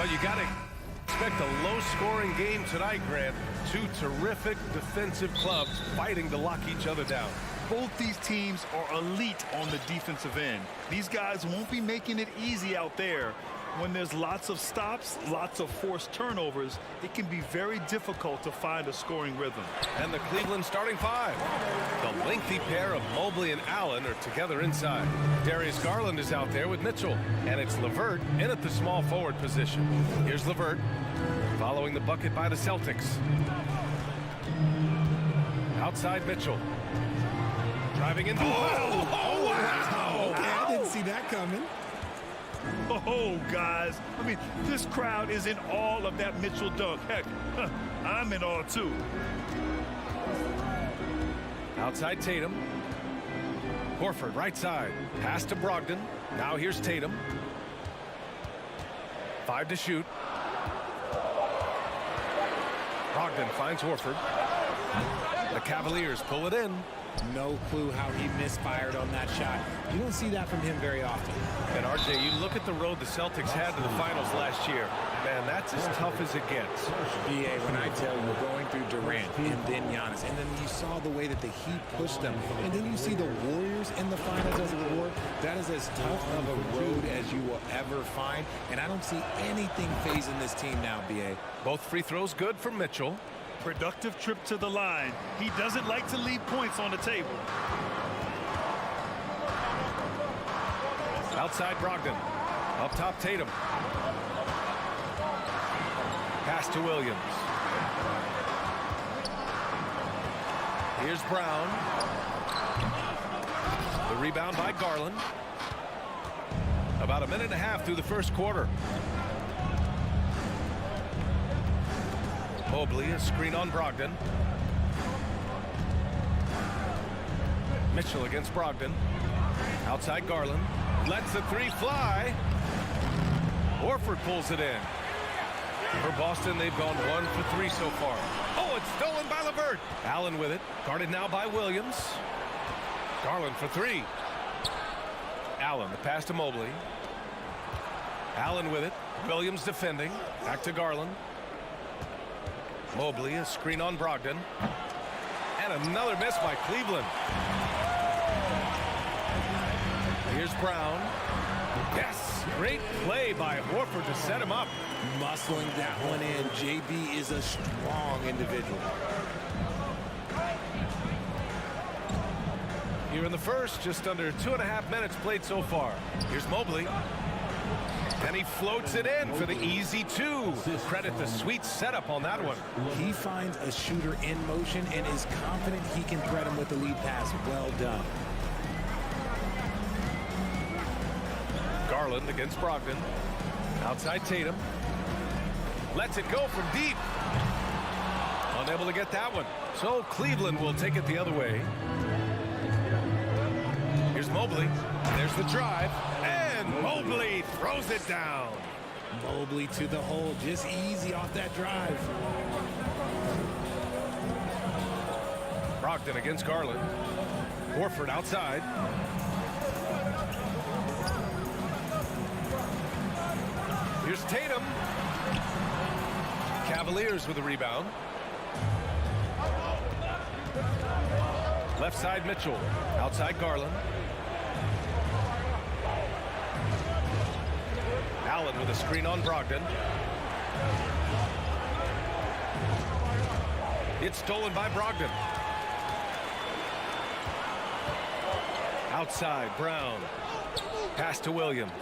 Well, you got to expect a low-scoring game tonight, Grant. Two terrific defensive clubs fighting to lock each other down. Both these teams are elite on the defensive end. These guys won't be making it easy out there. When there's lots of stops, lots of forced turnovers, it can be very difficult to find a scoring rhythm. And the Cleveland starting five. The lengthy pair of Mobley and Allen are together inside. Darius Garland is out there with Mitchell. And it's LeVert in at the small forward position. Here's LeVert following the bucket by the Celtics. Outside Mitchell. Driving into... Oh, wow! Okay, I didn't see that coming. Oh, guys. I mean, this crowd is in awe of that Mitchell dunk. Heck, I'm in awe, too. Outside Tatum. Horford, right side. Pass to Brogdon. Now here's Tatum. 5 to shoot. Brogdon finds Horford. The Cavaliers pull it in. No clue how he misfired on that shot. You don't see that from him very often. And, RJ, you look at the road the Celtics had to the finals last year. Man, that's as tough as it gets. BA, when I tell you, we're going through Durant and then Giannis, and then you saw the way that the Heat pushed them, and then you see the Warriors in the finals as a war. That is as tough of a road as you will ever find, and I don't see anything phasing this team now, BA. Both free throws good for Mitchell. Productive trip to the line. He doesn't like to leave points on the table. Outside Brogdon. Up top Tatum. Pass to Williams. Here's Brown. The rebound by Garland. About a minute and a half through the first quarter. Mobley, a screen on Brogdon. Mitchell against Brogdon. Outside Garland. Lets the three fly. Horford pulls it in. For Boston, they've gone 1 for 3 so far. Oh, it's stolen by LeVert. Allen with it. Guarded now by Williams. Garland for 3. Allen, the pass to Mobley. Allen with it. Williams defending. Back to Garland. Mobley, a screen on Brogdon. And another miss by Cleveland. Here's Brown. Yes, great play by Horford to set him up. Muscling that one in. JB is a strong individual. Here in the first, just under 2.5 minutes played so far. Here's Mobley. And he floats it in for the easy 2. Credit the sweet setup on that one. He finds a shooter in motion and is confident he can thread him with the lead pass. Well done. Garland against Brogdon. Outside Tatum. Lets it go from deep. Unable to get that one. So Cleveland will take it the other way. Here's Mobley. There's the drive. And Mobley throws it down. Mobley to the hole. Just easy off that drive. Brogdon against Garland. Horford outside. Here's Tatum. Cavaliers with a rebound. Left side Mitchell. Outside Garland. Allen with a screen on Brogdon. It's stolen by Brogdon. Outside Brown. Pass to Williams.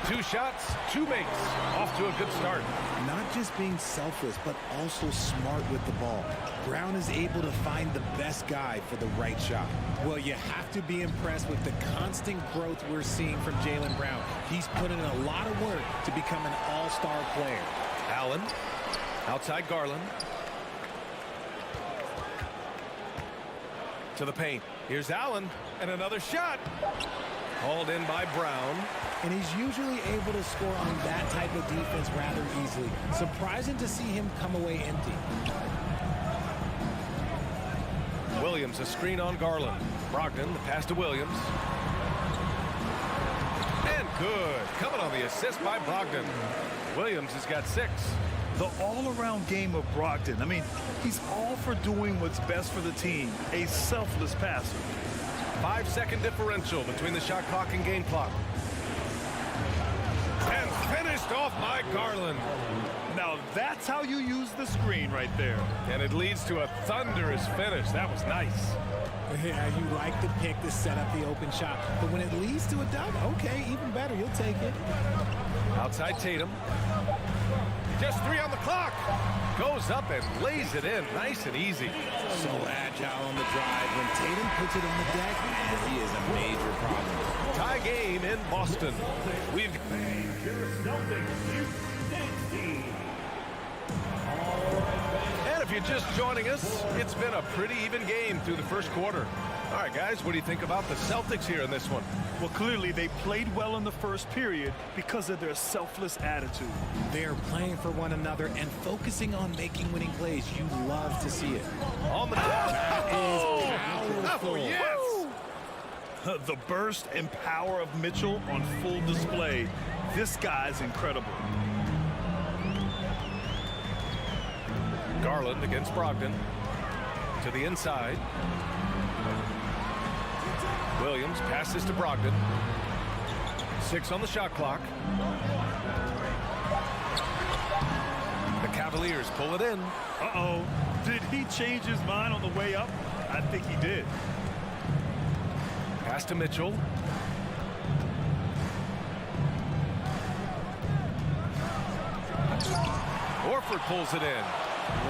2 shots, 2 makes. Off to a good start. Not just being selfless, but also smart with the ball. Brown is able to find the best guy for the right shot. Well, you have to be impressed with the constant growth we're seeing from Jaylen Brown. He's put in a lot of work to become an all-star player. Allen, outside Garland. To the paint. Here's Allen, and another shot. Called in by Brown. And he's usually able to score on that type of defense rather easily. Surprising to see him come away empty. Williams, a screen on Garland. Brogdon, the pass to Williams. And And good. Coming on the assist by Brogdon. Williams has got 6. The all-around game of Brogdon. I mean, he's all for doing what's best for the team. A selfless passer. 5-second differential between the shot clock and game clock. And finished off by Garland. Now that's how you use the screen right there. And it leads to a thunderous finish. That was nice. Yeah, you like the pick to set up the open shot. But when it leads to a dunk, okay, even better. You'll take it. Outside Tatum. Just 3 on the clock. Goes up and lays it in nice and easy. So agile on the drive. When Tatum puts it on the deck, he is a major problem. Tie game in Boston. We've And if you're just joining us, it's been a pretty even game through the first quarter. All right, guys, what do you think about the Celtics here in this one? Well, clearly they played well in the first period because of their selfless attitude. They are playing for one another and focusing on making winning plays. You love to see it. On the That is powerful. Oh, yes. The burst and power of Mitchell on full display. This guy's incredible. Garland against Brogdon. To the inside. Williams passes to Brogdon. 6 on the shot clock. The Cavaliers pull it in. Uh-oh. Did he change his mind on the way up? I think he did. Pass to Mitchell. Horford pulls it in.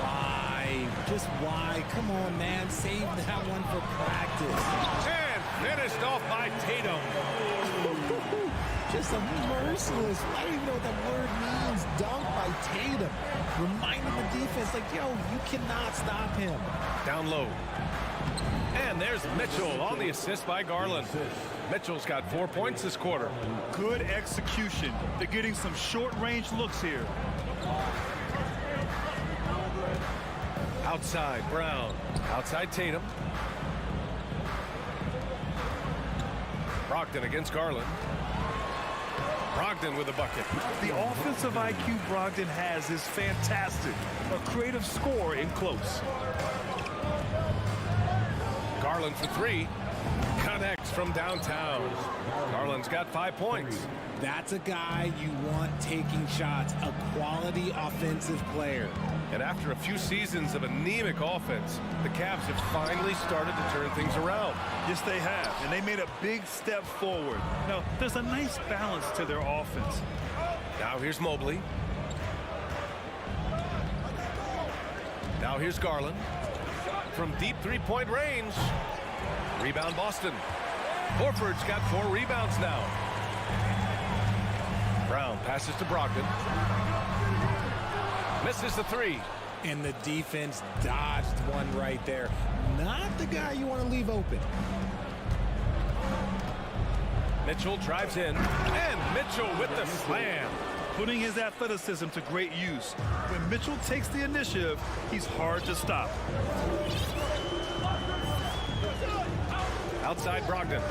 Why? Just why? Come on, man. Save that one for practice. And finished off by Tatum. Just a merciless, I don't even know what that word means, dunk by Tatum. Reminding the defense, like, yo, you cannot stop him. Down low. And there's Mitchell on the assist by Garland. Mitchell's got 4 points this quarter. Good execution. They're getting some short-range looks here. Outside, Brown. Outside, Tatum. Brogdon against Garland. Brogdon with a bucket. The offensive IQ Brogdon has is fantastic. A creative scorer in close. Garland for 3. Connects from downtown. Garland's got 5 points. That's a guy you want taking shots, a quality offensive player. And after a few seasons of anemic offense, the Cavs have finally started to turn things around. Yes, they have, and they made a big step forward. Now, there's a nice balance to their offense. Now here's Mobley. Now here's Garland. From deep three-point range. Rebound Boston. Horford's got 4 rebounds now. Brown passes to Brogdon. Misses the 3. And the defense dodged one right there. Not the guy you want to leave open. Mitchell drives in. And Mitchell with the slam. Putting his athleticism to great use. When Mitchell takes the initiative, he's hard to stop. Outside Brogdon.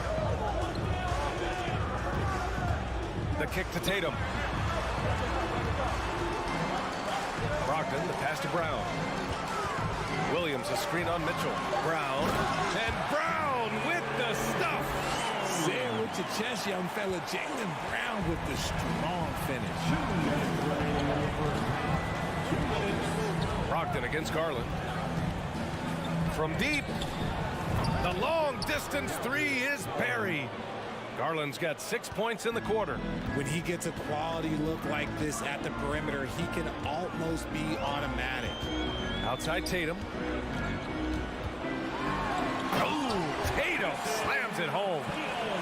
The kick to Tatum. Brogdon, the pass to Brown. Williams, a screen on Mitchell. Brown. And Brown with the stuff. Say it with your chest, young fella. Jaylen Brown with the strong finish. Brogdon against Garland. From deep. The long distance 3 is buried. Garland's got 6 points in the quarter. When he gets a quality look like this at the perimeter, he can almost be automatic. Outside Tatum. Oh, Tatum slams it home.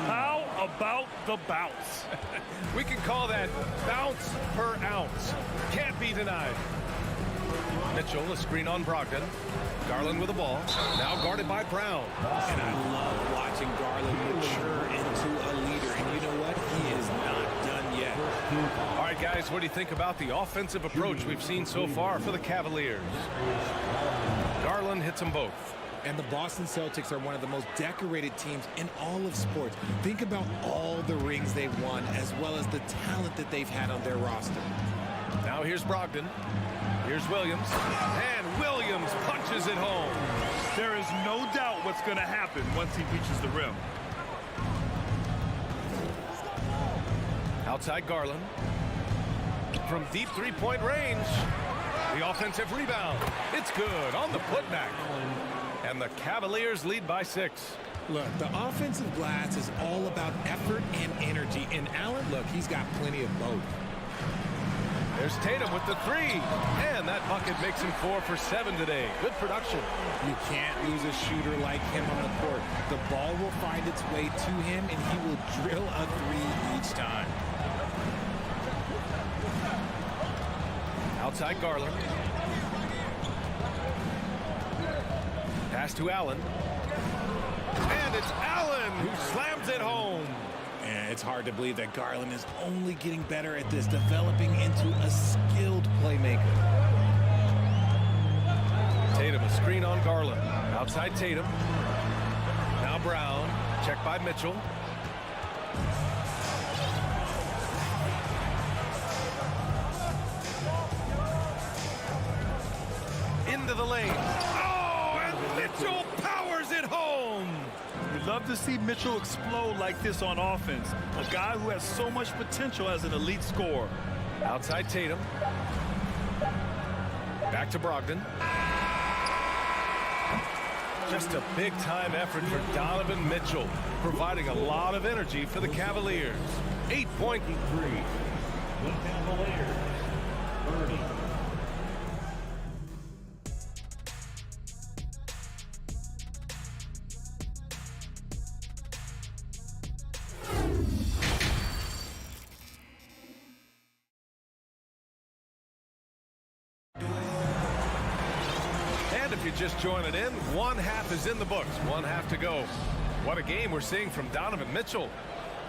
How about the bounce? We can call that bounce per ounce. Can't be denied. Mitchell, a screen on Brogdon. Garland with the ball. Now guarded by Brown. And I love watching Garland mature into a leader. And you know what? He is not done yet. All right, guys, what do you think about the offensive approach we've seen so far for the Cavaliers? Garland hits them both. And the Boston Celtics are one of the most decorated teams in all of sports. Think about all the rings they've won, as well as the talent that they've had on their roster. Now here's Brogdon. Here's Williams. And Williams punches it home. There is no doubt what's going to happen once he reaches the rim. Outside Garland. From deep three-point range. The offensive rebound. It's good on the putback. And the Cavaliers lead by 6. Look, the offensive glass is all about effort and energy. And Allen, look, he's got plenty of both. There's Tatum with the 3. And that bucket makes him 4 for 7 today. Good production. You can't lose a shooter like him on the court. The ball will find its way to him, and he will drill a 3 each time. Outside Garland. Pass to Allen. And it's Allen who slams it home. And it's hard to believe that Garland is only getting better at this, developing into a skilled playmaker. Tatum, a screen on Garland. Outside Tatum. Now Brown. Checked by Mitchell. Into the lane. Oh, and Mitchell powers it home. We'd love to see Mitchell explode like this on offense. A guy who has so much potential as an elite scorer. Outside Tatum. Back to Brogdon. Just a big-time effort for Donovan Mitchell, providing a lot of energy for the Cavaliers. 8-point. The Cavaliers, 30. If you're just joining in, one half is in the books, one half to go. What a game we're seeing from Donovan Mitchell.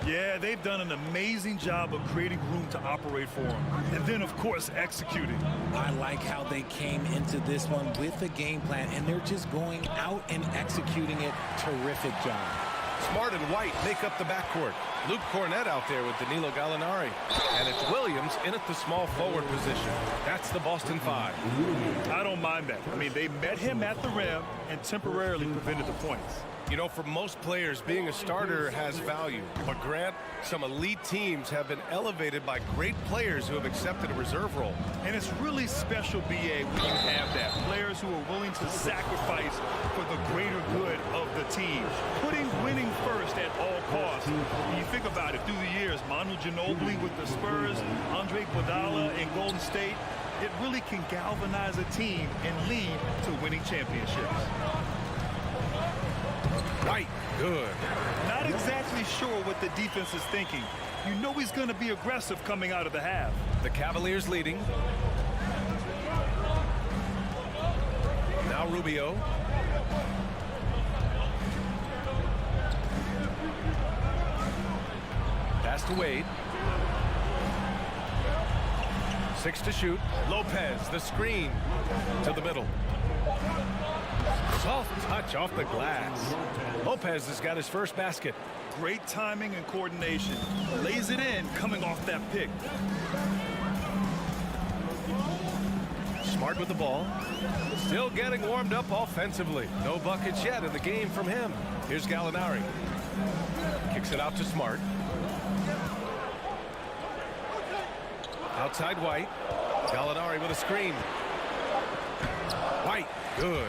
Yeah, they've done an amazing job of creating room to operate for him. And then, of course, executing. I like how they came into this one with a game plan, and they're just going out and executing it. Terrific job. Smart and White make up the backcourt. Luke Cornett out there with Danilo Gallinari. And it's Williams in at the small forward position. That's the Boston 5. I don't mind that. I mean, they met him at the rim and temporarily prevented the points. You know, for most players, being a starter has value. But Grant, some elite teams have been elevated by great players who have accepted a reserve role. And it's really special, BA, when you have that. Players who are willing to sacrifice for the greater good of the team. Putting winning first at all costs. When you think about it, through the years, Manu Ginobili with the Spurs, Andre Iguodala in Golden State, it really can galvanize a team and lead to winning championships. White, good. Not exactly sure what the defense is thinking. You know he's going to be aggressive coming out of the half. The Cavaliers leading. Now Rubio. Pass to Wade. 6 to shoot. Lopez, the screen to the middle. Soft touch off the glass. Lopez has got his first basket. Great timing and coordination. Lays it in coming off that pick. Smart with the ball. Still getting warmed up offensively. No buckets yet in the game from him. Here's Gallinari. Kicks it out to Smart. Outside White. Gallinari with a screen. White, good.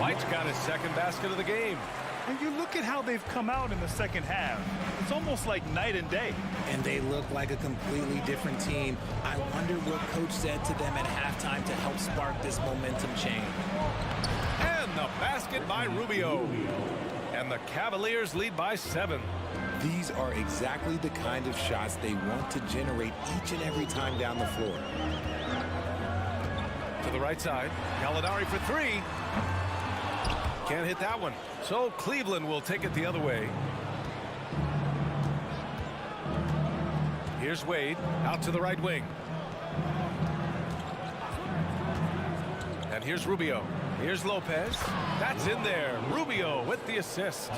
White's got his second basket of the game. And you look at how they've come out in the second half. It's almost like night and day. And they look like a completely different team. I wonder what coach said to them at halftime to help spark this momentum change. And the basket by Rubio. And the Cavaliers lead by 7. These are exactly the kind of shots they want to generate each and every time down the floor. To the right side. Gallinari for 3. Can't hit that one. So Cleveland will take it the other way. Here's Wade out to the right wing. And here's Rubio. Here's Lopez. That's in there. Rubio with the assist.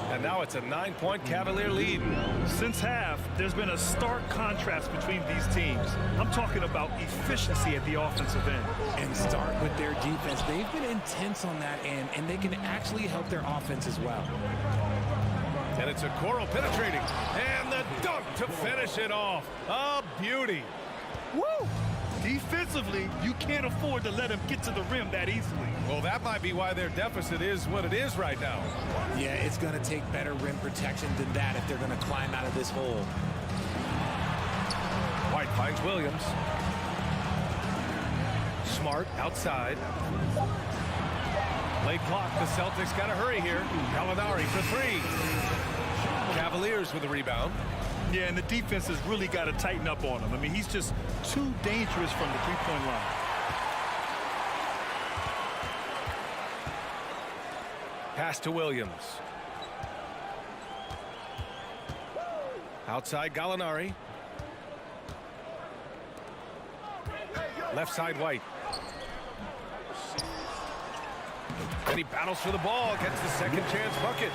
And now it's a 9-point Cavalier lead. Since half, there's been a stark contrast between these teams. I'm talking about efficiency at the offensive end. And start with their defense. They've been intense on that end, and they can actually help their offense as well. And it's a Okoro penetrating. And the dunk to finish it off. A beauty. Woo! Defensively, you can't afford to let him get to the rim that easily. Well, that might be why their deficit is what it is right now. Yeah, it's going to take better rim protection than that if they're going to climb out of this hole. White finds Williams. Smart outside. Late clock. The Celtics got to hurry here. Gallinari for three. Cavaliers with a rebound. Yeah, and the defense has really got to tighten up on him. I mean, he's just too dangerous from the three-point line. Pass to Williams. Outside Gallinari. Left side White. And he battles for the ball, gets the second chance bucket.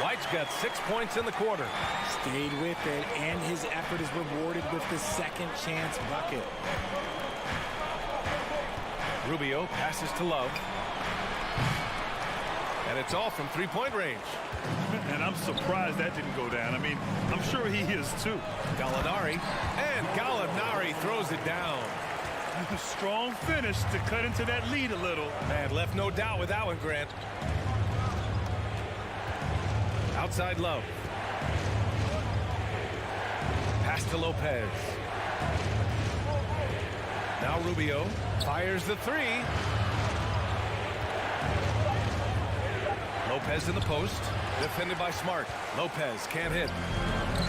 White's got 6 points in the quarter. Stayed with it, and his effort is rewarded with the second chance bucket. Rubio passes to Love. And it's all from three-point range. And I'm surprised that didn't go down. I mean, I'm sure he is too. Gallinari. And Gallinari throws it down. Strong finish to cut into that lead a little. Man, left no doubt with that one, Grant. Outside Love. Pass to Lopez. Now Rubio fires the three. Lopez in the post. Defended by Smart. Lopez can't hit.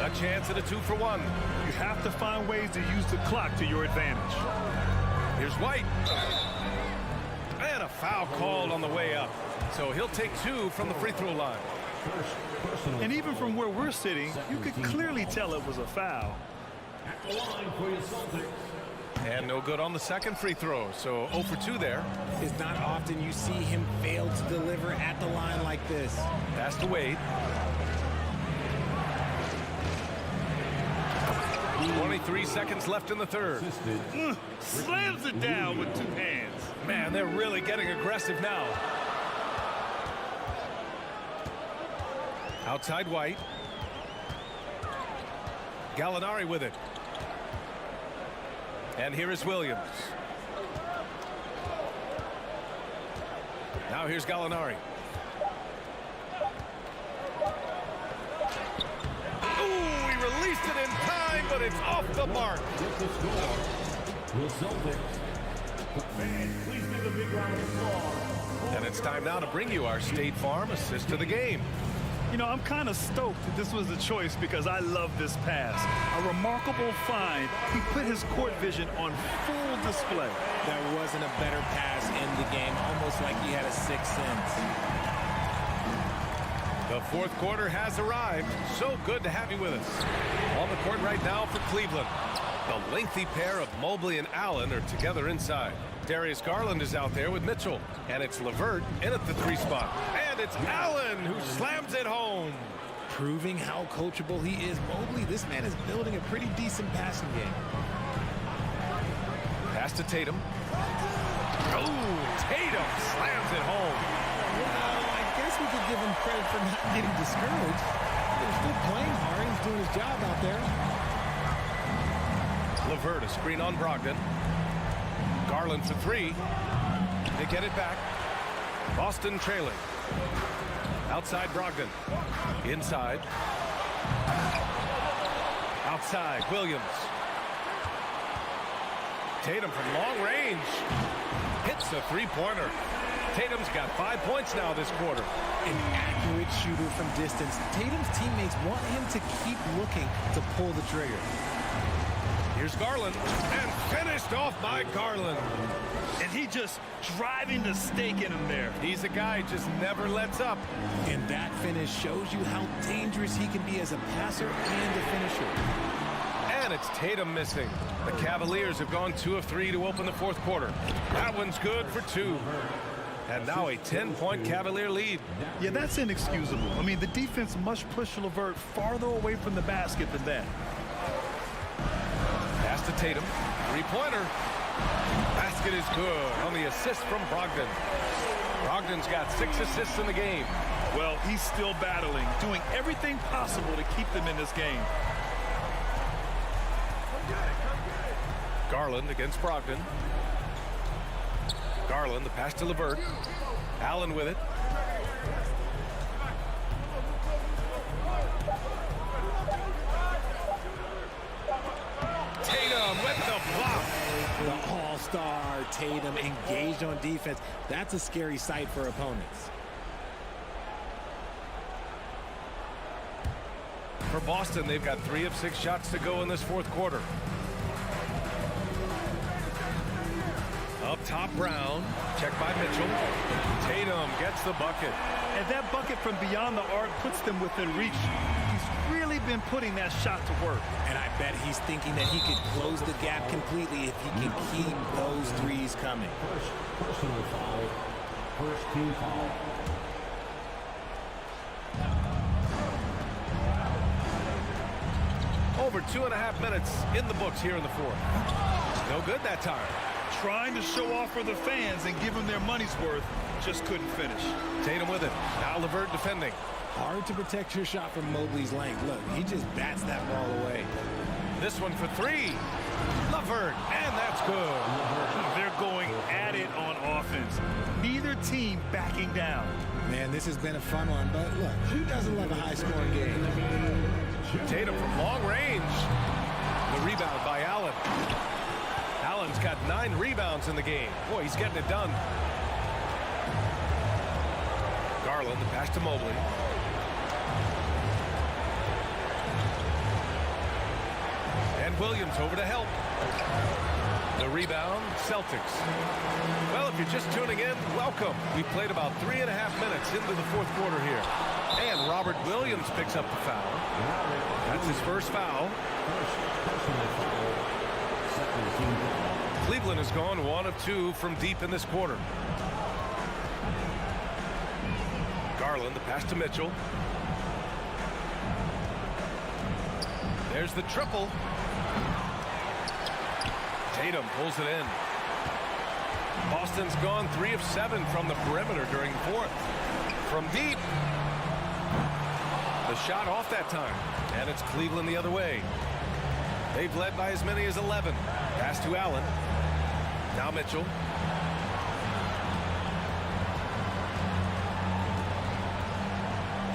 A chance at a 2-for-1. You have to find ways to use the clock to your advantage. Here's White. And a foul called on the way up. So he'll take two from the free throw line. And even from where we're sitting, you could clearly tell it was a foul. At the line for your Celtics. And no good on the second free throw. So 0 for 2 there. It's not often you see him fail to deliver at the line like this. Pass to Wade. 23 seconds left in the third. Slams it down with two hands. Man, they're really getting aggressive now. Outside White. Gallinari with it. And here is Williams. Now here's Gallinari. Ooh, he released it in time, but it's off the mark. With the score, the Celtics. Man, please give a big round of applause. And it's time now to bring you our State Farm assist of the game. You know, I'm kind of stoked that this was the choice because I love this pass. A remarkable find. He put his court vision on full display. There wasn't a better pass in the game, almost like he had a sixth sense. The fourth quarter has arrived. So good to have you with us. On the court right now for Cleveland. The lengthy pair of Mobley and Allen are together inside. Darius Garland is out there with Mitchell. And it's LeVert in at the 3 spot. And it's Allen who slams it home. Proving how coachable he is. Mobley, this man is building a pretty decent passing game. Pass to Tatum. Oh, Tatum slams it home. Well, I guess we could give him credit for not getting discouraged. They're still playing hard. He's doing his job out there. LeVert, a screen on Brogdon. Garland for 3. They get it back. Boston trailing. Outside Brogdon. Inside. Outside Williams. Tatum from long range. Hits a 3-pointer. Tatum's got 5 points now this quarter. An accurate shooter from distance. Tatum's teammates want him to keep looking to pull the trigger. Here's Garland, and finished off by Garland. And he just driving the stake in him there. He's a guy who just never lets up. And that finish shows you how dangerous he can be as a passer and a finisher. And it's Tatum missing. The Cavaliers have gone 2 of 3 to open the fourth quarter. That one's good for 2. And now a 10-point Cavalier lead. Yeah, that's inexcusable. I mean, the defense must push LeVert farther away from the basket than that. Pass to Tatum. Three-pointer. Basket is good on the assist from Brogdon. Brogdon's got 6 assists in the game. Well, he's still battling, doing everything possible to keep them in this game. Garland against Brogdon. Garland, the pass to LeVert. Allen with it. Tatum with the block. The all-star Tatum engaged on defense. That's a scary sight for opponents. For Boston, they've got 3 of 6 shots to go in this fourth quarter. Up top, Brown. Check by Mitchell. Tatum gets the bucket. And that bucket from beyond the arc puts them within reach. He's really been putting that shot to work. And I bet he's thinking that he could close the gap completely if he can keep those threes coming. First personal foul. First team foul. Over 2.5 minutes in the books here in the fourth. No good that time. Trying to show off for the fans and give them their money's worth, just couldn't finish. Tatum with it. Now LeVert defending. Hard to protect your shot from Mobley's length. Look, he just bats that ball away. This one for 3. LeVert, and that's good. They're going at it on offense. Neither team backing down. Man, this has been a fun one, but look, who doesn't love a high-scoring game? Tatum from long range. The rebound by Allen. Allen's got 9 rebounds in the game. Boy, he's getting it done. Garland, the pass to Mobley. And Williams over to help. The rebound, Celtics. Well, if you're just tuning in, welcome. We played about 3.5 minutes into the fourth quarter here. And Robert Williams picks up the foul. That's his first foul. Cleveland has gone 1 of 2 from deep in this quarter. Garland, the pass to Mitchell. There's the triple. Tatum pulls it in. Boston's gone 3 of 7 from the perimeter during the fourth. From deep. The shot off that time. And it's Cleveland the other way. They've led by as many as 11. Pass to Allen. Now Mitchell.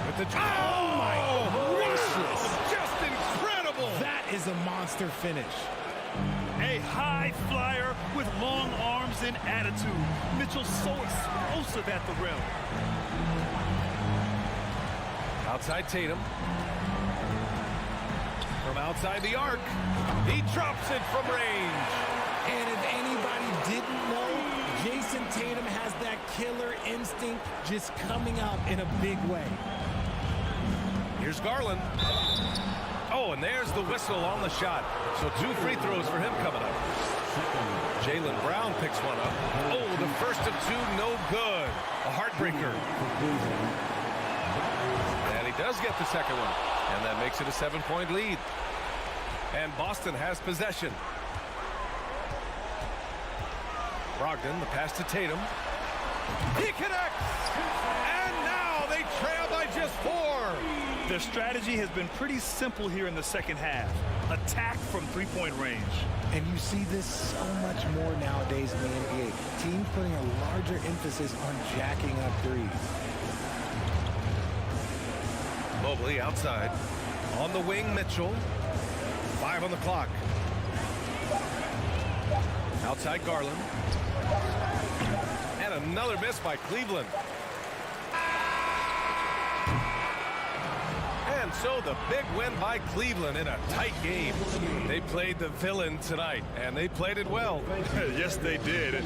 With the Oh, my gracious. Just incredible. That is a monster finish. A high flyer with long arms and attitude. Mitchell so explosive at the rim. Outside Tatum. From outside the arc. He drops it from range. And if anybody didn't know, Jason Tatum has that killer instinct just coming out in a big way. Here's Garland. Oh, and there's the whistle on the shot. So 2 free throws for him coming up. Jaylen Brown picks one up. Oh, the first of 2, no good. A heartbreaker. And he does get the second one. And that makes it a 7-point lead. And Boston has possession. Brogdon, the pass to Tatum. He connects! And now they trail by just 4. Their strategy has been pretty simple here in the second half. Attack from three-point range. And you see this so much more nowadays in the NBA. Teams putting a larger emphasis on jacking up threes. Mobley outside. On the wing, Mitchell. 5 on the clock. Outside Garland. And another miss by Cleveland. And so the big win by Cleveland in a tight game. They played the villain tonight, and they played it well. Yes, they did.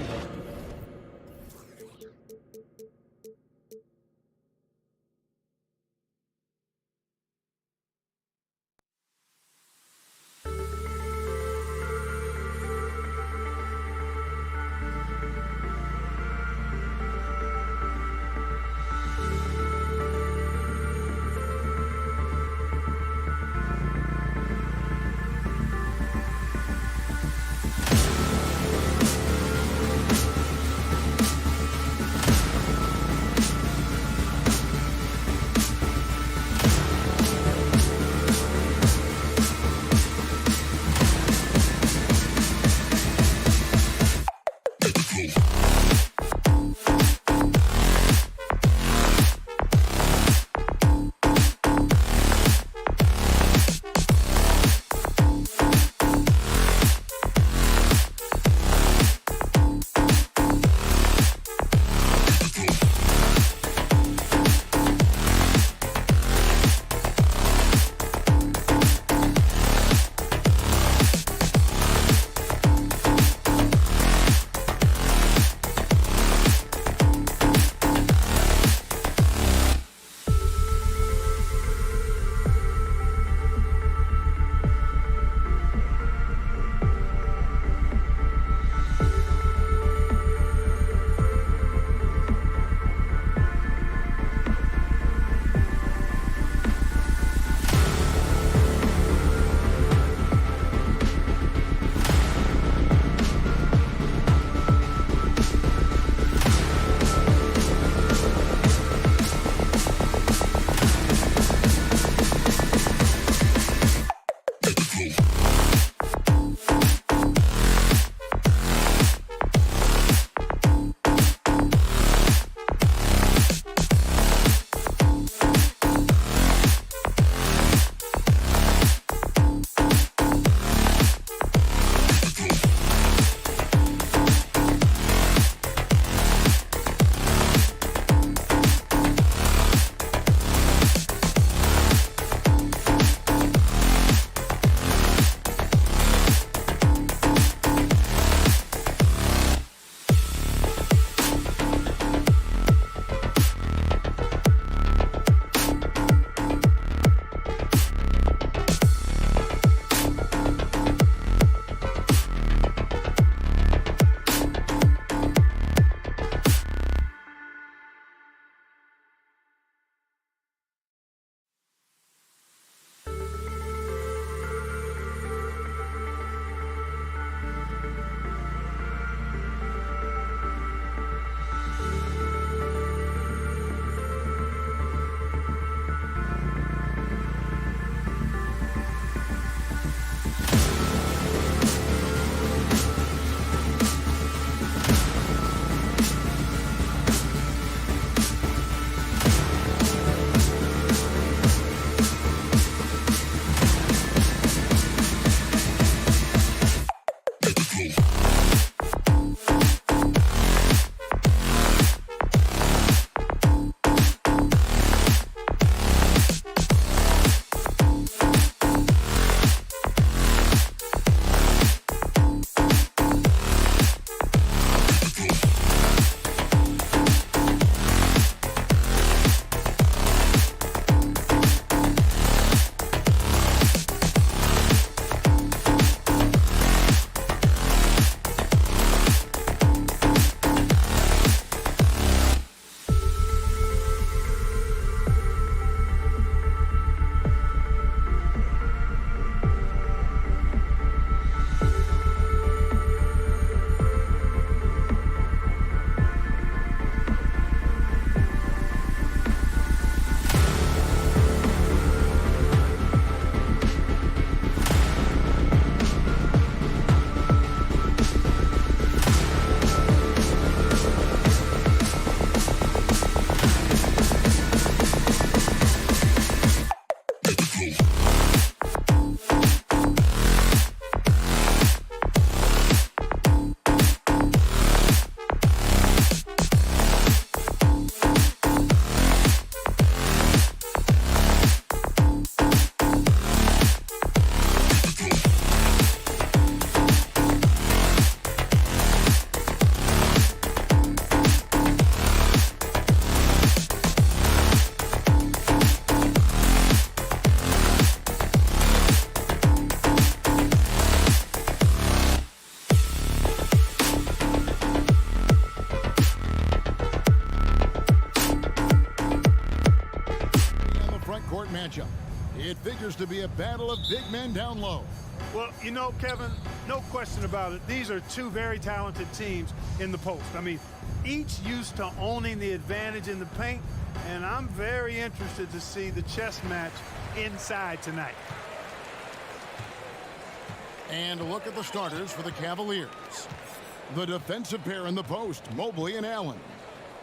matchup. It figures to be a battle of big men down low. Well, you know, Kevin, no question about it. These are two very talented teams in the post. I mean, each used to owning the advantage in the paint, and I'm very interested to see the chess match inside tonight. And a look at the starters for the Cavaliers. The defensive pair in the post, Mobley and Allen.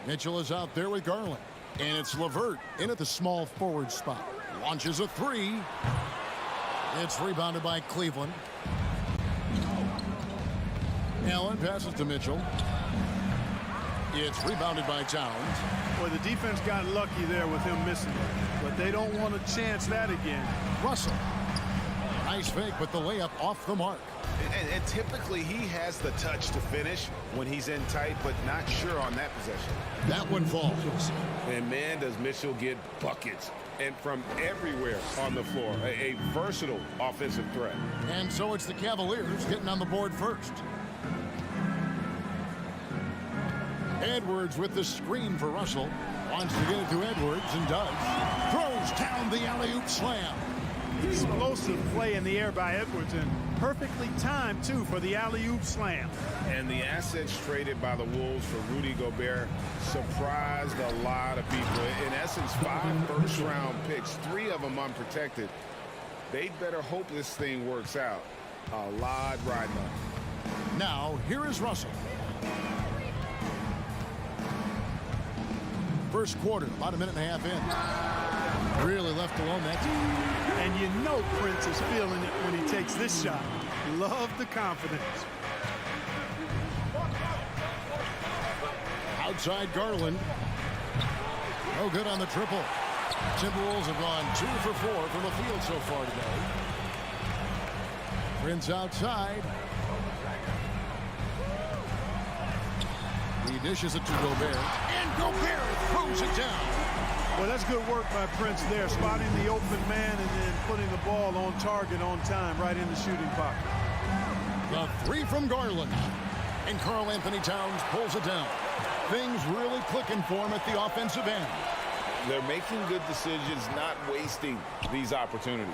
Mitchell is out there with Garland. And it's LeVert in at the small forward spot. Launches a three. It's rebounded by Cleveland. Allen passes to Mitchell. It's rebounded by Towns. Boy, the defense got lucky there with him missing it, but they don't want to chance that again. Russell. Nice fake with the layup off the mark. And typically he has the touch to finish when he's in tight, but not sure on that possession. That one falls. And man, does Mitchell get buckets, and from everywhere on the floor. A versatile offensive threat. And so it's the Cavaliers getting on the board first. Edwards with the screen for Russell. Wants to get it to Edwards and does. Throws down the alley-oop slam. Explosive play in the air by Edwards, and perfectly timed, too, for the alley-oop slam. And the assets traded by the Wolves for Rudy Gobert surprised a lot of people. In essence, 5 first-round picks, 3 of them unprotected. They'd better hope this thing works out. A lot riding on. Now, here is Russell. First quarter, about a minute and a half in. Really left alone that time. And you know Prince is feeling it when he takes this shot. Love the confidence. Outside Garland. No good on the triple. Timberwolves have gone 2 for 4 from the field so far today. Prince outside. He dishes it to Gobert. And Gobert throws it down. Well, that's good work by Prince there, spotting the open man and then putting the ball on target on time right in the shooting pocket. The 3 from Garland. And Karl Anthony Towns pulls it down. Things really clicking for him at the offensive end. They're making good decisions, not wasting these opportunities.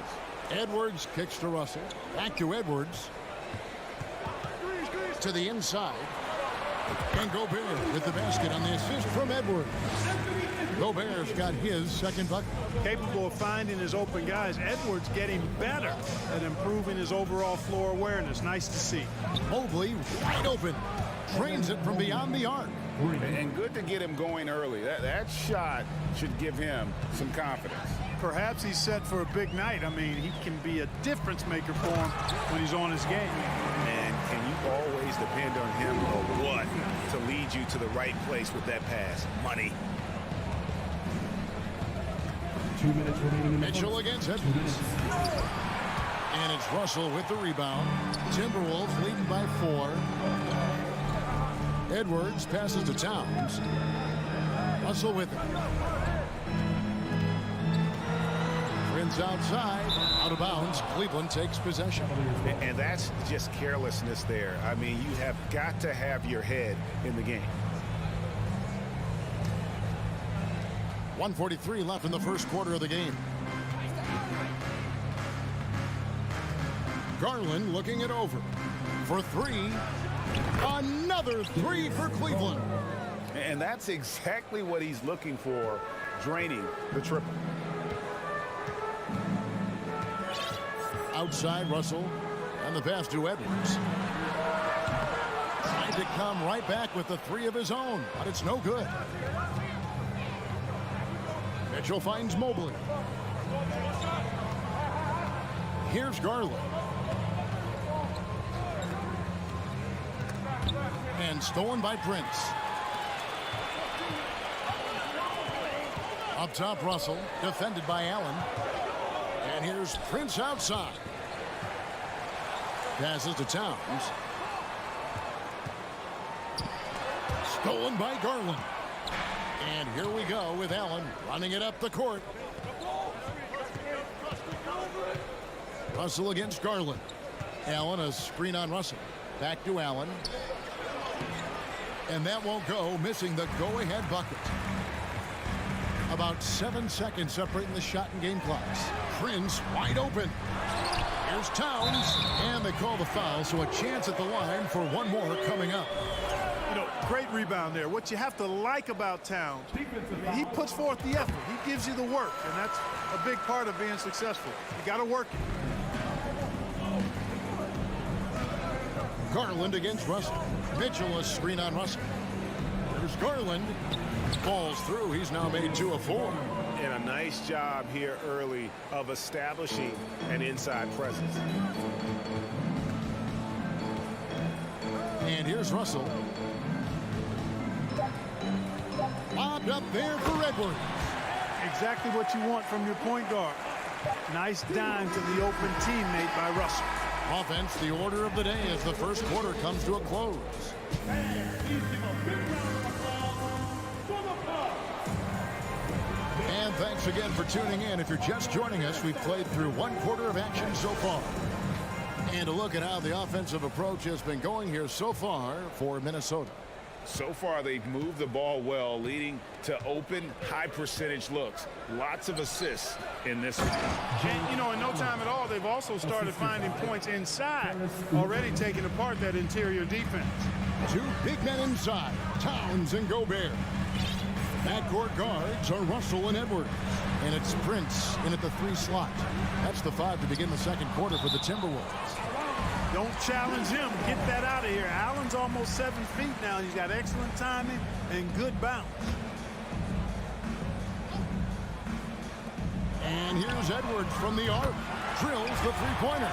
Edwards kicks to Russell. Back to Edwards. To the inside. And Gobert with the basket on the assist from Edwards. Gobert's got his second bucket. Capable of finding his open guys. Edwards getting better at improving his overall floor awareness. Nice to see. Mobley wide open. Trains it from beyond the arc. And good to get him going early. That shot should give him some confidence. Perhaps he's set for a big night. I mean, he can be a difference maker for him when he's on his game. And can you always depend on him or what to lead you to the right place with that pass? Money. 2 minutes remaining in the Mitchell against Edwards. And it's Russell with the rebound. Timberwolves leading by 4. Edwards passes to Towns. Russell with it. Prince outside, out of bounds. Cleveland takes possession. And that's just carelessness there. I mean, you have got to have your head in the game. 1:43 left in the first quarter of the game. Garland looking it over for 3. Another 3 for Cleveland. And that's exactly what he's looking for, draining the triple. Outside Russell and the pass to Edwards. Tried to come right back with the 3 of his own, but it's no good. Mitchell finds Mobley. Here's Garland. And stolen by Prince. Up top, Russell, defended by Allen. And here's Prince outside. Passes to Towns. Stolen by Garland. And here we go with Allen running it up the court. Russell against Garland. Allen, a screen on Russell. Back to Allen. And that won't go, missing the go-ahead bucket. A About 7 seconds separating the shot and game clocks. Prince wide open. Here's Towns, and they call the foul, so a chance at the line for one more coming up. You know, great rebound there. What you have to like about Towns, he puts forth the effort. He gives you the work, and that's a big part of being successful. You got to work it. Garland against Russell. Mitchell a screen on Russell. There's Garland. Falls through. He's now made 2 of 4. And a nice job here early of establishing an inside presence. And here's Russell. Lobbed up there for Edwards. Exactly what you want from your point guard. Nice dime to the open teammate by Russell. Offense, the order of the day as the first quarter comes to a close. And thanks again for tuning in. If you're just joining us, we've played through 1 quarter of action so far. And a look at how the offensive approach has been going here so far for Minnesota. So far, they've moved the ball well, leading to open, high-percentage looks. Lots of assists in this one. And, you know, in no time at all, they've also started finding points inside, already taking apart that interior defense. 2 big men inside, Towns and Gobert. Backcourt guards are Russell and Edwards. And it's Prince in at the 3 slot. That's the 5 to begin the second quarter for the Timberwolves. Don't challenge him. Get that out of here. Allen's almost 7 feet now. He's got excellent timing and good bounce. And here's Edwards from the arc. Drills the three-pointer.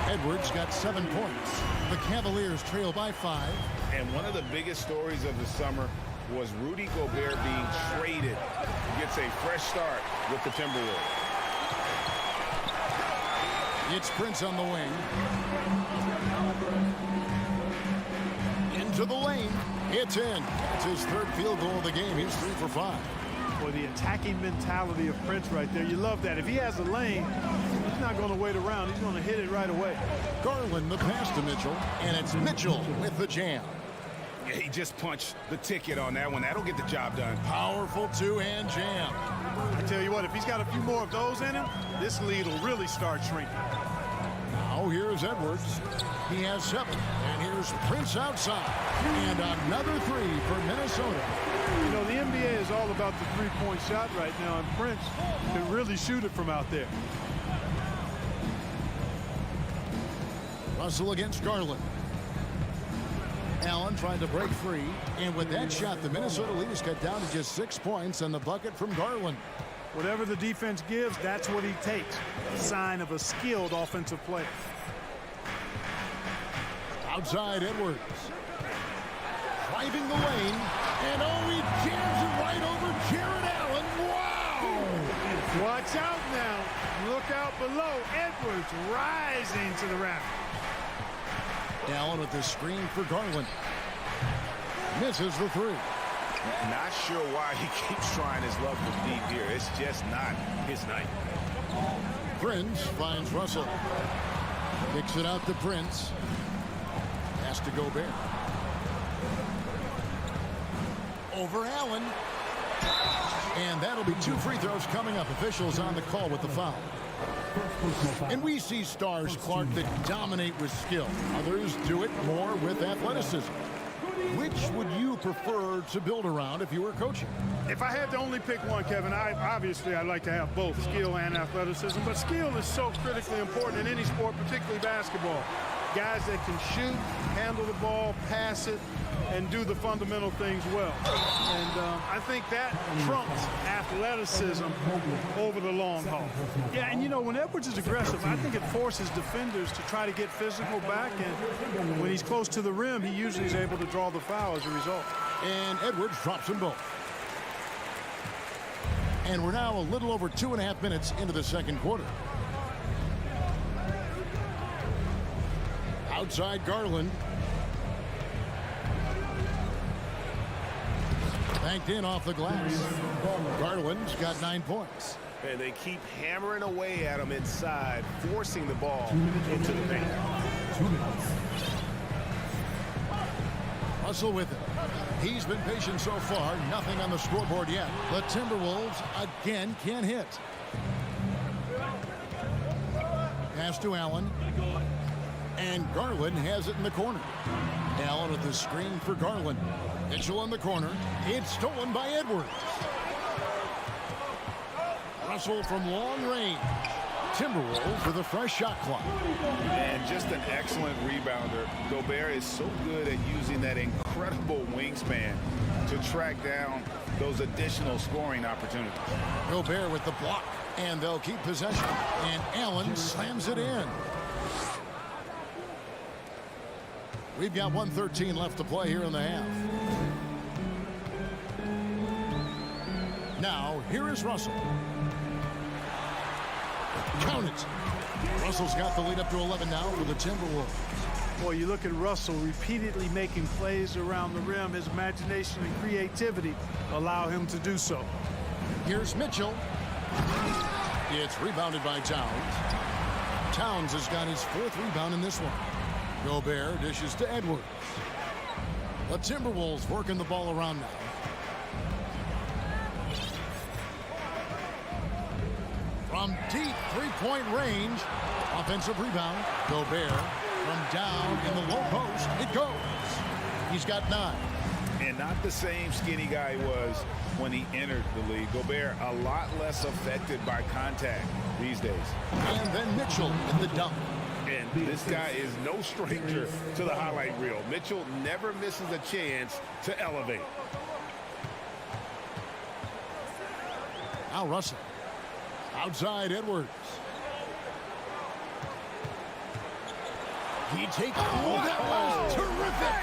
Edwards got 7 points. The Cavaliers trail by 5. And one of the biggest stories of the summer was Rudy Gobert being traded. Gets a fresh start with the Timberwolves. It's Prince on the wing. Into the lane. It's in. It's his 3rd field goal of the game. He's 3 for 5. Boy, the attacking mentality of Prince right there. You love that. If he has a lane, he's not going to wait around. He's going to hit it right away. Garland the pass to Mitchell. And it's Mitchell with the jam. Yeah, he just punched the ticket on that one. That'll get the job done. Powerful 2-hand jam. I tell you what, if he's got a few more of those in him, this lead will really start shrinking. Now here's Edwards. He has 7. And here's Prince outside. And another 3 for Minnesota. You know, the NBA is all about the three-point shot right now, and Prince can really shoot it from out there. Russell against Garland. Allen trying to break free. And with that shot, the Minnesota lead is cut down to just 6 points, and the bucket from Garland. Whatever the defense gives, that's what he takes. A sign of a skilled offensive player. Outside Edwards. Driving the lane. And oh, he jams it right over Jared Allen. Wow! Watch out now. Look out below. Edwards rising to the rack. Allen with the screen for Garland. Misses the 3. Not sure why he keeps trying his luck with deep here. It's just not his night. Prince finds Russell. Kicks it out to Prince. Has to Gobert. Over Allen. And that'll be 2 free throws coming up. Officials on the call with the foul. And we see stars, Clark, that dominate with skill. Others do it more with athleticism. Which would you prefer to build around if you were coaching? If I had to only pick one, Kevin, obviously I'd like to have both skill and athleticism. But skill is so critically important in any sport, particularly basketball. Guys that can shoot, handle the ball, pass it, and do the fundamental things well. And I think that trumps athleticism over the long haul. Yeah, and you know, when Edwards is aggressive, I think it forces defenders to try to get physical back. And when he's close to the rim, he usually is able to draw the foul as a result. And Edwards drops them both. And we're now a little over 2.5 minutes into the second quarter. Outside Garland. Banked in off the glass. Garland's got 9 points. And they keep hammering away at him inside, forcing the ball into the paint. Russell with it. He's been patient so far. Nothing on the scoreboard yet. The Timberwolves again can't hit. Pass to Allen. And Garland has it in the corner. Allen with the screen for Garland. Mitchell in the corner. It's stolen by Edwards. Russell from long range. Timberwolves with a fresh shot clock. And just an excellent rebounder. Gobert is so good at using that incredible wingspan to track down those additional scoring opportunities. Gobert with the block. And they'll keep possession. And Allen slams it in. We've got 1:13 left to play here in the half. Now, here is Russell. Count it. Russell's got the lead up to 11 now for the Timberwolves. Boy, you look at Russell repeatedly making plays around the rim. His imagination and creativity allow him to do so. Here's Mitchell. It's rebounded by Towns. Towns has got his 4th rebound in this one. Gobert dishes to Edwards. The Timberwolves working the ball around now. From deep three-point range. Offensive rebound. Gobert from down in the low post. It goes. He's got 9. And not the same skinny guy he was when he entered the league. Gobert a lot less affected by contact these days. And then Mitchell in the dunk. And this guy is no stranger to the highlight reel. Mitchell never misses a chance to elevate. Now Russell. Outside Edwards. He takes. Oh, that was terrific.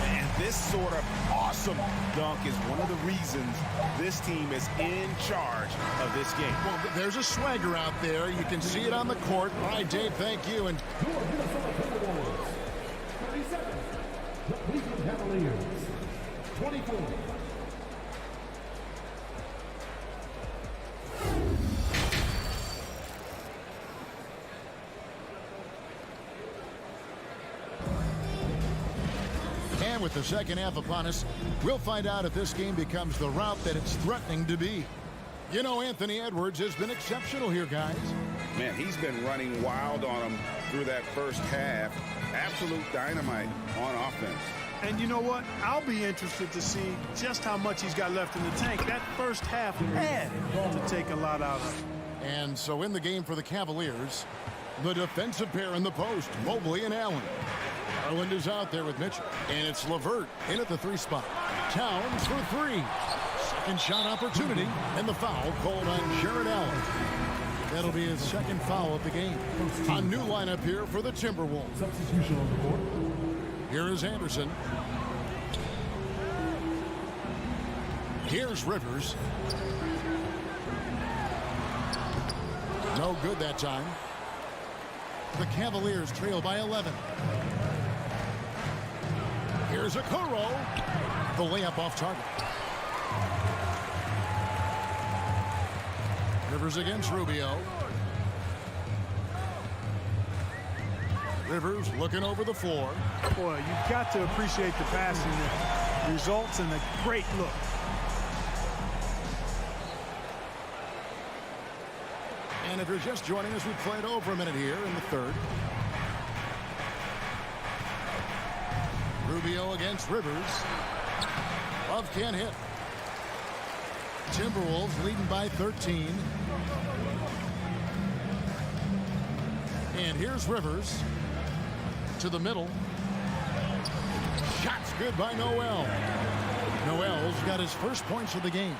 And this sort of awesome dunk is one of the reasons this team is in charge of this game. Well, there's a swagger out there. You can see it on the court. All right, Dave, thank you. And 37, the Cleveland Cavaliers. 24. And with the second half upon us, we'll find out if this game becomes the route that it's threatening to be. You know, Anthony Edwards has been exceptional here, guys. Man, he's been running wild on them through that first half. Absolute dynamite on offense. And you know what? I'll be interested to see just how much he's got left in the tank. That first half had to take a lot out of him. And so in the game for the Cavaliers, the defensive pair in the post, Mobley and Allen. Garland is out there with Mitchell. And it's LeVert in at the 3 spot. Towns for 3. Second shot opportunity. And the foul called on Jarrett Allen. That'll be his 2nd foul of the game. A new lineup here for the Timberwolves. Substitution on the court. Here is Anderson. Here's Rivers. No good that time. The Cavaliers trail by 11. Here's Okoro. The layup off target. Rivers against Rubio. Rivers looking over the floor. Boy, you've got to appreciate the passing that results in a great look. And if you're just joining us, we've played over a minute here in the 3rd. Rubio against Rivers. Love can't hit. Timberwolves leading by 13. And here's Rivers to the middle. Shots good by Noel. Noel's got his first points of the game.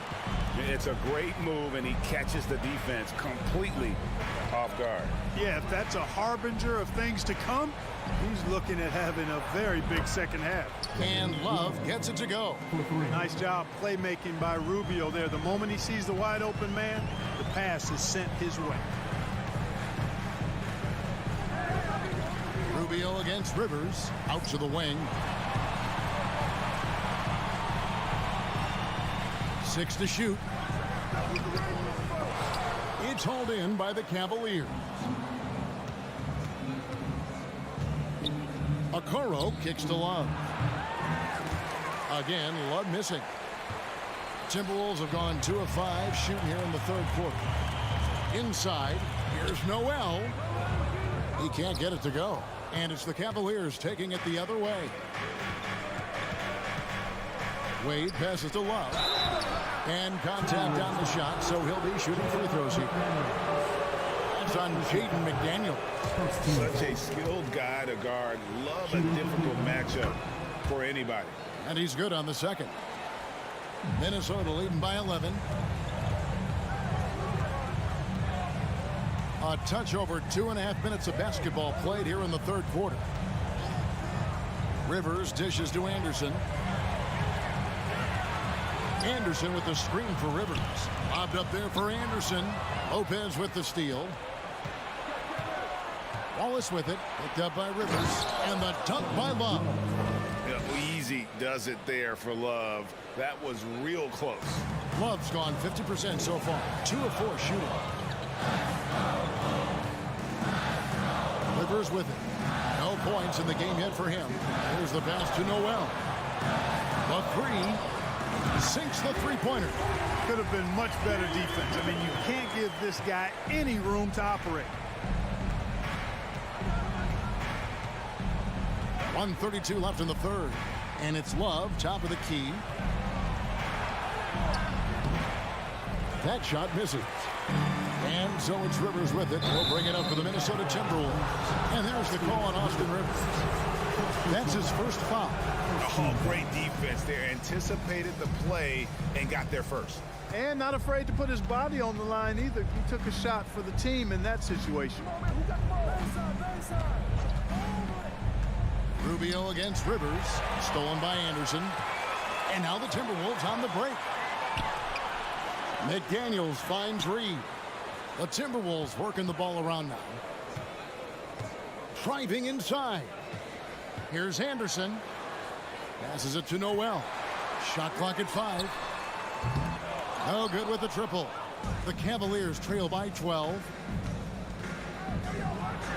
It's a great move, and he catches the defense completely off guard. Yeah, if that's a harbinger of things to come, he's looking at having a very big second half. And Love gets it to go. Nice job playmaking by Rubio there. The moment he sees the wide open man, the pass is sent his way. Rubio against Rivers. Out to the wing. 6 to shoot. It's hauled in by the Cavaliers. Okoro kicks to Love. Again, Love missing. Timberwolves have gone 2 of 5 shooting here in the third quarter. Inside, here's Noel. He can't get it to go. And it's the Cavaliers taking it the other way. Wade passes to Love. And contact on the shot, so he'll be shooting free throws here. That's on Jaden McDaniel. Such a skilled guy to guard. Love a difficult matchup for anybody. And he's good on the second. Minnesota leading by 11. A touch over 2.5 minutes of basketball played here in the third quarter. Rivers dishes to Anderson. Anderson with the screen for Rivers. Lobbed up there for Anderson. Lopez with the steal. Wallace with it. Picked up by Rivers. And the dunk by Love. Easy does it there for Love. That was real close. Love's gone 50% so far. 2 of 4 shooting. Rivers with it. No points in the game yet for him. Here's the pass to Noel. The three. Sinks the three-pointer. Could have been much better defense. I mean, you can't give this guy any room to operate. 1:32 left in the third. And it's Love, top of the key. That shot misses. And so it's Rivers with it. He'll bring it up for the Minnesota Timberwolves. And there's the call on Austin Rivers. That's his first foul. Oh, great defense there. Anticipated the play and got there first. And not afraid to put his body on the line either. He took a shot for the team in that situation. Rubio against Rivers. Stolen by Anderson. And now the Timberwolves on the break. McDaniels finds Reed. The Timberwolves working the ball around now. Driving inside. Here's Anderson. Passes it to Noel. Shot clock at 5. No good with the triple. The Cavaliers trail by 12.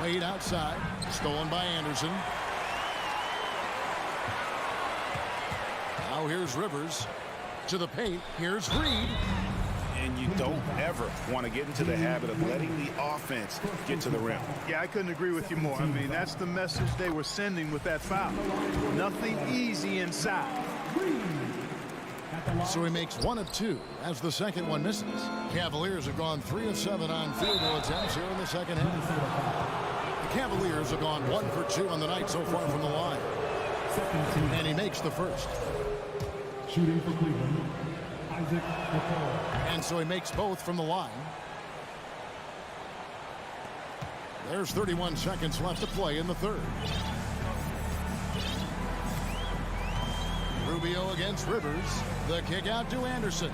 Wade outside. Stolen by Anderson. Now here's Rivers. To the paint. Here's Reed. And you don't ever want to get into the habit of letting the offense get to the rim. Yeah, I couldn't agree with you more. I mean, that's the message they were sending with that foul. Nothing easy inside. So he makes 1 of 2 as the second one misses. Cavaliers have gone 3 of 7 on field goal attempts here in the second half. The Cavaliers have gone 1 for 2 on the night so far from the line. And he makes the first. Shooting for Cleveland, Isaac Okoro. And so he makes both from the line. There's 31 seconds left to play in the third. Rubio against Rivers. The kick out to Anderson.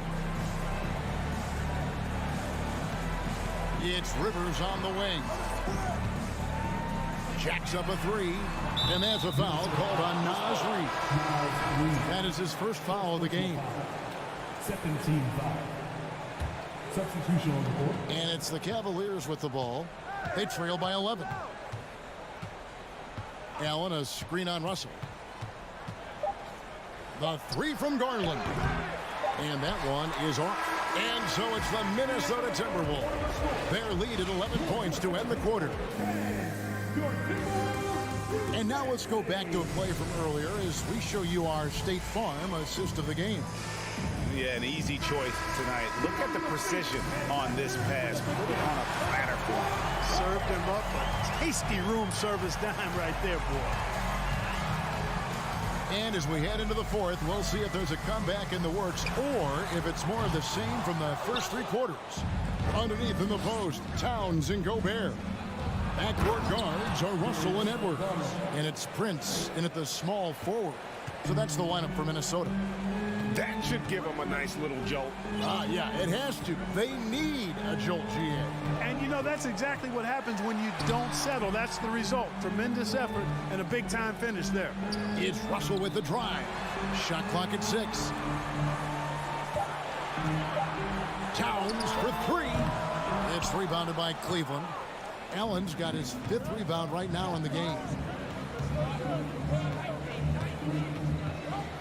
It's Rivers on the wing. Jacks up a 3. And that's a foul called on Naz Reid. That is his first foul of the game. Second team foul. Substitution on the court. And it's the Cavaliers with the ball. They trail by 11. Allen, a screen on Russell. The 3 from Garland. And that one is off. And so it's the Minnesota Timberwolves. Their lead at 11 points to end the quarter. And now let's go back to a play from earlier as we show you our State Farm assist of the game. Yeah, an easy choice tonight. Look at the precision on this pass. Put it on a platter for him. Served him up a tasty room service dime right there, boy. And as we head into the fourth, we'll see if there's a comeback in the works or if it's more of the same from the first 3 quarters. Underneath in the post, Towns and Gobert. Backcourt guards are Russell and Edwards. And it's Prince in at the small forward. So that's the lineup for Minnesota. That should give them a nice little jolt. Yeah, it has to. They need a jolt, GA. And, you know, that's exactly what happens when you don't settle. That's the result. Tremendous effort and a big-time finish there. It's Russell with the drive. Shot clock at 6. Towns for 3. It's rebounded by Cleveland. Allen's got his 5th rebound right now in the game.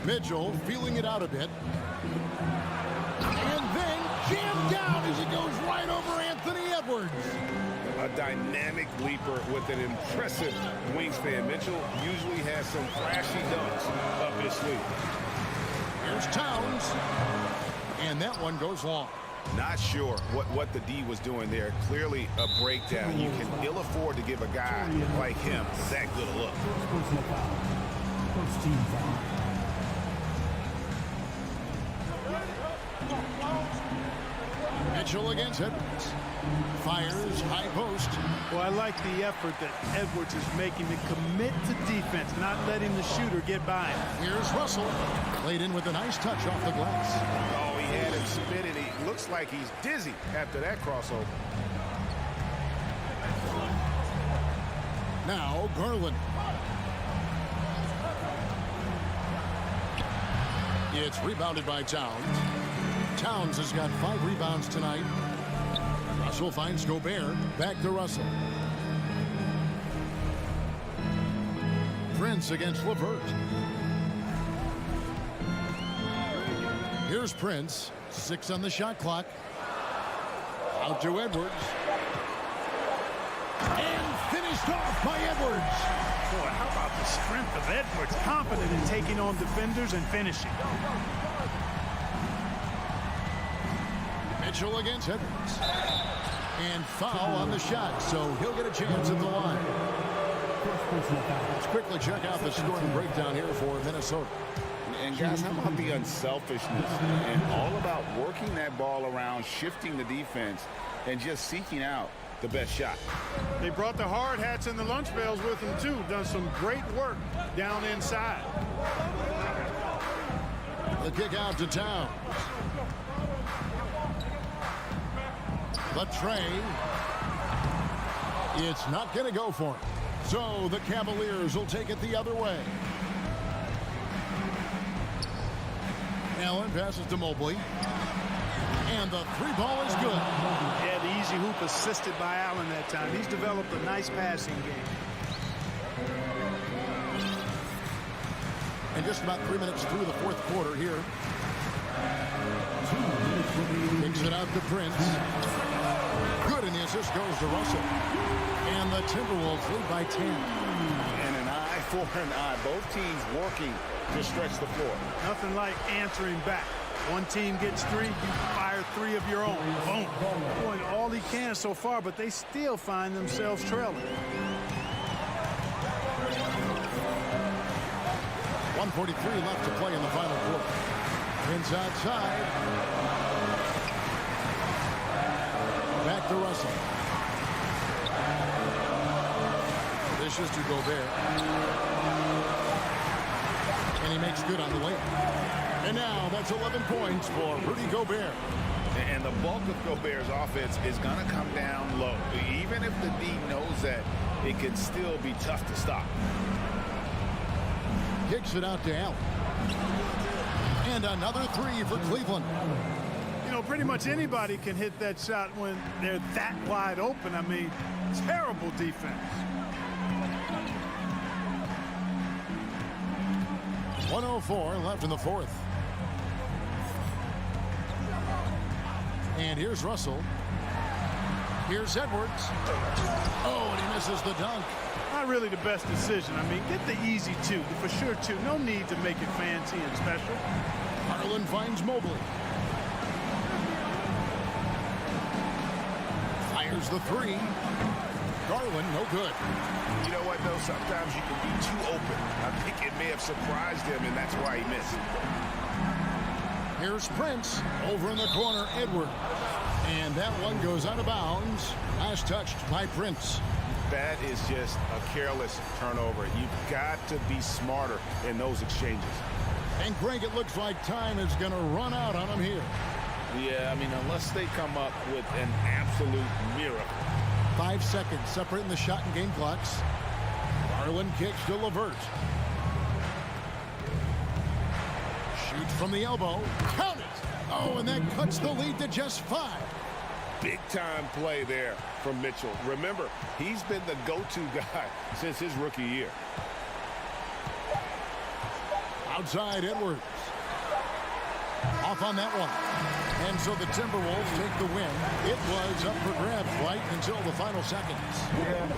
Mitchell feeling it out a bit. And then jammed down as he goes right over Anthony Edwards. A dynamic leaper with an impressive wingspan. Mitchell usually has some flashy dunks up his sleeve. Here's Towns. And that one goes long. Not sure what the D was doing there. Clearly a breakdown. You can ill afford to give a guy like him that good a look. First team foul. Mitchell against Edwards. Fires high post. Well, I like the effort that Edwards is making to commit to defense, not letting the shooter get by him. Here's Russell. Played in with a nice touch off the glass. Oh, he had him spinning. He looks like he's dizzy after that crossover. Now Garland. It's rebounded by Towns. Towns has got 5 rebounds tonight. Russell finds Gobert. Back to Russell. Prince against LeVert. Here's Prince. 6 on the shot clock. Out to Edwards. And finished off by Edwards. Boy, how about the strength of Edwards? Confident in taking on defenders and finishing. Mitchell against Edwards. And foul on the shot, so he'll get a chance at the line. Let's quickly check out the scoring breakdown here for Minnesota. And guys, how about the unselfishness and all about working that ball around, shifting the defense, and just seeking out the best shot. They brought the hard hats and the lunch bells with them, too. Done some great work down inside. The kick out to Towns. The tray. It's not going to go for it. So the Cavaliers will take it the other way. Allen passes to Mobley. And the 3-ball is good. Yeah, the easy hoop assisted by Allen that time. He's developed a nice passing game. And just about 3 minutes through the fourth quarter here. Kicks it out to Prince. Good, and the assist goes to Russell. And the Timberwolves lead by 10. And an eye for an eye. Both teams working to stretch the floor. Nothing like answering back. One team gets 3, you fire 3 of your own. Boom. Doing all he can so far, but they still find themselves trailing. 1:43 left to play in the final quarter. Prince outside. Back to Russell. This is to Gobert. And he makes good on the layup. And now that's 11 points for Rudy Gobert. And the bulk of Gobert's offense is going to come down low. Even if the D knows that, it can still be tough to stop. Kicks it out to Allen. And another 3 for Cleveland. You know, pretty much anybody can hit that shot when they're that wide open. I mean, terrible defense. 1:04 left in the fourth. And here's Russell. Here's Edwards. Oh, and he misses the dunk. Not really the best decision. I mean, get the easy 2, the for sure 2. No need to make it fancy and special. Garland finds Mobley. Fires the 3. Garland, no good. You know what, though? Sometimes you can be too open. I think it may have surprised him, and that's why he missed. Here's Prince. Over in the corner, Edwards. And that one goes out of bounds. Last touched by Prince. That is just a careless turnover. You've got to be smarter in those exchanges. And Greg, it looks like time is going to run out on him here. Yeah, I mean, unless they come up with an absolute miracle. 5 seconds separating the shot and game clocks. Garland kicks to LeVert. Shoots from the elbow. Count it! Oh, and that cuts the lead to just 5. Big-time play there from Mitchell. Remember, he's been the go-to guy since his rookie year. Outside Edwards. Off on that one. And so the Timberwolves take the win. It was up for grabs right until the final seconds.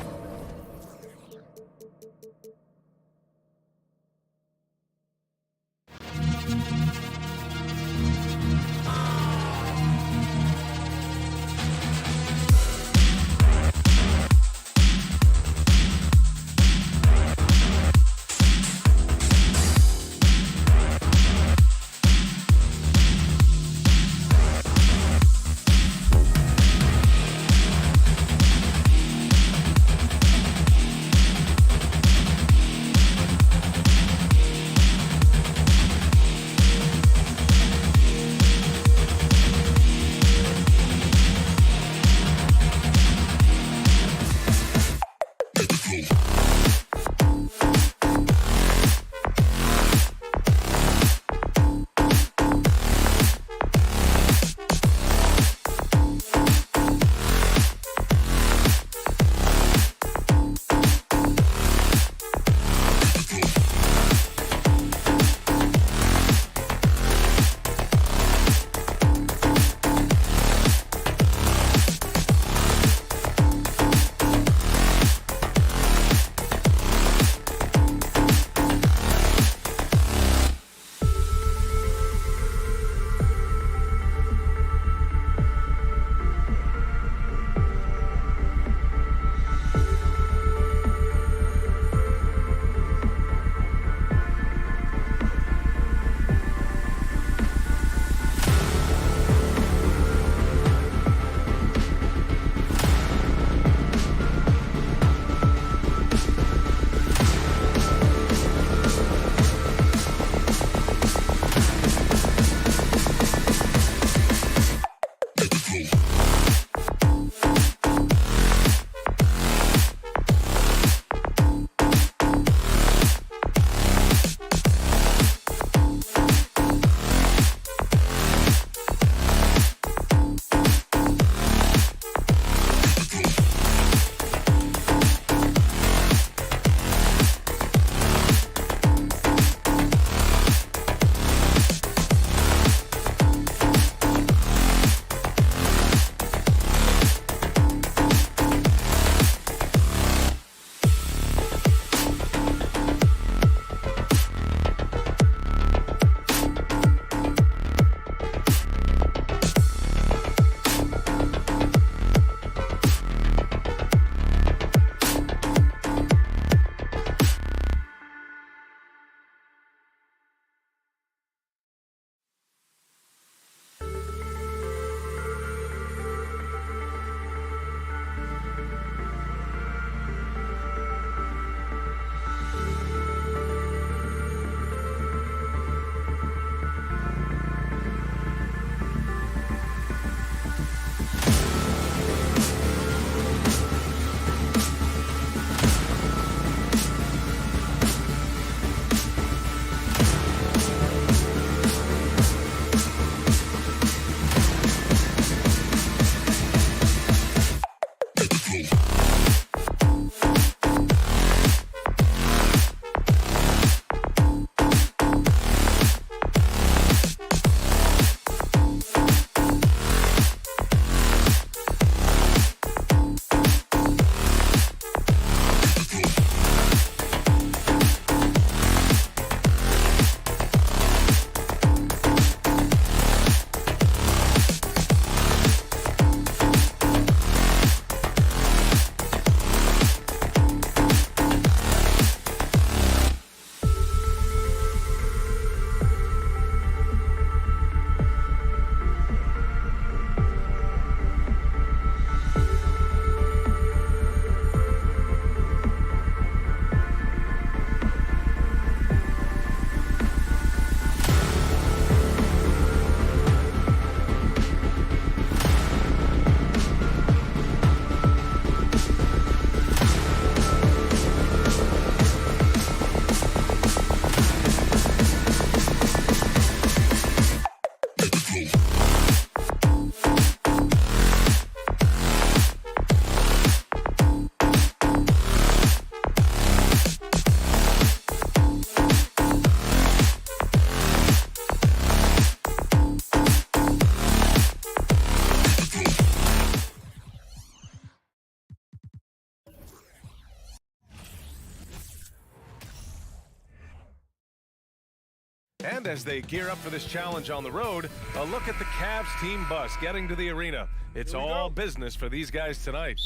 And as they gear up for this challenge on the road, a look at the Cavs team bus getting to the arena. It's all business for these guys tonight.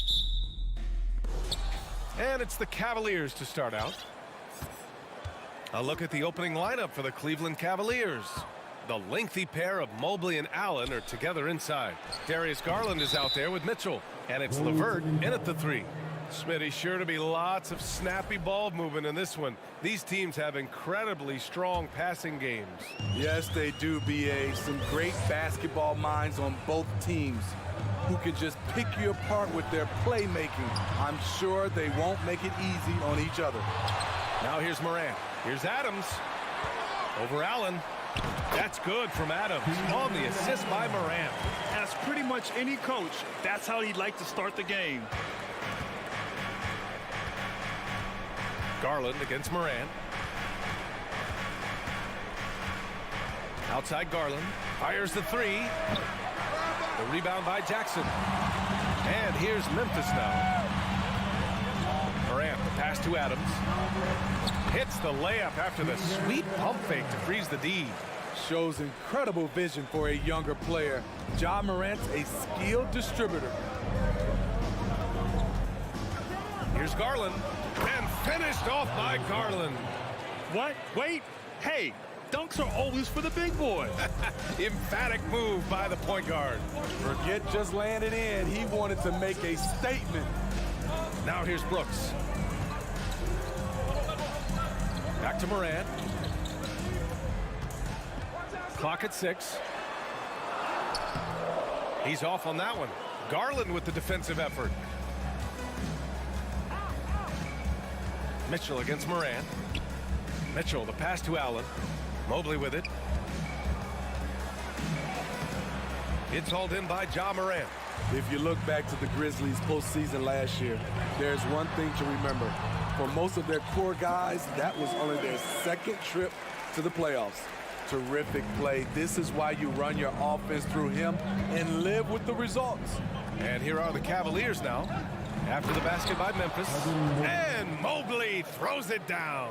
And it's the Cavaliers to start out. A look at the opening lineup for the Cleveland Cavaliers. The lengthy pair of Mobley and Allen are together inside. Darius Garland is out there with Mitchell. And it's LeVert in at the 3. Smitty, sure to be lots of snappy ball movement in this one. These teams have incredibly strong passing games. Yes, they do, B.A. Some great basketball minds on both teams who can just pick you apart with their playmaking. I'm sure they won't make it easy on each other. Now here's Morant. Here's Adams. Over Allen. That's good from Adams on the assist by Morant. As pretty much any coach, that's how he'd like to start the game. Garland against Morant. Outside Garland. Fires the 3. The rebound by Jackson. And here's Memphis now. Morant, the pass to Adams. Hits the layup after the sweet pump fake to freeze the D. Shows incredible vision for a younger player. Ja Morant's a skilled distributor. Here's Garland. And finished off by Garland. What? Wait. Hey, dunks are always for the big boys. Emphatic move by the point guard. Forget just laying it in. He wanted to make a statement. Now here's Brooks. Back to Morant. Clock at 6. He's off on that one. Garland with the defensive effort. Mitchell against Morant. Mitchell, the pass to Allen. Mobley with it. It's hauled in by Ja Morant. If you look back to the Grizzlies postseason last year, there's one thing to remember. For most of their core guys, that was only their second trip to the playoffs. Terrific play. This is why you run your offense through him and live with the results. And here are the Cavaliers now. After the basket by Memphis. And Mobley throws it down.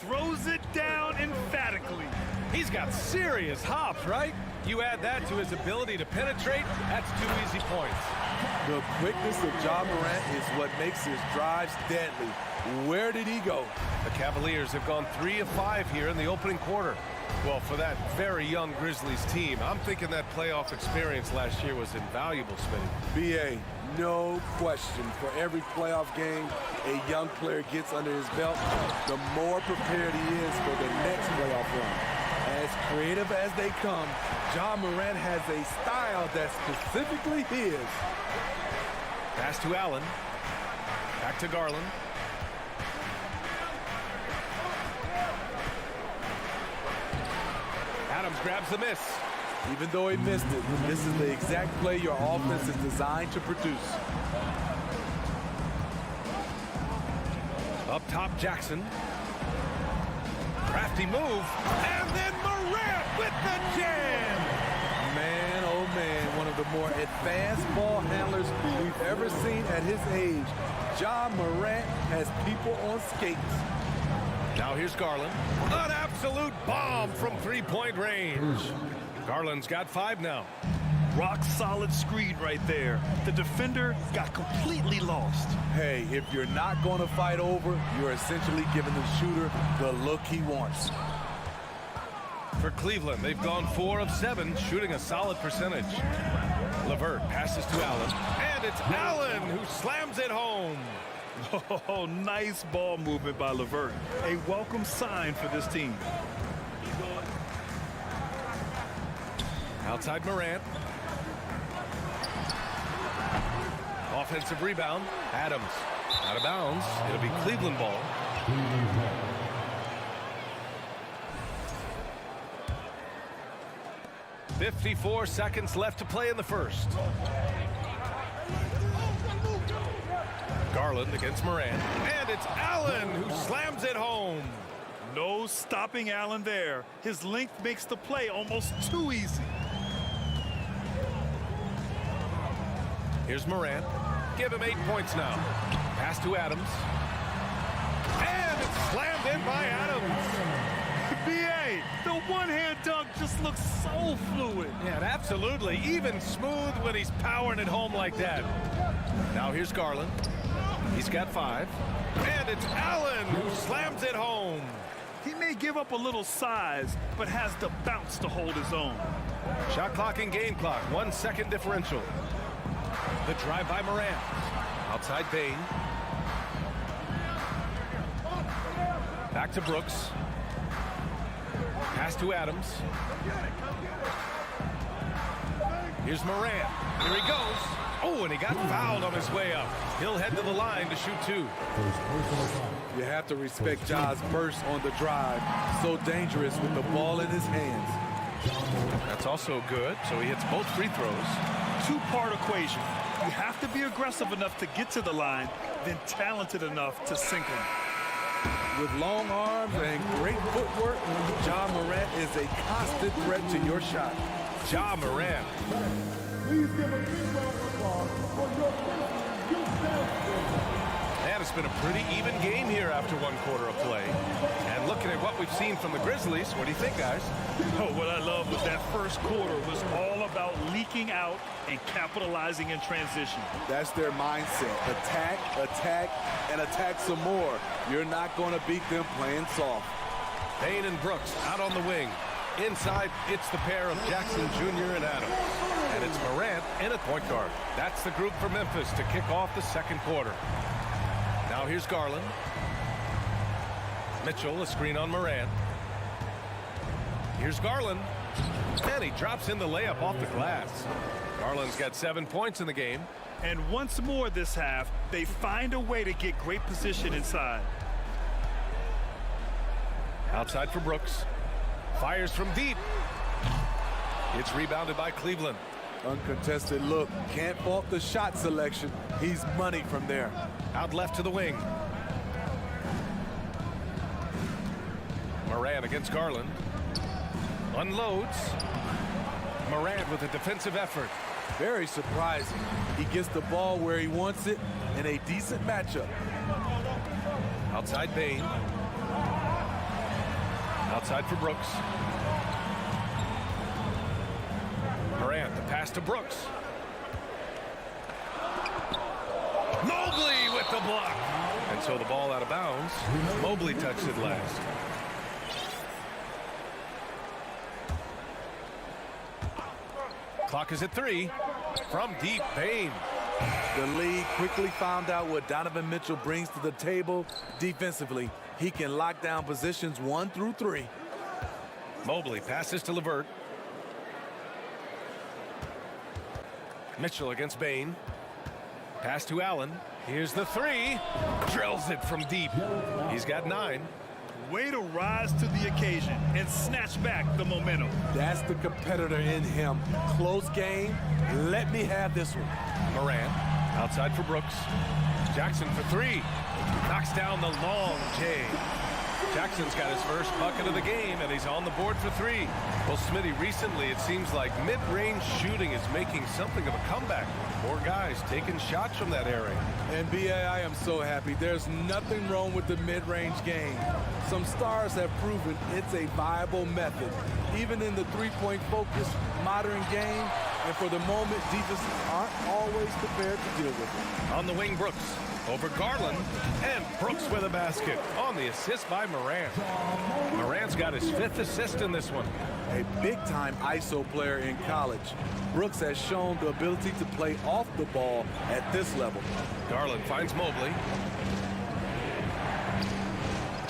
Throws it down emphatically. He's got serious hops, right? You add that to his ability to penetrate, that's 2 easy points. The quickness of Ja Morant is what makes his drives deadly. Where did he go? The Cavaliers have gone 3 of 5 here in the opening quarter. Well, for that very young Grizzlies team, I'm thinking that playoff experience last year was invaluable, Smitty. B.A., no question. For every playoff game a young player gets under his belt, the more prepared he is for the next playoff run. As creative as they come, Ja Morant has a style that's specifically his. Pass to Allen. Back to Garland. Adams grabs the miss. Even though he missed it, this is the exact play your offense is designed to produce. Up top, Jackson. Crafty move. And then Morant with the jam. Man, oh man, one of the more advanced ball handlers we've ever seen at his age. Ja Morant has people on skates. Now here's Garland. An absolute bomb from three-point range. Garland's got 5 now. Rock solid screen right there. The defender got completely lost. Hey, if you're not going to fight over, you're essentially giving the shooter the look he wants. For Cleveland, they've gone 4 of 7, shooting a solid percentage. LeVert passes to Allen, and it's Allen who slams it home. Oh, nice ball movement by LeVert. A welcome sign for this team. Outside Morant. Offensive rebound. Adams out of bounds. It'll be Cleveland ball. 54 seconds left to play in the first. Garland against Morant. And it's Allen who slams it home. No stopping Allen there. His length makes the play almost too easy. Here's Morant. Give him 8 points now. Pass to Adams. And it's slammed in by Adams. B.A., the one-hand dunk just looks so fluid. Yeah, and absolutely. Even smooth when he's powering it home like that. Now here's Garland. He's got 5. And it's Allen who slams it home. He may give up a little size, but has the bounce to hold his own. Shot clock and game clock. 1 second differential. The drive by Morant. Outside Bain. Back to Brooks. Pass to Adams. Here's Morant. Here he goes. Oh, and he got fouled on his way up. He'll head to the line to shoot 2. You have to respect Ja's burst on the drive. So dangerous with the ball in his hands. That's also good. So he hits both free throws. Two-part equation. You have to be aggressive enough to get to the line, then talented enough to sink them. With long arms and great footwork, Ja Morant is a constant threat to your shot. Ja Morant. Please give a big round of applause for your Man, it's been a pretty even game here after 1 quarter of play. And looking at what we've seen from the Grizzlies, what do you think, guys? Oh, what I love was that first quarter was all about leaking out and capitalizing in transition. That's their mindset. Attack, attack, and attack some more. You're not going to beat them playing soft. Bain and Brooks out on the wing. Inside, it's the pair of Jackson Jr. and Adams. And it's Morant in at point guard. That's the group for Memphis to kick off the second quarter. Now here's Garland. Mitchell, a screen on Morant. Here's Garland. And he drops in the layup off the glass. Garland's got 7 points in the game. And once more this half, they find a way to get great position inside. Outside for Brooks. Fires from deep. It's rebounded by Cleveland. Uncontested look. Can't fault the shot selection. He's money from there. Out left to the wing. Morant against Garland. Unloads. Morant with a defensive effort. Very surprising. He gets the ball where he wants it in a decent matchup. Outside Bain. Outside for Brooks. Morant, the pass to Brooks. Mobley with the block. And so the ball out of bounds. Mobley touched it last. Clock is at 3. From deep, Bain. The league quickly found out what Donovan Mitchell brings to the table defensively. He can lock down positions 1 through 3. Mobley passes to LeVert. Mitchell against Bain. Pass to Allen. Here's the 3. Drills it from deep. He's got 9. Way to rise to the occasion and snatch back the momentum. That's the competitor in him. Close game. Let me have this one. Morant outside for Brooks. Jackson for 3. Knocks down the long J. Jackson's got his first bucket of the game, and he's on the board for 3. Well, Smitty, recently it seems like mid-range shooting is making something of a comeback. More guys taking shots from that area. And B.A., I am so happy. There's nothing wrong with the mid-range game. Some stars have proven it's a viable method, even in the three-point focused modern game. And for the moment, defenses aren't always prepared to deal with it. On the wing, Brooks. Over Garland, and Brooks with a basket on the assist by Morant. Morant's got his 5th assist in this one. A big-time ISO player in college. Brooks has shown the ability to play off the ball at this level. Garland finds Mobley.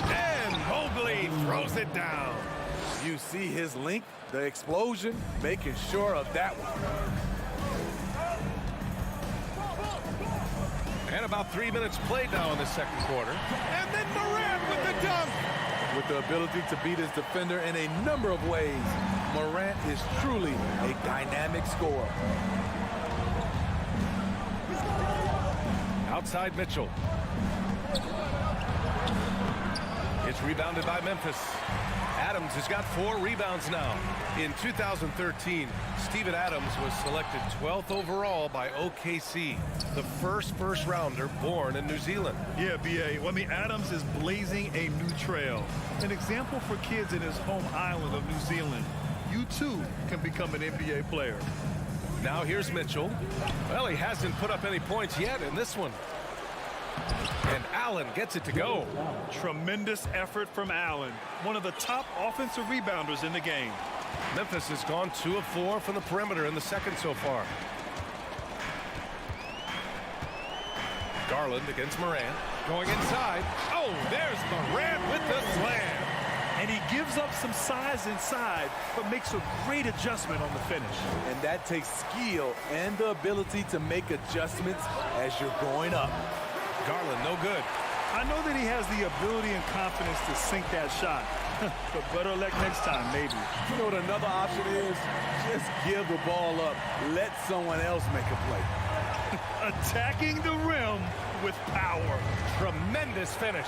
And Mobley throws it down. You see his length, the explosion, making sure of that one. And about 3 minutes played now in the second quarter. And then Morant with the dunk. With the ability to beat his defender in a number of ways, Morant is truly a dynamic scorer. Outside Mitchell. It's rebounded by Memphis. Adams has got 4 rebounds now. In 2013, Steven Adams was selected 12th overall by OKC, the first rounder born in New Zealand. Yeah, B.A. Well, I mean, Adams is blazing a new trail. An example for kids in his home island of New Zealand. You, too, can become an NBA player. Now here's Mitchell. Well, he hasn't put up any points yet in this one. And Allen gets it to go. Tremendous effort from Allen, one of the top offensive rebounders in the game. Memphis has gone 2 of 4 from the perimeter in the second so far. Garland against Morant. Going inside. Oh, there's Morant with the slam. And he gives up some size inside, but makes a great adjustment on the finish. And that takes skill and the ability to make adjustments as you're going up. Garland, no good. I know that he has the ability and confidence to sink that shot. But better luck next time, maybe. You know what another option is? Just give the ball up. Let someone else make a play. Attacking the rim with power. Tremendous finish.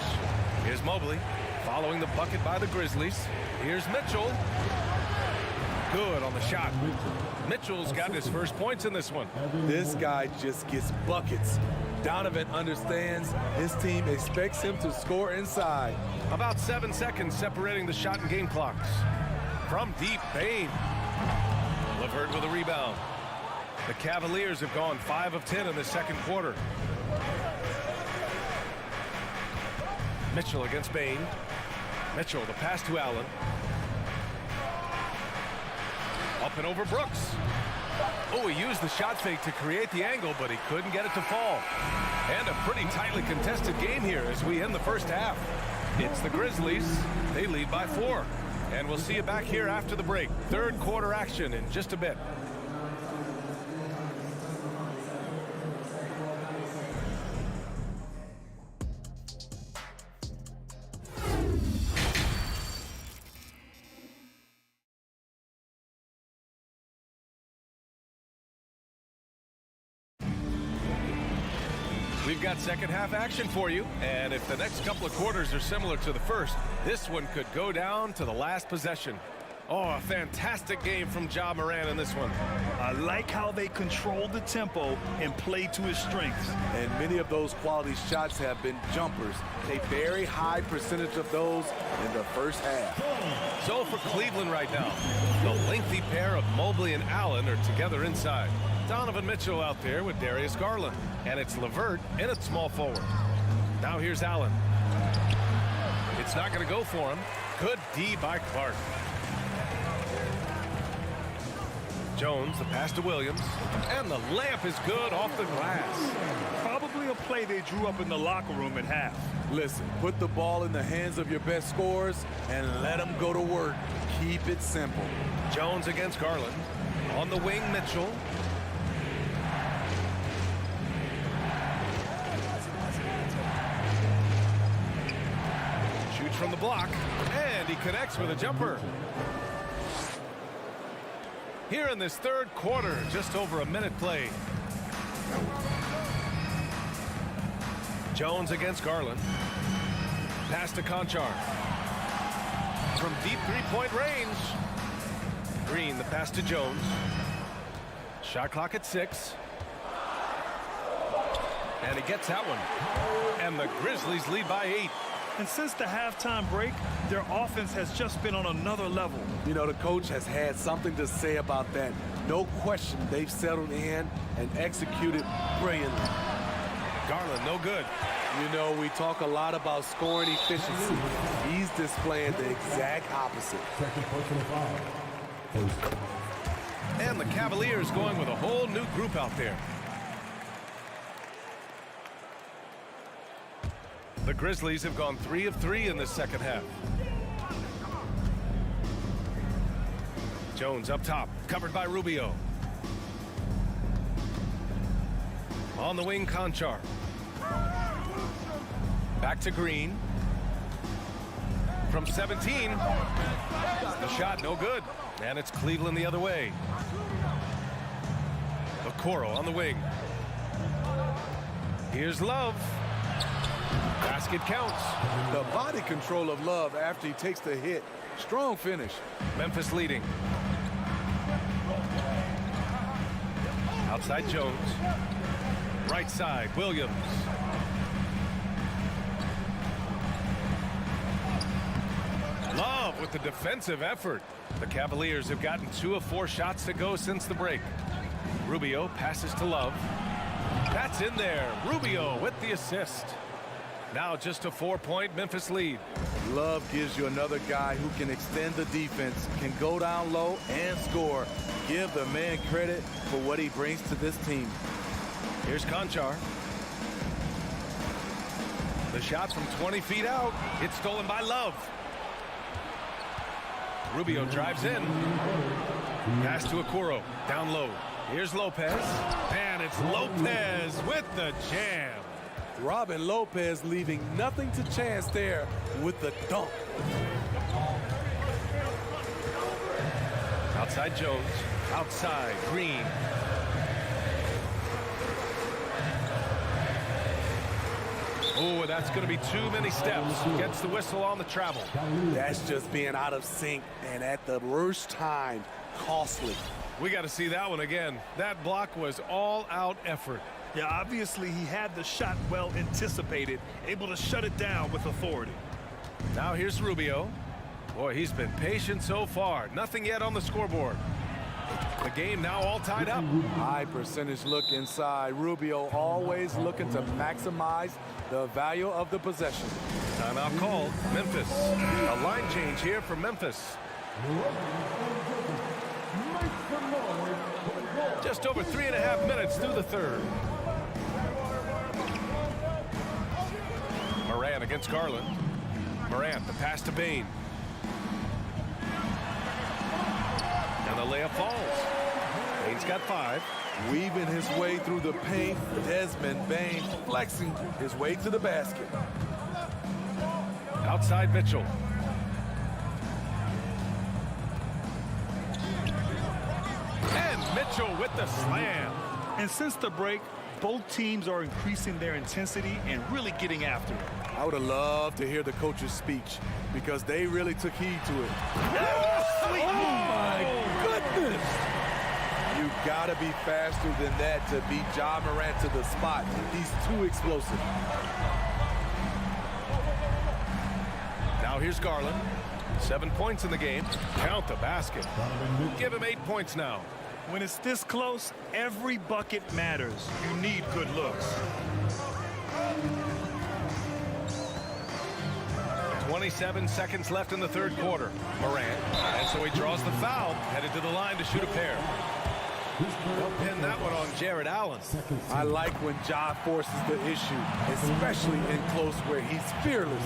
Here's Mobley following the bucket by the Grizzlies. Here's Mitchell. Good on the shot. Mitchell's got his first points in this one. This guy just gets buckets. Donovan understands his team expects him to score inside. About 7 seconds separating the shot and game clocks. From deep, Bane. LeVert with a rebound. The Cavaliers have gone 5 of 10 in the second quarter. Mitchell against Bane. Mitchell, the pass to Allen. Up and over Brooks. Oh, he used the shot fake to create the angle, but he couldn't get it to fall. And a pretty tightly contested game here as we end the first half. It's the Grizzlies. They lead by 4. And we'll see you back here after the break. Third quarter action in just a bit. We've got second half action for you, and if the next couple of quarters are similar to the first, this one could go down to the last possession. Oh, a fantastic game from Ja Morant in this one. I like how they control the tempo and play to his strengths. And many of those quality shots have been jumpers. A very high percentage of those in the first half. So for Cleveland right now, the lengthy pair of Mobley and Allen are together inside. Donovan Mitchell out there with Darius Garland. And it's LeVert in at small forward. Now here's Allen. It's not going to go for him. Good D by Clark. Jones, the pass to Williams. And the layup is good off the glass. Probably a play they drew up in the locker room at half. Listen, put the ball in the hands of your best scorers and let them go to work. Keep it simple. Jones against Garland. On the wing, Mitchell. Shoots from the block, and he connects with a jumper. Here in this third quarter, just over a minute played. Jones against Garland. Pass to Conchar. From deep three-point range. Green, the pass to Jones. Shot clock at 6. And he gets that one. And the Grizzlies lead by 8. And since the halftime break, their offense has just been on another level. You know, the coach has had something to say about that. No question, they've settled in and executed brilliantly. Garland, no good. You know, we talk a lot about scoring efficiency. He's displaying the exact opposite. And the Cavaliers going with a whole new group out there. The Grizzlies have gone 3 of 3 in the second half. Jones up top, covered by Rubio. On the wing, Conchar. Back to Green. From 17. The shot no good. And it's Cleveland the other way. Okoro on the wing. Here's Love. Pass basket counts. The body control of Love after he takes the hit. Strong finish. Memphis leading. Outside Jones. Right side, Williams. Love with the defensive effort. The Cavaliers have gotten 2 of 4 shots to go since the break. Rubio passes to Love. That's in there. Rubio with the assist. Now just a 4-point Memphis lead. Love gives you another guy who can extend the defense, can go down low and score. Give the man credit for what he brings to this team. Here's Conchar. The shot from 20 feet out. It's stolen by Love. Rubio drives in. Pass to Okoro. Down low. Here's Lopez. And it's Lopez with the jam. Robin Lopez leaving nothing to chance there with the dunk. Outside Jones. Outside Green. Oh, that's going to be too many steps. Gets the whistle on the travel. That's just being out of sync and at the worst time, costly. We got to see that one again. That block was all-out effort. Yeah, obviously he had the shot well anticipated, able to shut it down with authority. Now here's Rubio. Boy, he's been patient so far. Nothing yet on the scoreboard. The game now all tied up. High percentage look inside. Rubio always looking to maximize the value of the possession. Timeout called. Memphis. A line change here for Memphis. Just over 3.5 minutes through the third. Morant against Garland. Morant, the pass to Bain. And the layup falls. Bain's got 5. Weaving his way through the paint, Desmond Bain flexing his way to the basket. Outside Mitchell. And Mitchell with the slam. And since the break, both teams are increasing their intensity and really getting after it. I would have loved to hear the coach's speech because they really took heed to it. Oh, my goodness. You gotta be faster than that to beat Ja Morant to the spot. He's too explosive. Now here's Garland. 7 points in the game. Count the basket. Give him 8 points now. When it's this close, every bucket matters. You need good looks. 27 seconds left in the third quarter. Morant. And so he draws the foul. Headed to the line to shoot a pair. They'll pin that one on Jared Allen. I like when Ja forces the issue, especially in close where he's fearless.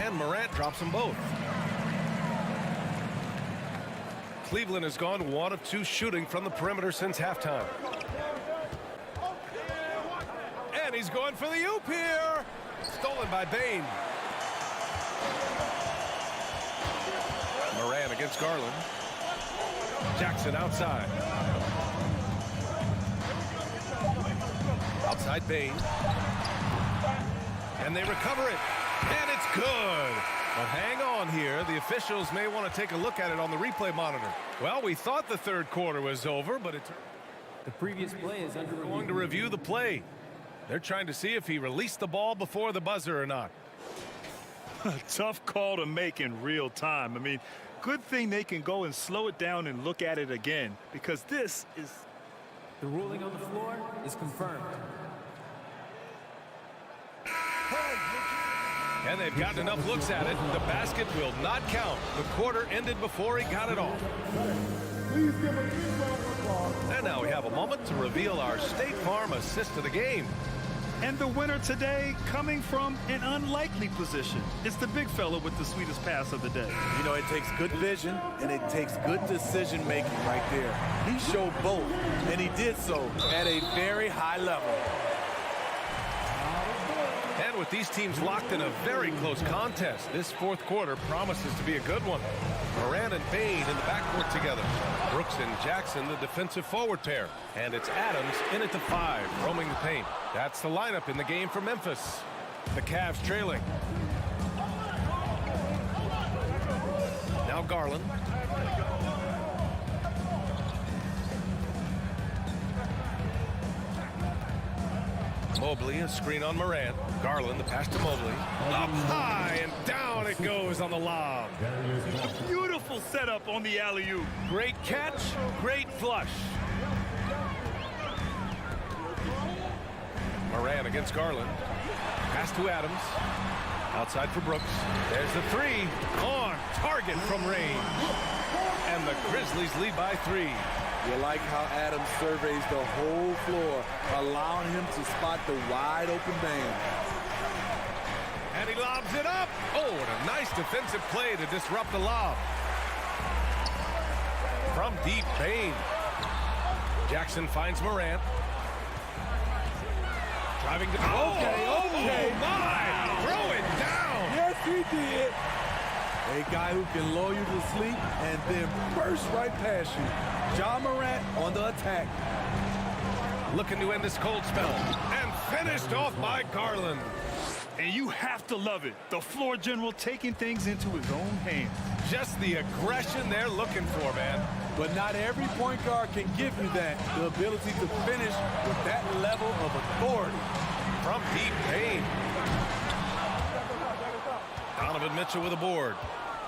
And Morant drops them both. Cleveland has gone 1 of 2 shooting from the perimeter since halftime. And he's going for the oop here. Stolen by Bain. Morant against Garland. Jackson outside. Outside Bain. And they recover it. And it's good. But hang on here. The officials may want to take a look at it on the replay monitor. Well, we thought the third quarter was over, but it's the previous play is under going to review the play. They're trying to see if he released the ball before the buzzer or not. Tough call to make in real time. I mean, good thing they can go and slow it down and look at it again, because this is... The ruling on the floor is confirmed. And they've gotten enough looks at it. The basket will not count. The quarter ended before he got it off. And now we have a moment to reveal our State Farm assist of the game. And the winner today coming from an unlikely position. It's the big fella with the sweetest pass of the day. You know, it takes good vision and it takes good decision making right there. He showed both, and he did so at a very high level. And with these teams locked in a very close contest, this fourth quarter promises to be a good one. Moran and Bain in the backcourt together. Brooks and Jackson, the defensive forward pair. And it's Adams in at the 5, roaming the paint. That's the lineup in the game for Memphis. The Cavs trailing. Now Garland. Mobley, a screen on Moran. Garland, the pass to Mobley. Up high and down it goes on the lob. Beautiful setup on the alley-oop. Great catch, great flush. Moran against Garland. Pass to Adams. Outside for Brooks. There's the 3. On target from range. And the Grizzlies lead by 3. You like how Adams surveys the whole floor, allowing him to spot the wide open man. And he lobs it up. Oh, and a nice defensive play to disrupt the lob. From deep, Bain. Jackson finds Moran. Driving to... Okay. Oh, my! Throw it down! Yes, he did. A guy who can lull you to sleep and then burst right past you. Ja Morant on the attack. Looking to end this cold spell. And finished off by Garland. And you have to love it. The floor general taking things into his own hands. Just the aggression they're looking for, man. But not every point guard can give you that. The ability to finish with that level of authority. From deep, Bain. Donovan Mitchell with a board.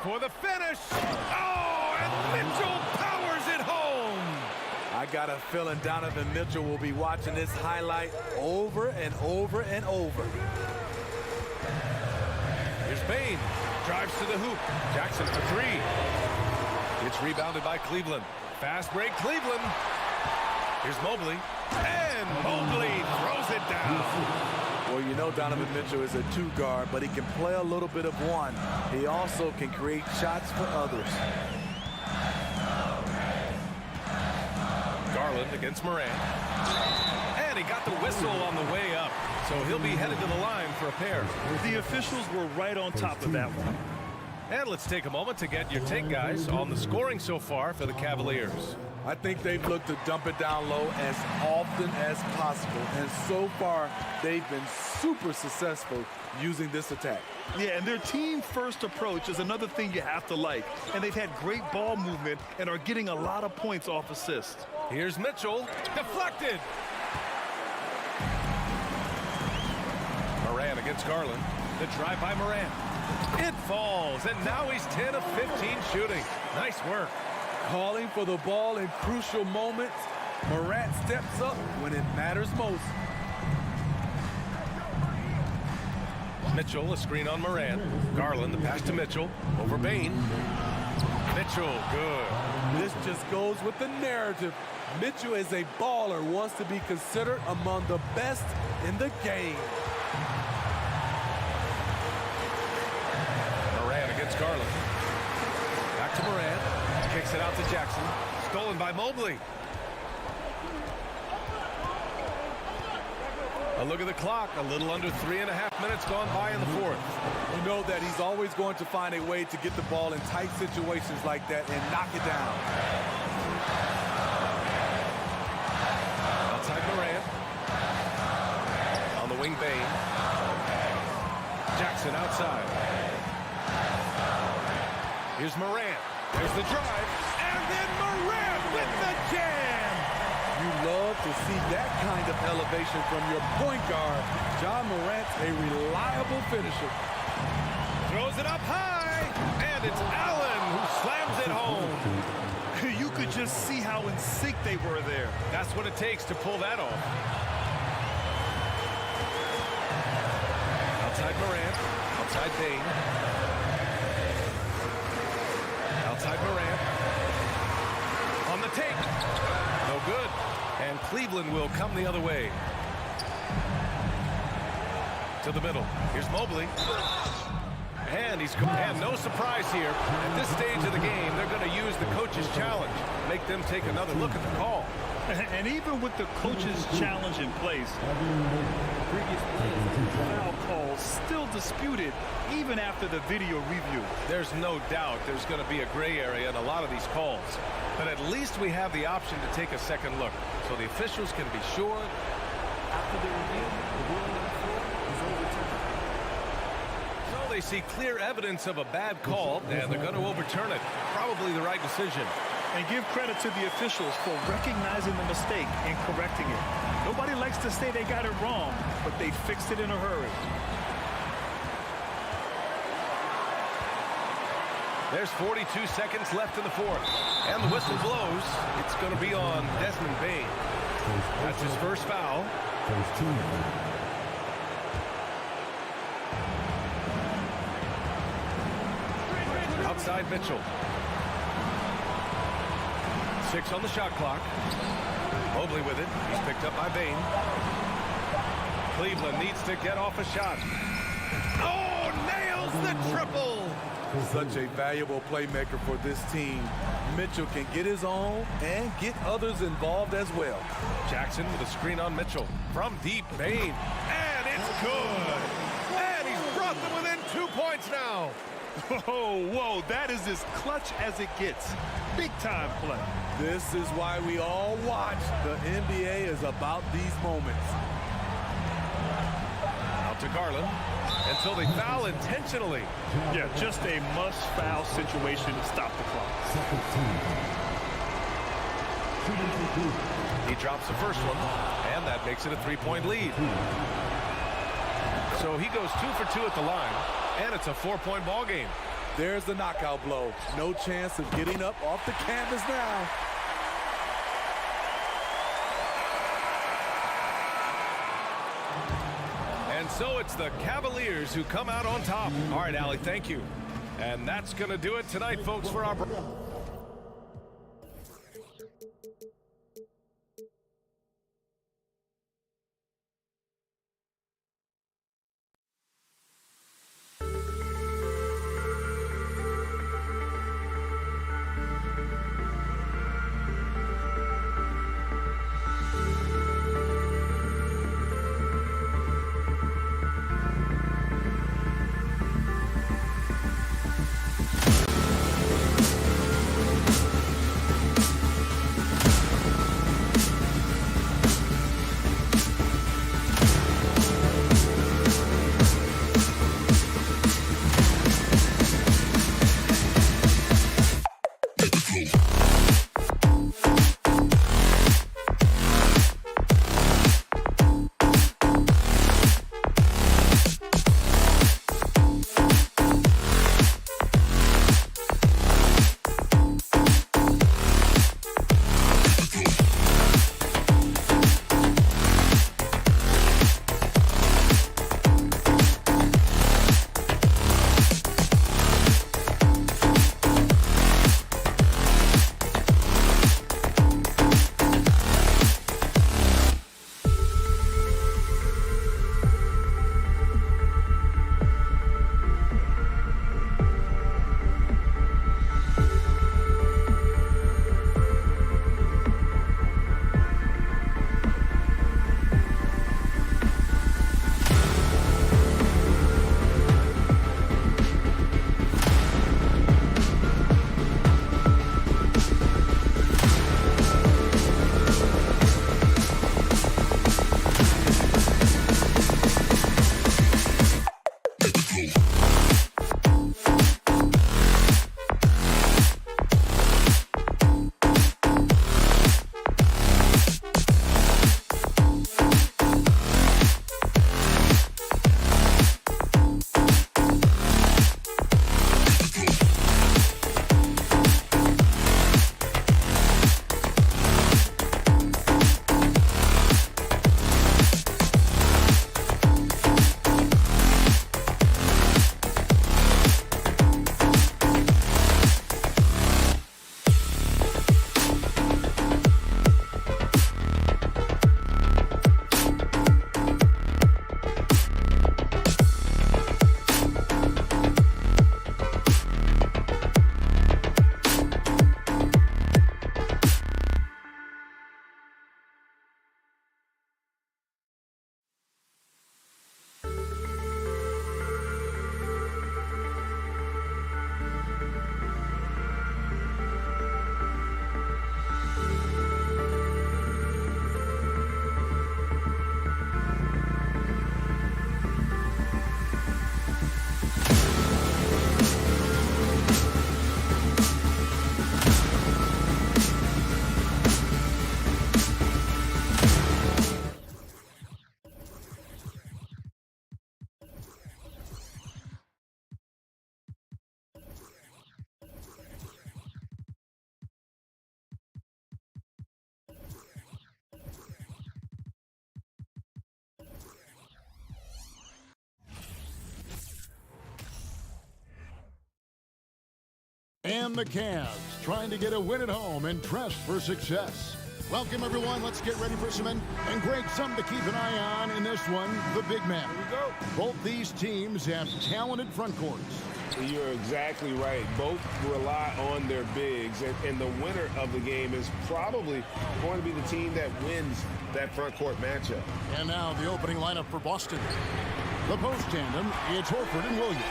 For the finish. Oh, and Mitchell powers it home. I got a feeling Donovan Mitchell will be watching this highlight over and over and over. Here's Bain. Drives to the hoop. Jackson for 3. It's rebounded by Cleveland. Fast break, Cleveland. Here's Mobley. And Mobley throws it down. Well, you know Donovan Mitchell is a 2 guard, but he can play a little bit of 1. He also can create shots for others. Garland against Moran. And he got the whistle on the way up. So he'll be headed to the line for a pair. The officials were right on top of that one. And let's take a moment to get your take, guys, on the scoring so far for the Cavaliers. I think they've looked to dump it down low as often as possible. And so far, they've been super successful using this attack. Yeah, and their team-first approach is another thing you have to like. And they've had great ball movement and are getting a lot of points off assists. Here's Mitchell. Deflected. Moran against Garland. The drive by Moran. It falls, and now he's 10 of 15 shooting. Nice work. Calling for the ball in crucial moments. Morant steps up when it matters most. Mitchell, a screen on Moran. Garland, the pass to Mitchell. Over Bain. Mitchell, good. This just goes with the narrative. Mitchell is a baller, wants to be considered among the best in the game. Moran against Garland. Back to Moran. Kicks it out to Jackson. Stolen by Mobley. A look at the clock. A little under 3.5 minutes gone by in the fourth. You know that he's always going to find a way to get the ball in tight situations like that and knock it down. Outside Moran. On the wing, Bain. Jackson outside. Here's Moran. There's the drive. And then Moran with the jam. You love to see that kind of elevation from your point guard. Ja Morant's a reliable finisher. Throws it up high. And it's Allen who slams it home. You could just see how in sync they were there. That's what it takes to pull that off. Outside Moran. Outside Bain. Outside Moran. On the take. No good. And Cleveland will come the other way. To the middle. Here's Mobley. And no surprise here. At this stage of the game, they're going to use the coach's challenge. Make them take another look at the call. And even with the coach's challenge in place, foul calls still disputed even after the video review. There's no doubt there's going to be a gray area in a lot of these calls. But at least we have the option to take a second look, so the officials can be sure. After the review, the ruling on the floor is overturned. So they see clear evidence of a bad call, and they're going to overturn it. Probably the right decision. And give credit to the officials for recognizing the mistake and correcting it. Nobody likes to say they got it wrong, but they fixed it in a hurry. There's 42 seconds left in the fourth, and the whistle blows. It's going to be on Desmond Bane. That's his first foul. Outside Mitchell. 6 on the shot clock. Mobley with it. He's picked up by Bane. Cleveland needs to get off a shot. Oh, nails the triple. Such a valuable playmaker for this team. Mitchell can get his own and get others involved as well. Jackson with a screen on Mitchell. From deep, Bane. And it's good. And he's brought them within 2 points now. Oh, whoa, that is as clutch as it gets. Big time play. This is why we all watch. The NBA is about these moments. Out to Garland until they foul intentionally. Yeah, just a must-foul situation to stop the clock. He drops the first one, and that makes it a 3-point lead. So he goes 2 for 2 at the line, and it's a 4-point ball game. There's the knockout blow. No chance of getting up off the canvas now. And so it's the Cavaliers who come out on top. All right, Allie, thank you. And that's going to do it tonight, folks, for our... And the Cavs trying to get a win at home and dressed for success. Welcome, everyone. Let's get ready for some and Greg, something to keep an eye on in this one, the big man. Here we go. Both these teams have talented front courts. You're exactly right. Both rely on their bigs, and the winner of the game is probably going to be the team that wins that front court matchup. And now the opening lineup for Boston. The post tandem, it's Horford and Williams.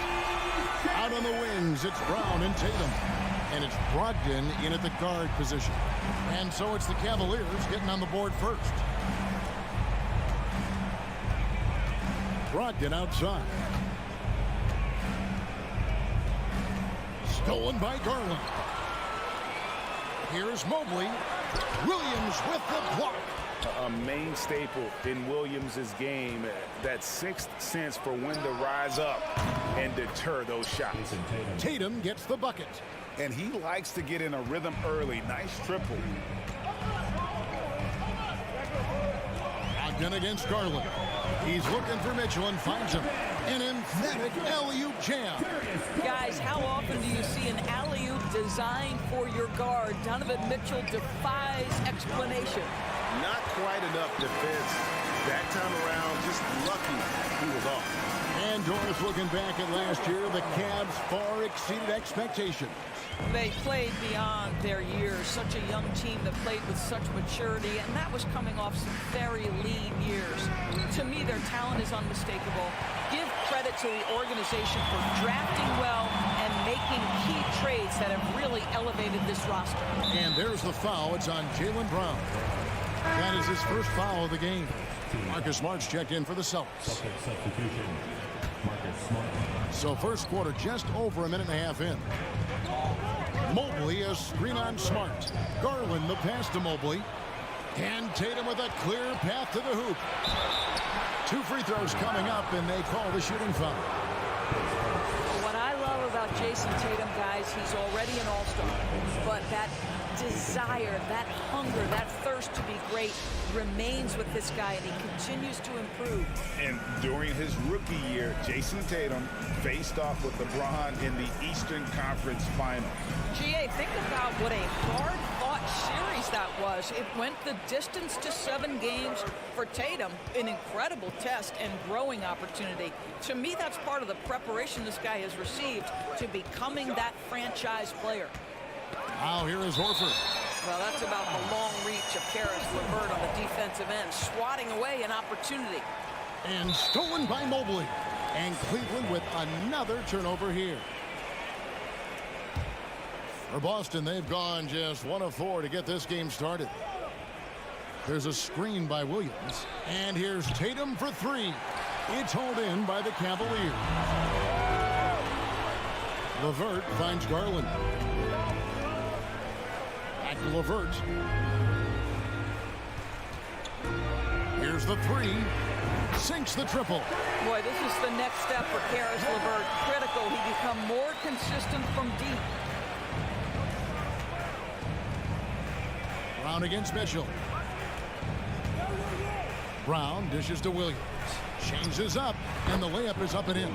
Out on the wings, it's Brown and Tatum. And it's Brogdon in at the guard position. And so it's the Cavaliers getting on the board first. Brogdon outside. Stolen by Garland. Here's Mobley. Williams with the block. A main staple in Williams' game, that sixth sense for when to rise up and deter those shots. Tatum gets the bucket. And he likes to get in a rhythm early. Nice triple. Brogdon against Garland. He's looking for Mitchell and finds him. An emphatic alley-oop jam. Guys, how often do you see an alley-oop designed for your guard? Donovan Mitchell defies explanation. Not quite enough defense that time around. Just lucky he was off. And Doris looking back at last year, the Cavs far exceeded expectations. They played beyond their years. Such a young team that played with such maturity, and that was coming off some very lean years. To me, their talent is unmistakable. Give credit to the organization for drafting well and making key trades that have really elevated this roster. And there's the foul. It's on Jaylen Brown. That is his first foul of the game. Marcus Smart's checked in for the Celtics. Substitution. Marcus Smart. So first quarter just over a minute and a half in. Mobley, a screen on Smart. Garland, the pass to Mobley. And Tatum with a clear path to the hoop. 2 free throws coming up, and they call the shooting foul. What I love about Jason Tatum, guys, he's already an all-star. But that desire, that hunger, that thirst to be great remains with this guy, and he continues to improve. And during his rookie year, Jason Tatum faced off with LeBron in the Eastern Conference Final. GA, think about what a hard-fought series that was. It went the distance to 7 games for Tatum, an incredible test and growing opportunity. To me, that's part of the preparation this guy has received to becoming that franchise player. Now here is Horford. Well, that's about the long reach of Karis LeVert on the defensive end, swatting away an opportunity. And stolen by Mobley. And Cleveland with another turnover here. For Boston, they've gone just 1 of 4 to get this game started. There's a screen by Williams. And here's Tatum for 3. It's hauled in by the Cavaliers. LeVert finds Garland. Back to LeVert. Here's the 3. Sinks the triple. Boy, this is the next step for Karis LeVert. Critical. He become more consistent from deep. Brown against Mitchell. Brown dishes to Williams. Changes up, and the layup is up and in.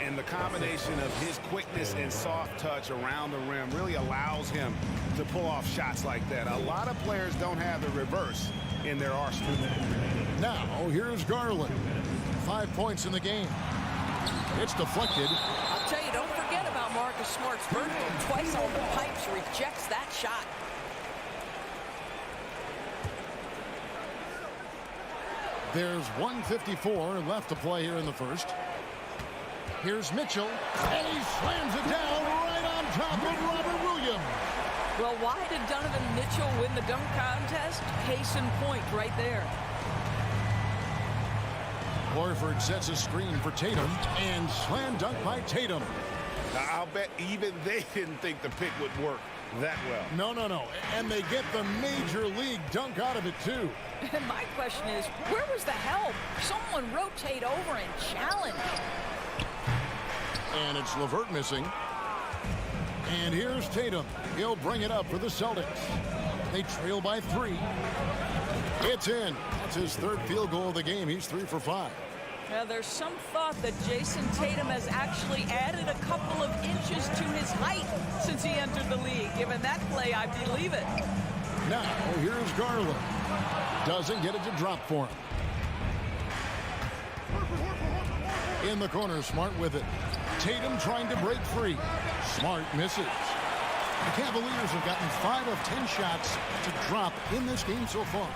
And the combination of his quickness and soft touch around the rim really allows him to pull off shots like that. A lot of players don't have the reverse in their arsenal. Now, here's Garland. 5 points in the game. It's deflected. I'll tell you, don't forget about Marcus Smart's vertical. Twice on the pipes, rejects that shot. There's 1:54 left to play here in the first. Here's Mitchell, and he slams it down right on top of Robert Williams. Well, why did Donovan Mitchell win the dunk contest? Case in point right there. Horford sets a screen for Tatum, and slam dunk by Tatum. I'll bet even they didn't think the pick would work that well. No. And they get the major league dunk out of it, too. And my question is, where was the help? Someone rotate over and challenge. And it's LeVert missing. And here's Tatum. He'll bring it up for the Celtics. They trail by 3. It's in. That's his 3rd field goal of the game. He's 3 for 5. Now, there's some thought that Jason Tatum has actually added a couple of inches to his height since he entered the league. Given that play, I believe it. Now, here's Garland. Doesn't get it to drop for him. In the corner, Smart with it. Tatum trying to break free. Smart misses. The Cavaliers have gotten 5 of 10 shots to drop in this game so far.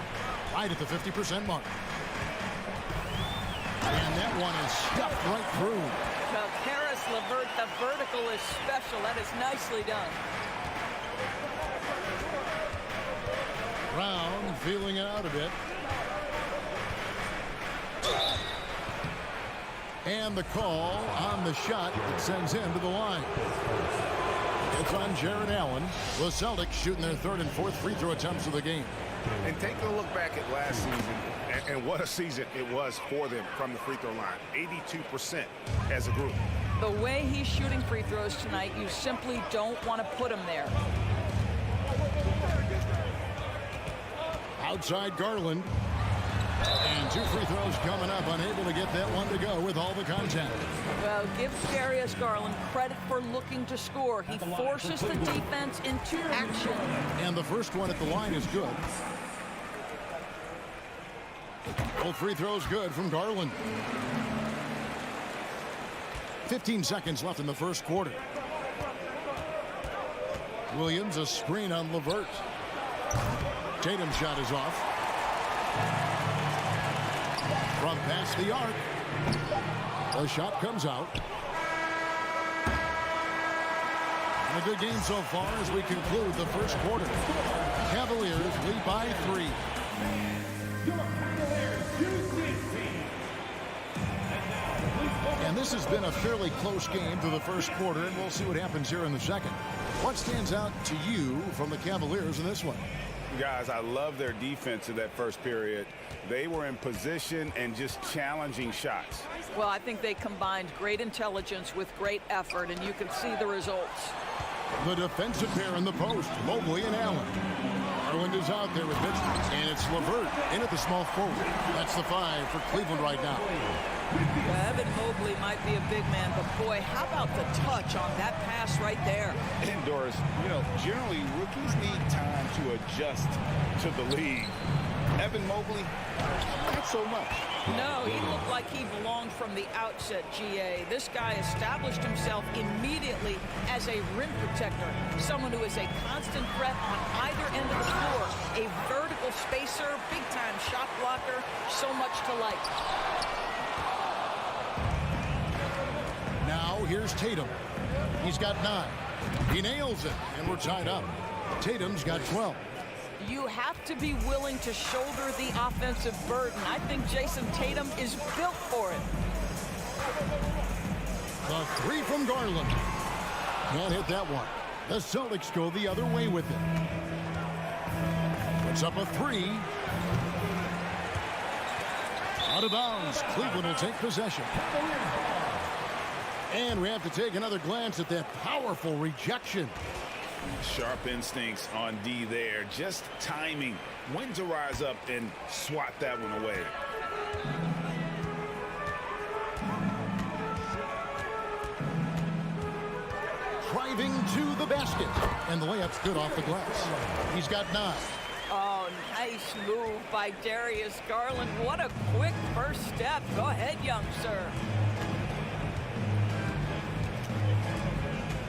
Right at the 50% mark. And that one is stuffed right through. Well, Karis LeVert, the vertical is special. That is nicely done. Brown feeling it out a bit. And the call on the shot that sends him to the line. It's on Jared Allen. The Celtics shooting their 3rd and 4th free throw attempts of the game. And take a look back at last season, and what a season it was for them from the free throw line. 82% as a group. The way he's shooting free throws tonight, you simply don't want to put him there. Outside Garland. And 2 free throws coming up. Unable to get that one to go with all the contact. Well, give Darius Garland credit for looking to score. He forces the defense into action. And the first one at the line is good. Both free throws good from Garland. 15 seconds left in the first quarter. Williams, a screen on LeVert. Tatum's shot is off. From past the arc. The shot comes out. And a good game so far as we conclude the first quarter. Cavaliers lead by 3. And this has been a fairly close game through the first quarter, and we'll see what happens here in the second. What stands out to you from the Cavaliers in this one? Guys, I love their defense in that first period. They were in position and just challenging shots. Well, I think they combined great intelligence with great effort, and you can see the results. The defensive pair in the post, Mobley and Allen. Garland is out there with Mitchell, and it's LeVert in at the small forward. That's the 5 for Cleveland right now. Evan Mobley might be a big man, but boy, how about the touch on that pass right there? And Doris, you know, generally rookies need time to adjust to the league. Evan Mobley, not so much. No, he looked like he belonged from the outset, GA. This guy established himself immediately as a rim protector, someone who is a constant threat on either end of the floor, a vertical spacer, big-time shot blocker, so much to like. Now here's Tatum. He's got 9. He nails it, and we're tied up. Tatum's got 12. You have to be willing to shoulder the offensive burden. I think Jason Tatum is built for it. The 3 from Garland. Can't hit that one. The Celtics go the other way with it. Puts up a 3. Out of bounds. Cleveland will take possession. And we have to take another glance at that powerful rejection. Sharp instincts on D there. Just timing. When to rise up and swat that one away. Driving to the basket. And the layup's good off the glass. He's got 9. Oh, nice move by Darius Garland. What a quick first step. Go ahead, young sir.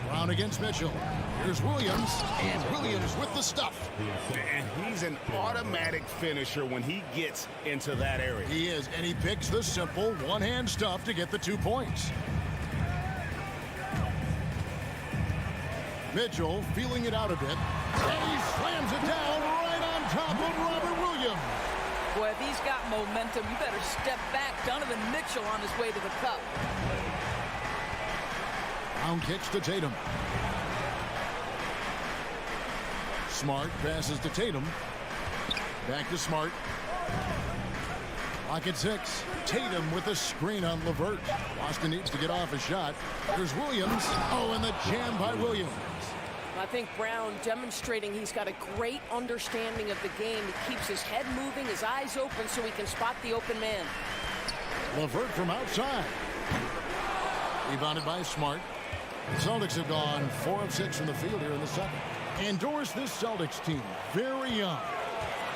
Brown against Mitchell. Here's Williams, and Williams with the stuff. And he's an automatic finisher when he gets into that area. He is, and he picks the simple one-hand stuff to get the 2 points. Mitchell feeling it out a bit, and he slams it down right on top of Robert Williams. Boy, if he's got momentum, you better step back. Donovan Mitchell on his way to the cup. Brown kicks to Tatum. Smart passes to Tatum. Back to Smart. Lock at 6. Tatum with a screen on LeVert. Boston needs to get off a shot. There's Williams. Oh, and the jam by Williams. I think Brown demonstrating he's got a great understanding of the game. He keeps his head moving, his eyes open so he can spot the open man. LeVert from outside. Rebounded by Smart. The Celtics have gone 4 of 6 from the field here in the second. Indoors, this Celtics team, very young.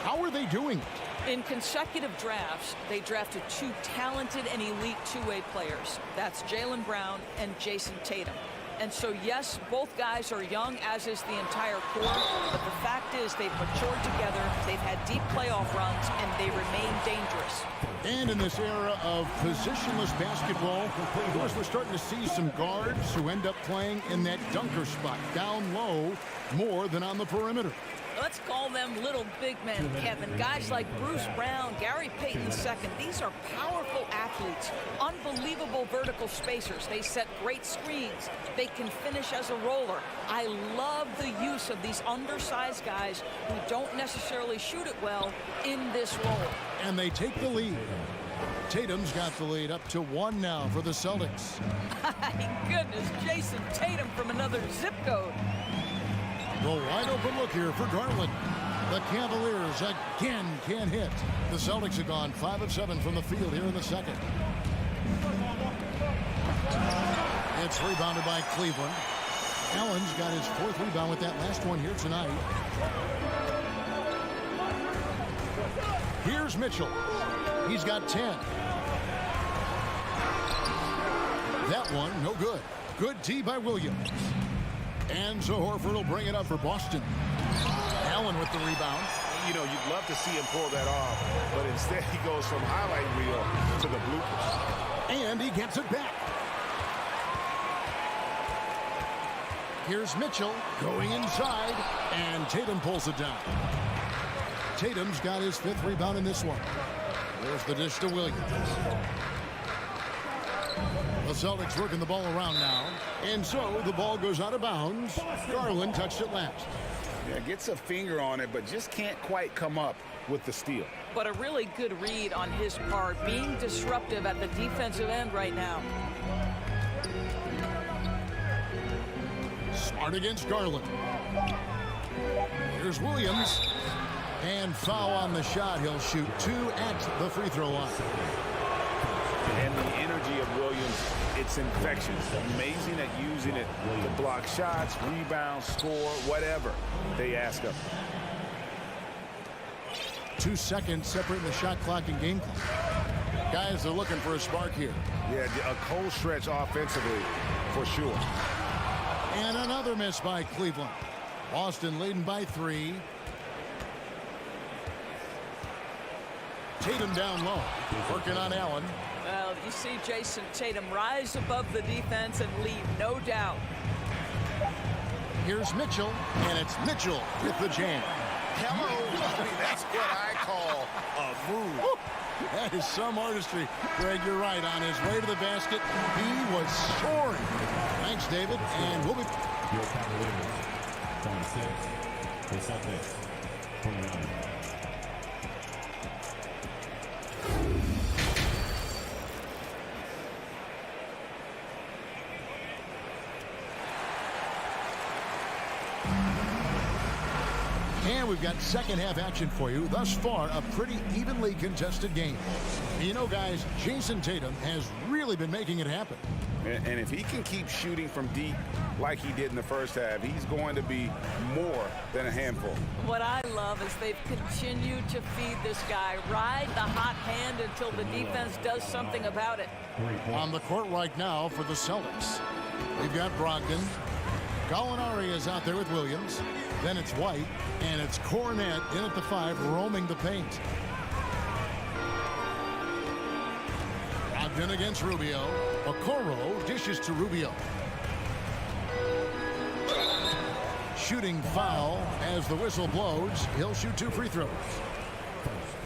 How are they doing it? In consecutive drafts, they drafted 2 talented and elite two-way players. That's Jaylen Brown and Jason Tatum. And so, yes, both guys are young, as is the entire core. But the fact is they've matured together, they've had deep playoff runs, and they remain dangerous. And in this era of positionless basketball, of course, we're starting to see some guards who end up playing in that dunker spot, down low, more than on the perimeter. Let's call them little big men, Kevin. Guys like Bruce Brown, Gary Payton II. These are powerful athletes, unbelievable vertical spacers. They set great screens. They can finish as a roller. I love the use of these undersized guys who don't necessarily shoot it well in this role. And they take the lead. Tatum's got the lead up to 1 now for the Celtics. My goodness, Jason Tatum from another zip code. The wide open look here for Garland. The Cavaliers again can't hit. The Celtics have gone 5 of 7 from the field here in the second. It's rebounded by Cleveland. Allen's got his 4th rebound with that last one here tonight. Here's Mitchell. He's got 10. That one, no good. Good D by Williams. And so Horford will bring it up for Boston. Allen with the rebound. You know, you'd love to see him pull that off, but instead he goes from highlight reel to the bloopers. And he gets it back. Here's Mitchell going inside, and Tatum pulls it down. Tatum's got his 5th rebound in this one. There's the dish to Williams. The Celtics working the ball around now. And so the ball goes out of bounds. Garland touched it last. Yeah, gets a finger on it, but just can't quite come up with the steal. But a really good read on his part, being disruptive at the defensive end right now. Smart against Garland. Here's Williams. And foul on the shot. He'll shoot 2 at the free throw line. And the energy of Williams, it's infectious. Amazing at using it to block shots, rebound, score, whatever they ask of him. 2 seconds separating the shot clock and game clock. Guys are looking for a spark here. Yeah, a cold stretch offensively, for sure. And another miss by Cleveland. Boston leading by 3. Tatum down low, working on Allen. Well, you see Jason Tatum rise above the defense and lead, no doubt. Here's Mitchell, and it's Mitchell with the jam. Hello, that's what I call a move. Woo! That is some artistry. Greg, you're right. On his way to the basket, he was soaring. Thanks, David, and we'll be... Your Cavaliers, 26. The Celtics, 29. And we've got second half action for you. Thus far, a pretty evenly contested game. You know, guys, Jason Tatum has really been making it happen. And if he can keep shooting from deep like he did in the first half, he's going to be more than a handful. What I love is they've continued to feed this guy, ride the hot hand until the defense does something about it. On the court right now for the Celtics, we've got Brogdon. Gallinari is out there with Williams. Then it's White, and it's Cornette in at the 5, roaming the paint. Brogdon against Rubio. Okoro dishes to Rubio. Shooting foul as the whistle blows. He'll shoot 2 free throws.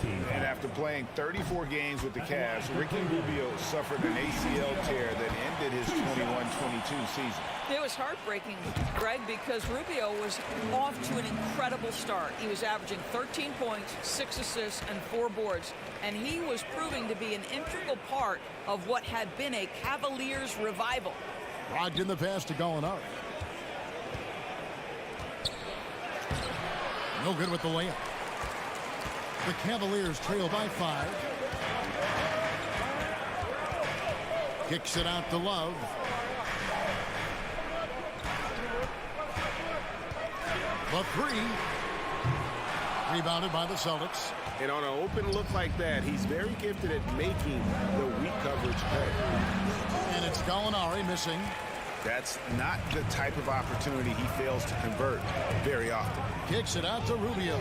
And after playing 34 games with the Cavs, Ricky Rubio suffered an ACL tear that ended his 21-22 season. It was heartbreaking, Greg, because Rubio was off to an incredible start. He was averaging 13 points, 6 assists, and 4 boards. And he was proving to be an integral part of what had been a Cavaliers revival. Brogdon the pass to Gallinari. No good with the layup. The Cavaliers trail by 5. Kicks it out to Love. The three. Rebounded by the Celtics. And on an open look like that, he's very gifted at making the weak coverage pay. And it's Gallinari missing. That's not the type of opportunity he fails to convert very often. Kicks it out to Rubio.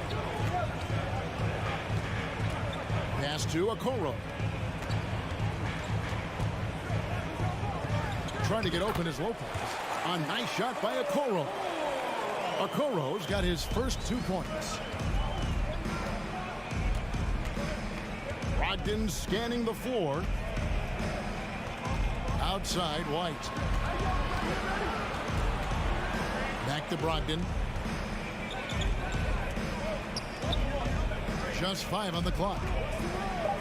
Pass to Okoro. Trying to get open is Lopez. A nice shot by Okoro. Okoro's got his first 2 points. Brogdon scanning the floor. Outside, White. Back to Brogdon. Just 5 on the clock.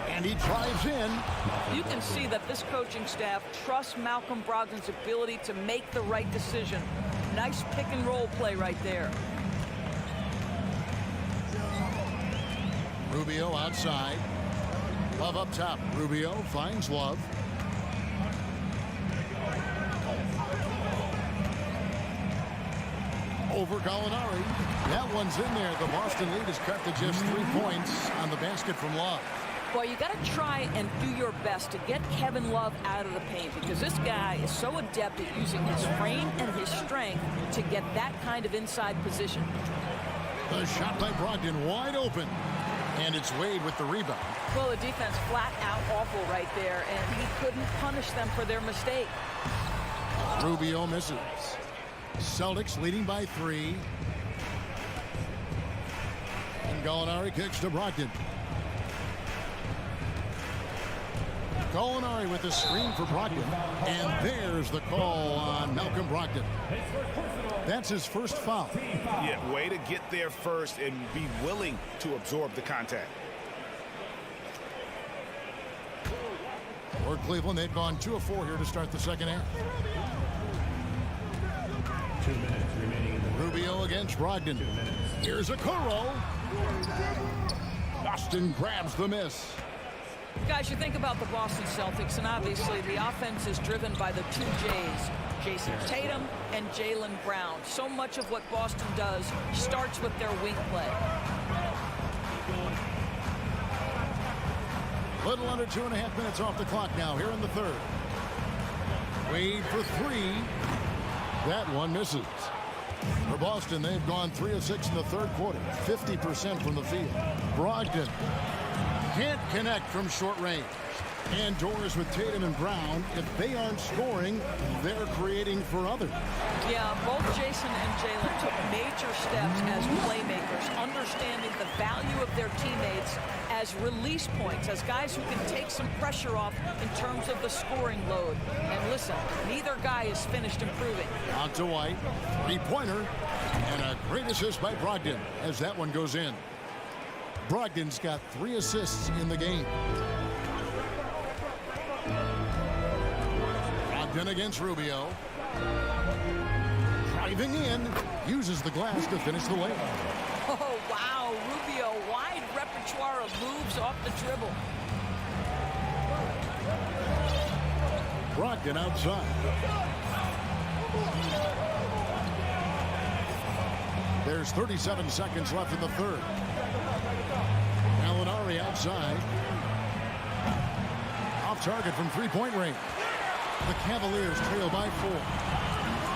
And he drives in. You can see that this coaching staff trusts Malcolm Brogdon's ability to make the right decision. Nice pick and roll play right there. Rubio outside. Love up top. Rubio finds Love. Over Gallinari. That one's in there. The Boston lead is cut to just 3 points on the basket from Love. Well, you got to try and do your best to get Kevin Love out of the paint because this guy is so adept at using his frame and his strength to get that kind of inside position. The shot by Brogdon wide open. And it's Wade with the rebound. Well, the defense flat out awful right there, and he couldn't punish them for their mistake. Rubio misses. Celtics leading by 3. And Gallinari kicks to Brogdon. Gallinari with the screen for Brogdon. And there's the call on Malcolm Brogdon. That's his first foul. Yeah, way to get there first and be willing to absorb the contact. For Cleveland, they've gone 2 of 4 here to start the second half. 2 minutes remaining in the Rubio against Brogdon. Here's Okoro. Boston grabs the miss. Guys, you think about the Boston Celtics, and obviously the offense is driven by the 2 J's, Jason Tatum and Jaylen Brown. So much of what Boston does starts with their wing play. Little under 2.5 minutes off the clock now here in the third. Wade for 3. That one misses. For Boston, they've gone 3 of 6 in the third quarter. 50% from the field. Brogdon can't connect from short range. And doors with Tatum and Brown. If they aren't scoring, they're creating for others. Yeah, both Jason and Jaylen took major steps as playmakers, understanding the value of their teammates as release points, as guys who can take some pressure off in terms of the scoring load. And listen, neither guy is finished improving. Out to White. 3-pointer. And a great assist by Brogdon as that one goes in. Brogdon's got 3 assists in the game. Brogdon against Rubio. Driving in. Uses the glass to finish the layup. Oh, wow. Rubio, wide repertoire of moves off the dribble. Brogdon outside. There's 37 seconds left in the third. Gallinari outside. Off target from 3-point range. The Cavaliers trail by 4.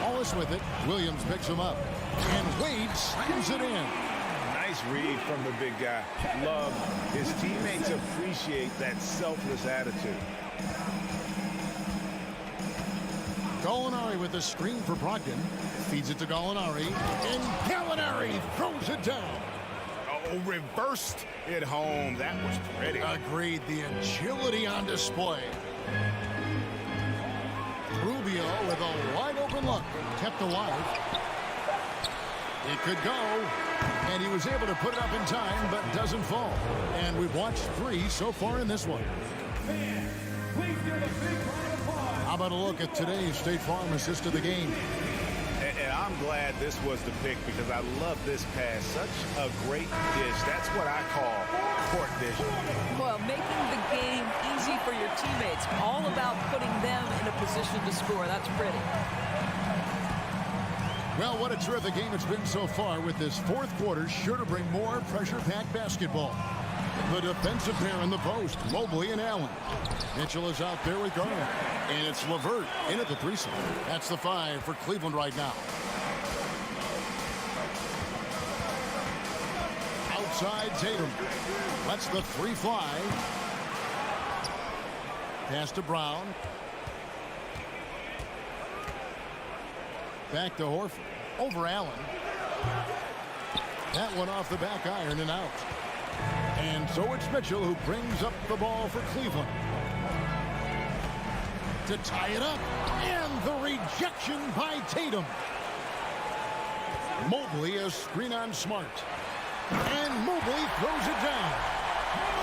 Wallace with it. Williams picks him up. And Wade slams it in. Nice read from the big guy. Love. His teammates appreciate that selfless attitude. Gallinari with the screen for Brogdon. Feeds it to Gallinari. And Gallinari throws it down. Oh, reversed it home. That was pretty. Agreed. The agility on display. Rubio with a wide open look. Kept alive. It could go. And he was able to put it up in time, but doesn't fall. And we've watched 3 so far in this one. How about a look at today's State Farm assist of the game? And I'm glad this was the pick because I love this pass. Such a great dish. That's what I call court vision. Well, making the game easy for your teammates. All about putting them in a position to score. That's pretty. Well, what a terrific game it's been so far, with this fourth quarter sure to bring more pressure-packed basketball. The defensive pair in the post, Mobley and Allen. Mitchell is out there with Garland. And it's LeVert in at the 3 slot. That's the 5 for Cleveland right now. Outside Tatum. Lets the 3 fly. Pass to Brown. Back to Horford. Over Allen. That one off the back iron and out. And so it's Mitchell who brings up the ball for Cleveland. To tie it up. And the rejection by Tatum. Mobley a screen on Smart. And Mobley throws it down.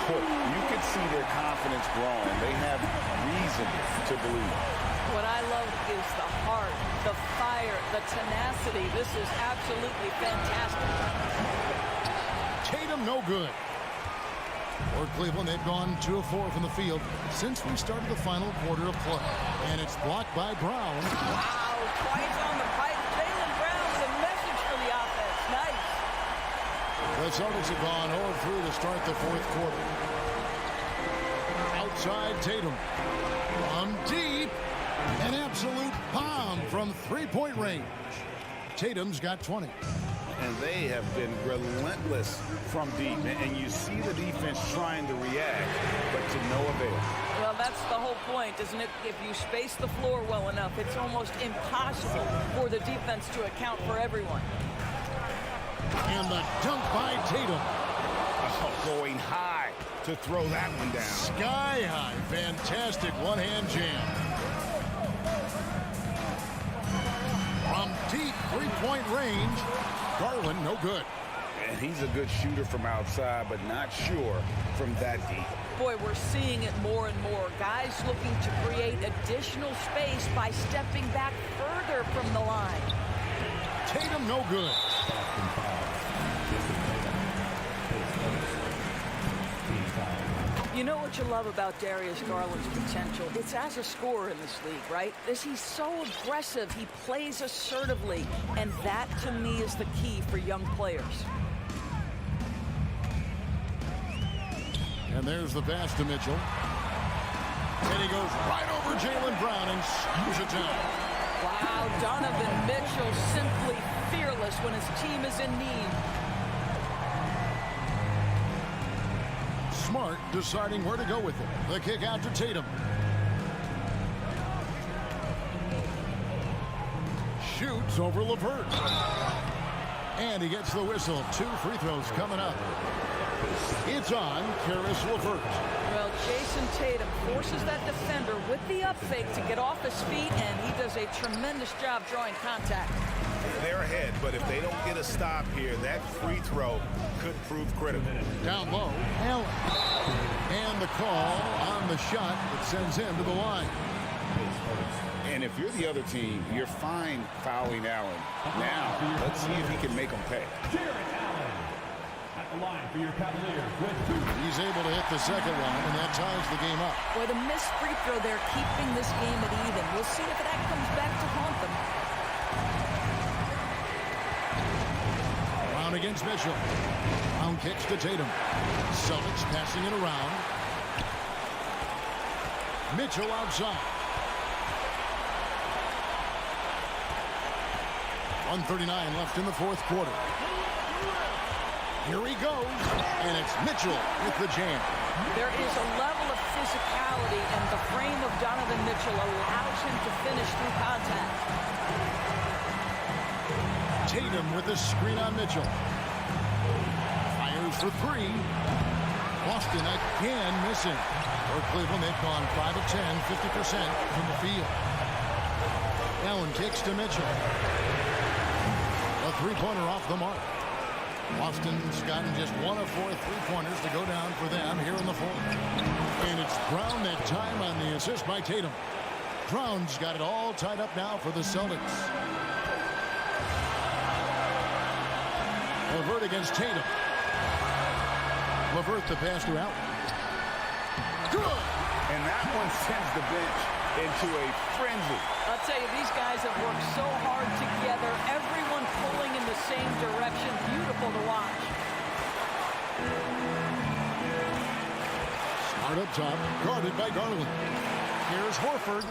You can see their confidence growing. They have reason to believe. What I love is the heart, the fire, the tenacity. This is absolutely fantastic. Tatum no good. For Cleveland, they've gone 2 of 4 from the field since we started the final quarter of play. And it's blocked by Brown. Wow, twice on the pipe. Jaylen Brown with a message for the offense. Nice. The Celtics have gone 0-3 to start the fourth quarter. Outside Tatum. From deep. An absolute bomb from 3-point range. Tatum's got 20. And they have been relentless from deep. And you see the defense trying to react, but to no avail. Well, that's the whole point, isn't it? If you space the floor well enough, it's almost impossible for the defense to account for everyone. And the dunk by Tatum. Oh, going high to throw that one down. Sky high. Fantastic one-hand jam. From deep 3-point range, Garland no good. And he's a good shooter from outside, but not sure from that deep. Boy, we're seeing it more and more. Guys looking to create additional space by stepping back further from the line. Tatum no good. You know what you love about Darius Garland's potential? It's as a scorer in this league, right? He's so aggressive. He plays assertively. And that, to me, is the key for young players. And there's the pass to Mitchell. And he goes right over Jaylen Brown and screws it down. Wow, Donovan Mitchell simply fearless when his team is in need. Smart deciding where to go with it. The kick out to Tatum. Shoots over LeVert. And he gets the whistle. 2 free throws coming up. It's on Caris LeVert. Well, Jason Tatum forces that defender with the up fake to get off his feet, and he does a tremendous job drawing contact. They're ahead, but if they don't get a stop here, that free throw could prove critical. Down low, Allen. And the call on the shot that sends him to the line. And if you're the other team, you're fine fouling Allen. Now, let's see if he can make them pay. At the line for your Cavaliers with 2. He's able to hit the second one, and that ties the game up. Boy, the missed free throw there keeping this game at even. We'll see if that comes back to haunt them. Brown against Mitchell. Brown kicks to Tatum. Celtics passing it around. Mitchell outside. 1:39 left in the fourth quarter. Here he goes, and it's Mitchell with the jam. There is a level of physicality, and the frame of Donovan Mitchell allows him to finish through contact. Tatum with the screen on Mitchell. Fires for 3. Boston again missing. For Cleveland, they've gone 5 of 10, 50% from the field. Allen kicks to Mitchell. A 3-pointer off the mark. Boston's gotten just 1 of 4 3-pointers to go down for them here in the fourth. And it's Brown that time on the assist by Tatum. Brown's got it all tied up now for the Celtics. LeVert against Tatum. LeVert the pass to Allen. Good! And that one sends the bench into a frenzy. I'll tell you, these guys have worked so hard together, everyone pulling in the same direction. Beautiful to watch. Smart up top, guarded by Garland. Here's Horford.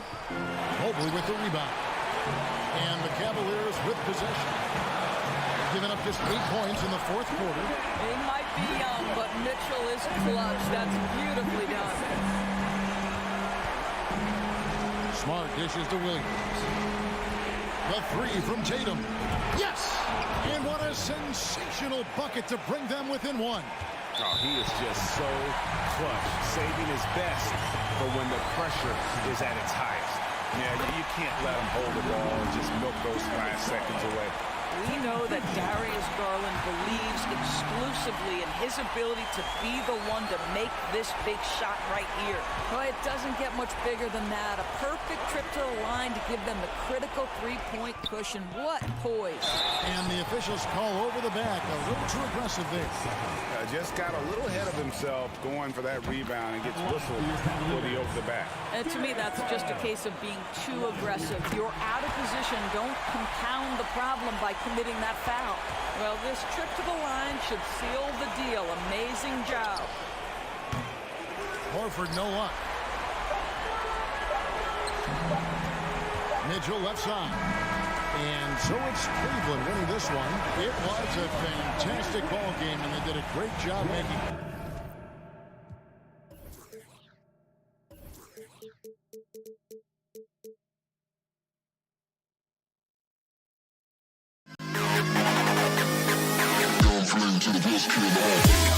Mobley with the rebound. And the Cavaliers with possession. Giving up just 8 points in the fourth quarter. He might be young, but Mitchell is clutch. That's beautifully done. Smart dishes to Williams. The three from Tatum. Yes! And what a sensational bucket to bring them within one. Oh, he is just so clutch, saving his best for when the pressure is at its highest. Yeah, you can't let him hold the ball and just milk those 5 seconds away. We know that Darius Garland believes exclusively in his ability to be the one to make this big shot right here. Well, it doesn't get much bigger than that. A perfect trip to the line to give them the critical three-point cushion. What poise. And the officials call over the back. A little too aggressive there. Just got a little ahead of himself going for that rebound and gets whistled for the over the back. And to me, that's just a case of being too aggressive. You're out of position. Don't compound the problem by committing that foul. Well, this trip to the line should seal the deal. Amazing job. Horford, no luck. Mitchell left side. And so it's Cleveland winning this one. It was a fantastic ball game, and they did a great job making it. To the best kid.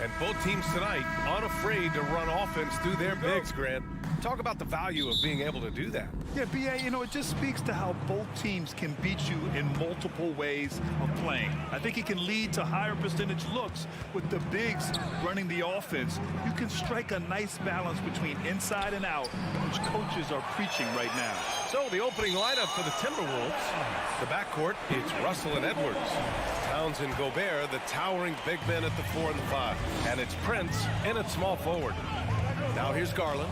And both teams tonight unafraid to run offense through their bigs, Grant. Talk about the value of being able to do that. Yeah, B.A., you know, it just speaks to how both teams can beat you in multiple ways of playing. I think it can lead to higher percentage looks with the bigs running the offense. You can strike a nice balance between inside and out, which coaches are preaching right now. So the opening lineup for the Timberwolves. The backcourt, it's Russell and Edwards. Towns and Gobert, the towering big men at the 4 and the 5. And it's Prince in at small forward. Now here's Garland.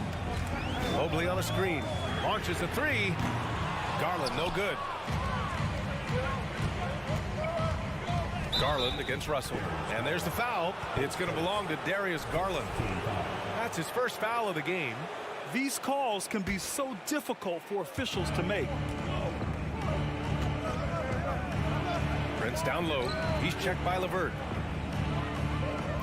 Mobley on a screen. Launches a 3. Garland, no good. Garland against Russell. And there's the foul. It's going to belong to Darius Garland. That's his first foul of the game. These calls can be so difficult for officials to make. Prince down low. He's checked by LeVert.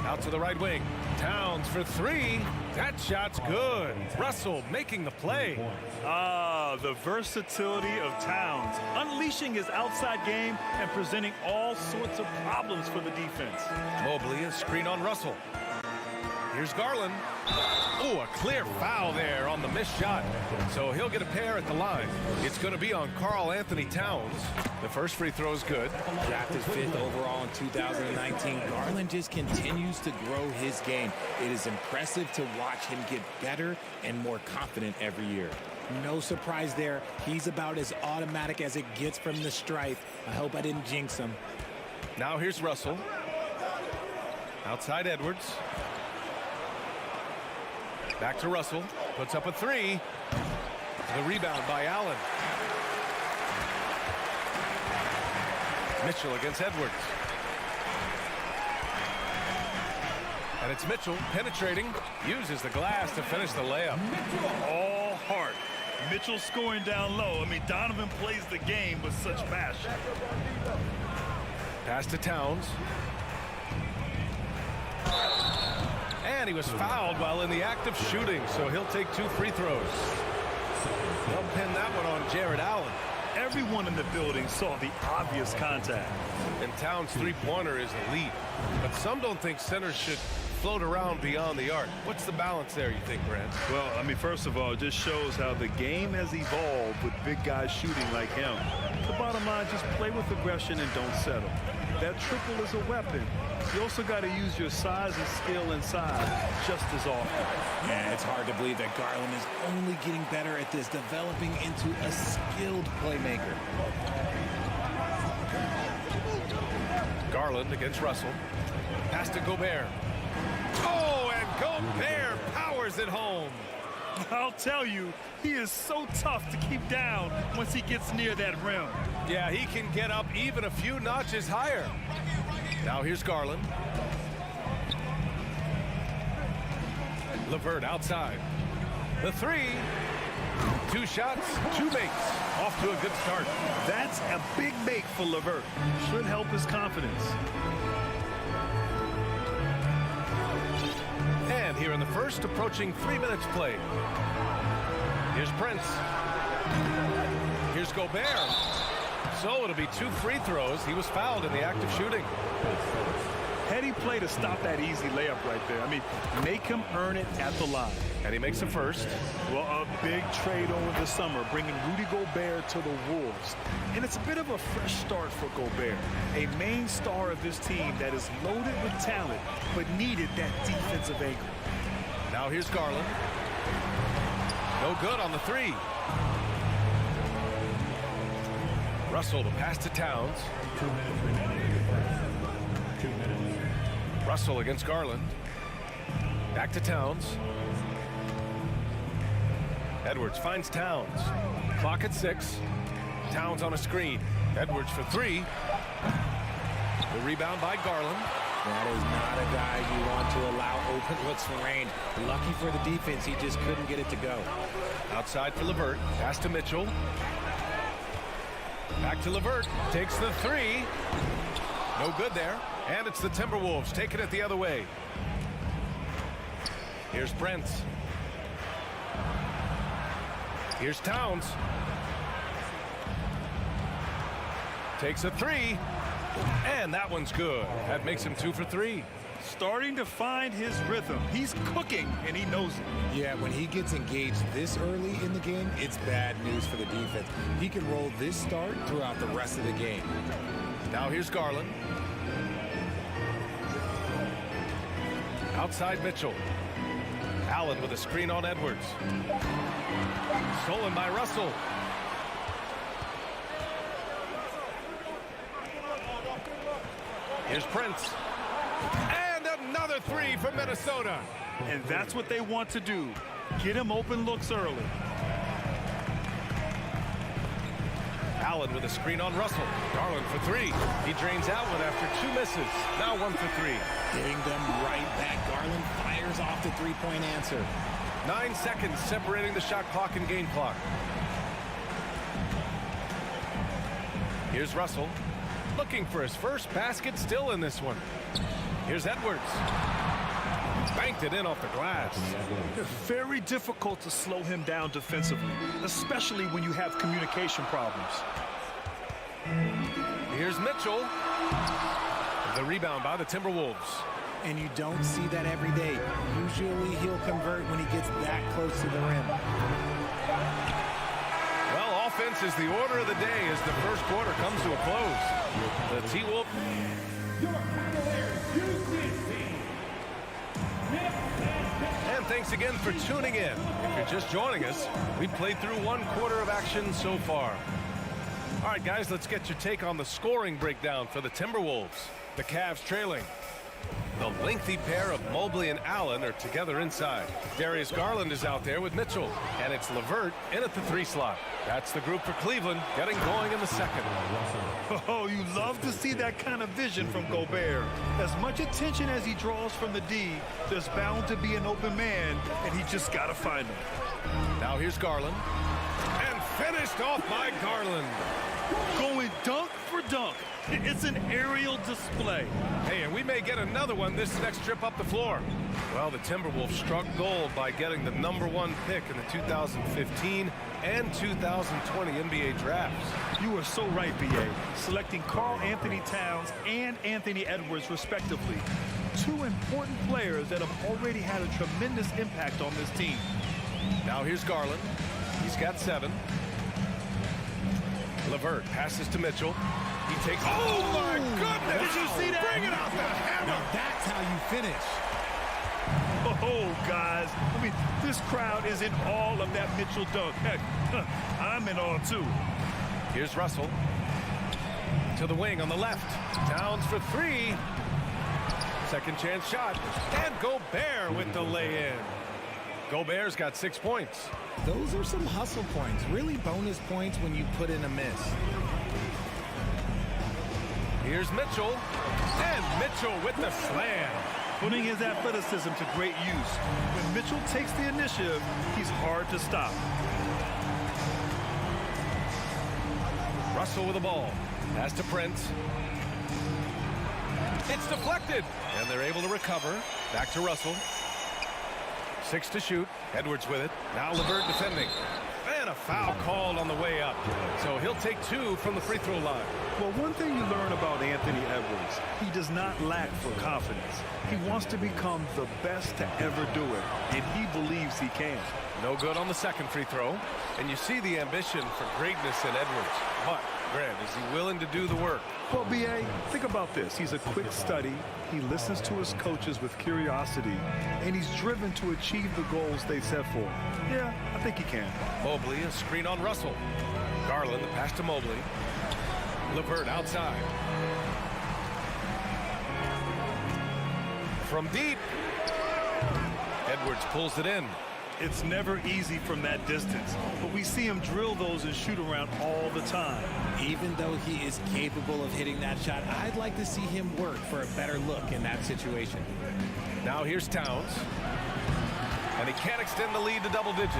Out to the right wing. Towns for 3. That shot's good. Russell making the play. The versatility of Towns, unleashing his outside game and presenting all sorts of problems for the defense. Mobley, a screen on Russell. Here's Garland. Oh, a clear foul there on the missed shot. So he'll get a pair at the line. It's going to be on Karl Anthony Towns. The first free throw is good. Drafted 5th overall in 2019, Garland just continues to grow his game. It is impressive to watch him get better and more confident every year. No surprise there. He's about as automatic as it gets from the stripe. I hope I didn't jinx him. Now here's Russell. Outside Edwards. Back to Russell. Puts up a 3. The rebound by Allen. Mitchell against Edwards. And it's Mitchell penetrating. Uses the glass to finish the layup. All heart. Mitchell scoring down low. I mean, Donovan plays the game with such passion. Pass to Towns. And he was fouled while in the act of shooting, so he'll take 2 free throws. They'll pin that one on Jared Allen. Everyone in the building saw the obvious contact. And Towns' three-pointer is elite. But some don't think centers should float around beyond the arc. What's the balance there, you think, Grant? Well, I mean, first of all, it just shows how the game has evolved with big guys shooting like him. The bottom line, just play with aggression and don't settle. That triple is a weapon. You also got to use your size and skill inside just as often. Yeah, it's hard to believe that Garland is only getting better at this, developing into a skilled playmaker. Garland against Russell. Pass to Gobert. Oh, and Gobert powers it home. I'll tell you, he is so tough to keep down once he gets near that rim. Yeah, he can get up even a few notches higher. Now here's Garland. LeVert outside. The 3. 2 shots, 2 makes. Off to a good start. That's a big make for LeVert. Should help his confidence. And here in the first, approaching 3 minutes played. Here's Prince. Here's Gobert. So it'll be 2 free throws. He was fouled in the act of shooting. Heady play to stop that easy layup right there. I mean, make him earn it at the line. And he makes the first. Well, a big trade over the summer, bringing Rudy Gobert to the Wolves. And it's a bit of a fresh start for Gobert, a main star of this team that is loaded with talent, but needed that defensive anchor. Now here's Garland. No good on the 3. Russell to pass to Towns. 2 minutes remaining. 2 minutes. Russell against Garland. Back to Towns. Edwards finds Towns. Clock at 6. Towns on a screen. Edwards for 3. The rebound by Garland. That is not a guy you want to allow open looks for range. Lucky for the defense, he just couldn't get it to go. Outside for LeVert. Pass to Mitchell. Back to LeVert. Takes the 3. No good there. And it's the Timberwolves taking it the other way. Here's Prince. Here's Towns. Takes a 3. And that one's good. That makes him 2 for 3. starting to find his rhythm. He's cooking, and he knows it. Yeah, when he gets engaged this early in the game, it's bad news for the defense. He can roll this start throughout the rest of the game. Now here's Garland. Outside Mitchell. Allen with a screen on Edwards. Stolen by Russell. Here's Prince. And another three from Minnesota. And that's what they want to do. Get him open looks early. Allen with a screen on Russell. Garland for three. He drains out one after two misses. Now 1 for 3. Getting them right back. Garland fires off the three-point answer. 9 seconds separating the shot clock and game clock. Here's Russell. Looking for his first basket still in this one. Here's Edwards. Banked it in off the glass. It's very difficult to slow him down defensively, especially when you have communication problems. Here's Mitchell. The rebound by the Timberwolves. And you don't see that every day. Usually he'll convert when he gets that close to the rim. Well, offense is the order of the day as the first quarter comes to a close. The T-Wolf. And thanks again for tuning in. If you're just joining us, we've played through 1 quarter of action so far. All right, guys, let's get your take on the scoring breakdown for the Timberwolves. The Cavs trailing. The lengthy pair of Mobley and Allen are together inside. Darius Garland is out there with Mitchell. And it's LeVert in at the 3 slot. That's the group for Cleveland getting going in the second. Oh, you love to see that kind of vision from Gobert. As much attention as he draws from the D, there's bound to be an open man, and he just got to find him. Now here's Garland. And finished off by Garland. Going dunk for dunk. It's an aerial display. Hey, and we may get another one this next trip up the floor. Well, the Timberwolves struck gold by getting the #1 pick in the 2015 and 2020 NBA drafts. You are so right, B.A. Selecting Karl Anthony Towns and Anthony Edwards, respectively. 2 important players that have already had a tremendous impact on this team. Now here's Garland. He's got 7. LeVert passes to Mitchell. He takes. Oh my goodness! Did you see that? Bring it out the hammer! Now that's how you finish. Oh, guys. I mean, this crowd is in awe of that Mitchell dunk. Heck, I'm in awe, too. Here's Russell. To the wing on the left. Towns for 3. Second chance shot. And Gobert with the lay-in. Gobert's got 6 points. Those are some hustle points. Really bonus points when you put in a miss. Here's Mitchell. And Mitchell with the slam. Putting his athleticism to great use. When Mitchell takes the initiative, he's hard to stop. Russell with the ball. Pass to Prince. It's deflected. And they're able to recover. Back to Russell. 6 to shoot. Edwards with it. Now LeVert defending. And a foul called on the way up. So he'll take 2 from the free throw line. Well, one thing you learn about Anthony Edwards, he does not lack for confidence. He wants to become the best to ever do it, and he believes he can. No good on the second free throw. And you see the ambition for greatness in Edwards. But, Grant, is he willing to do the work? Well, B.A., think about this. He's a quick study. He listens to his coaches with curiosity, and he's driven to achieve the goals they set for him. Yeah, I think he can. Mobley, a screen on Russell. Garland, the pass to Mobley. LeVert outside. From deep. Edwards pulls it in. It's never easy from that distance, but we see him drill those and shoot around all the time. Even though he is capable of hitting that shot, I'd like to see him work for a better look in that situation. Now here's Towns. And he can't extend the lead to double digits.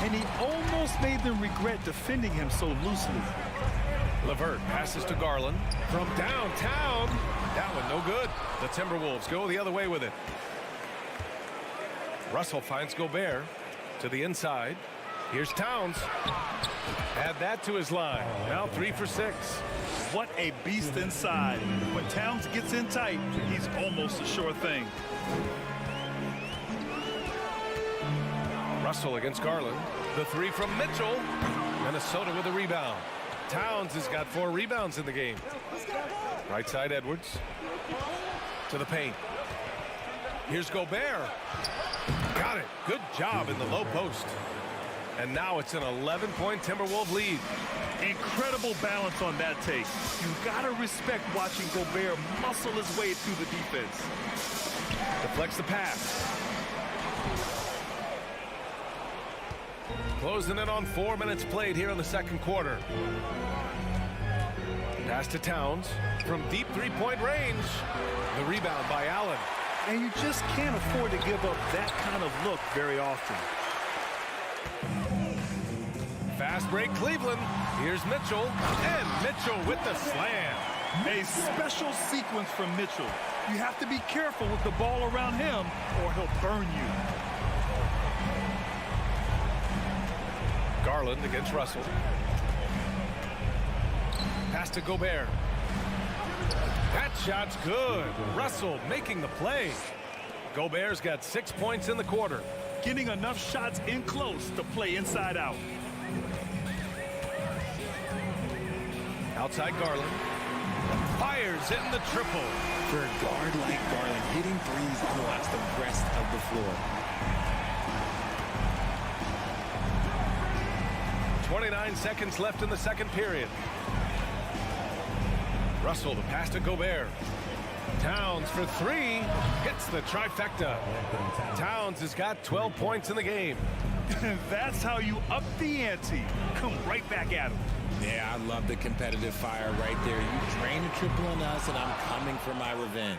And he almost made them regret defending him so loosely. LeVert passes to Garland from downtown. That one no good. The Timberwolves go the other way with it. Russell finds Gobert to the inside. Here's Towns. Add that to his line. Now 3 for 6. What a beast inside. When Towns gets in tight, he's almost a sure thing. Russell against Garland. The 3 from Mitchell. Minnesota with a rebound. Towns has got 4 rebounds in the game. Right side Edwards. To the paint. Here's Gobert. Got it. Good job in the low post. And now it's an 11-point Timberwolves lead. Incredible balance on that take. You got to respect watching Gobert muscle his way through the defense. Deflects the pass. Closing in on 4 minutes played here in the second quarter. Pass to Towns from deep three-point range. The rebound by Allen. And you just can't afford to give up that kind of look very often. Fast break Cleveland. Here's Mitchell. And Mitchell with the slam. A special sequence from Mitchell. You have to be careful with the ball around him or he'll burn you. Garland against Russell. Pass to Gobert. That shot's good. Russell making the play. Gobert's got 6 points in the quarter. Getting enough shots in close to play inside out. Outside Garland. Fires in the triple. For a guard like Garland, hitting threes unlocks the rest of the floor. 29 seconds left in the second period. Russell, the pass to Gobert. Towns for 3. Hits the trifecta. Towns has got 12 points in the game. That's how you up the ante. Come right back at him. Yeah, I love the competitive fire right there. You drain a triple on us, and I'm coming for my revenge.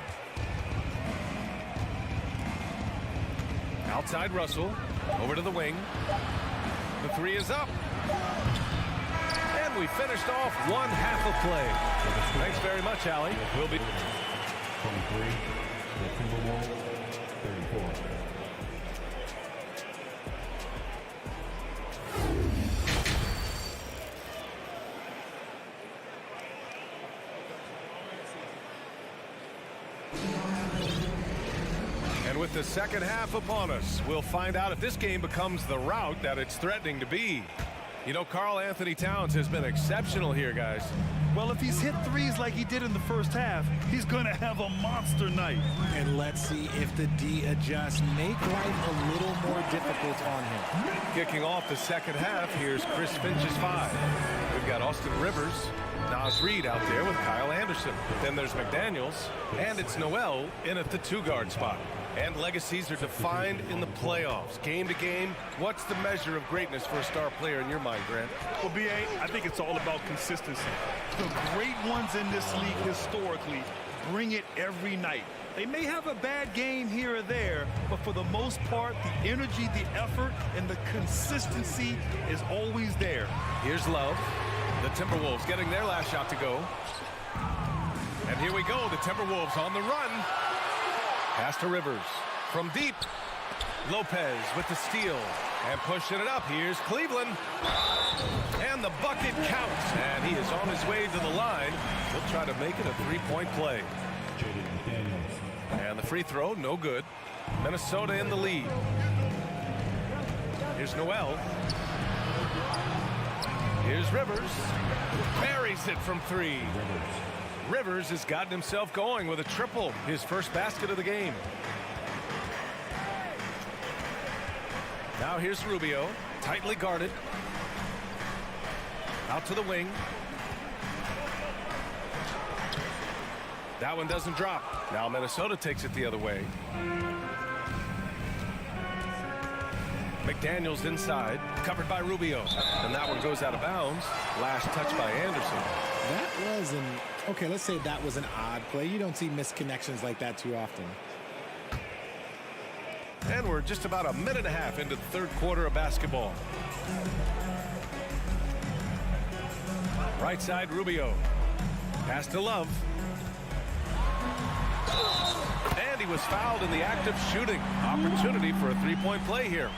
Outside Russell. Over to the wing. The 3 is up. And we finished off one half of play. Thanks very much, Allie. We'll be 23, the Timberwolves, 34. And with the second half upon us, we'll find out if this game becomes the rout that it's threatening to be. You know, Karl Anthony Towns has been exceptional here, guys. Well, if he's hit threes like he did in the first half, he's going to have a monster night. And let's see if the D adjusts. Make life a little more difficult on him. Kicking off the second half, here's Chris Finch's 5. We've got Austin Rivers, Naz Reid out there with Kyle Anderson. Then there's McDaniels, and it's Noel in at the 2-guard spot. And legacies are defined in the playoffs. Game to game, what's the measure of greatness for a star player in your mind, Grant? Well, B.A., I think it's all about consistency. The great ones in this league historically bring it every night. They may have a bad game here or there, but for the most part, the energy, the effort, and the consistency is always there. Here's Love. The Timberwolves getting their last shot to go. And here we go, the Timberwolves on the run. Pass to Rivers. From deep. Lopez with the steal. And pushing it up. Here's Cleveland. And the bucket counts. And he is on his way to the line. He'll try to make it a 3-point play. And the free throw, no good. Minnesota in the lead. Here's Noel. Here's Rivers. Buries it from 3. Rivers has gotten himself going with a triple, his first basket of the game. Now here's Rubio, tightly guarded. Out to the wing. That one doesn't drop. Now Minnesota takes it the other way. McDaniels inside, covered by Rubio. And that one goes out of bounds. Last touch by Anderson. That was okay, let's say that was an odd play. You don't see misconnections like that too often. And we're just about a minute and a half into the third quarter of basketball. Right side, Rubio. Pass to Love. And he was fouled in the act of shooting. Opportunity for a 3-point play here.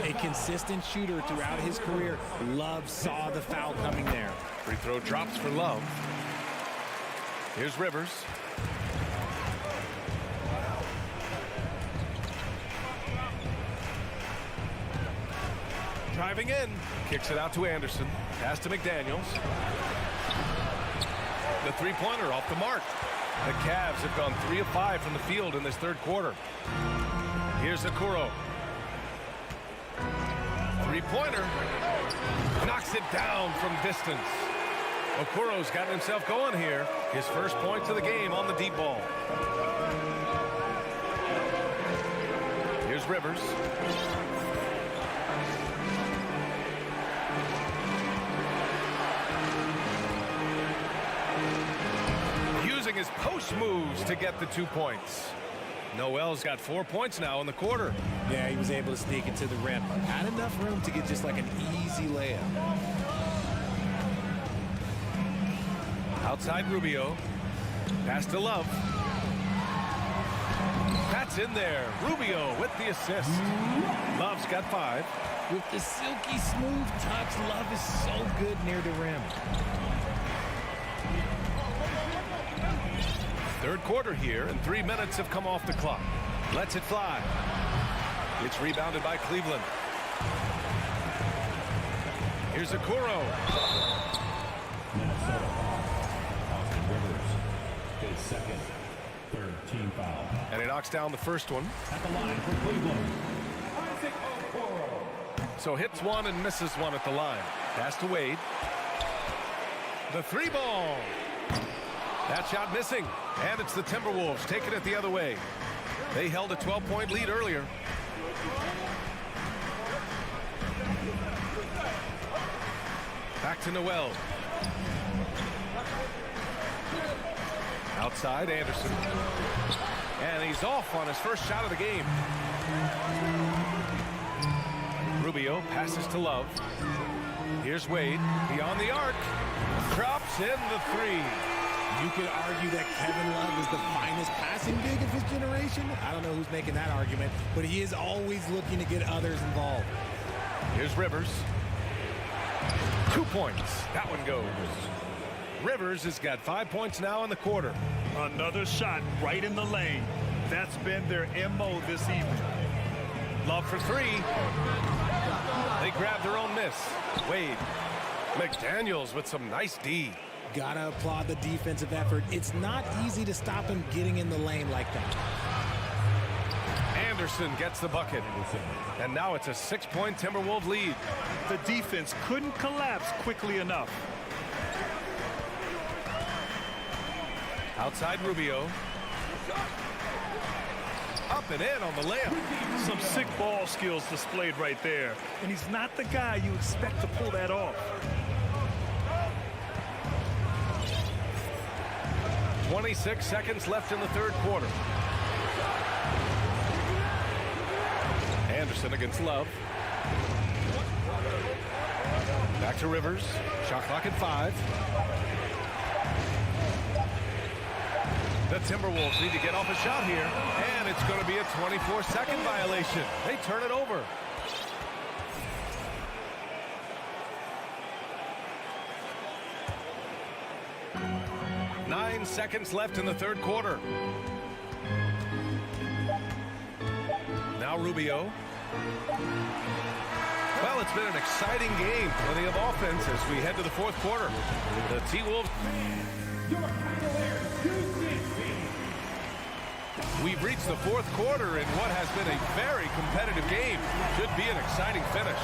A consistent shooter throughout his career. Love saw the foul coming there. Free throw drops for Love. Here's Rivers. Driving in. Kicks it out to Anderson. Pass to McDaniels. The three-pointer off the mark. The Cavs have gone 3 of 5 from the field in this third quarter. Here's Okoro. Three-pointer. Knocks it down from distance. Okoro's gotten himself going here. His first points of the game on the deep ball. Here's Rivers. Using his post moves to get the 2 points. Noel's got 4 points now in the quarter. Yeah, he was able to sneak it to the rim. Had enough room to get just like an easy layup. Outside Rubio. Pass to Love. That's in there. Rubio with the assist. Love's got 5. With the silky smooth touch, Love is so good near the rim. Third quarter here, and 3 minutes have come off the clock. Lets it fly. It's rebounded by Cleveland. Here's Okoro. Minnesota. Austin Rivers. His second, third team foul. And he knocks down the first one. At the line for Cleveland, Isaac Okoro. So hits one and misses one at the line. Pass to Wade. The 3 ball. That shot missing. And it's the Timberwolves taking it the other way. They held a 12-point lead earlier. Back to Noel. Outside Anderson. And he's off on his first shot of the game. Rubio passes to Love. Here's Wade. Beyond the arc. Drops in the 3. You could argue that Kevin Love is the finest passing big of his generation. I don't know who's making that argument, but he is always looking to get others involved. Here's Rivers. 2 points. That one goes. Rivers has got 5 points now in the quarter. Another shot right in the lane. That's been their MO this evening. Love for 3. They grab their own miss. Wade. McDaniels with some nice D. Gotta applaud the defensive effort. It's not easy to stop him getting in the lane like that. Anderson gets the bucket. And now it's a 6-point Timberwolves lead. The defense couldn't collapse quickly enough. Outside Rubio. Up and in on the layup. Some sick ball skills displayed right there. And he's not the guy you expect to pull that off. 26 seconds left in the third quarter. Anderson against Love. Back to Rivers. Shot clock at 5. The Timberwolves need to get off a shot here, and it's going to be a 24-second violation. They turn it over. Nine seconds left in the third quarter. Now Rubio. Well, it's been an exciting game. Plenty of offense as we head to the fourth quarter. The T-Wolves. We've reached the fourth quarter in what has been a very competitive game. Should be an exciting finish.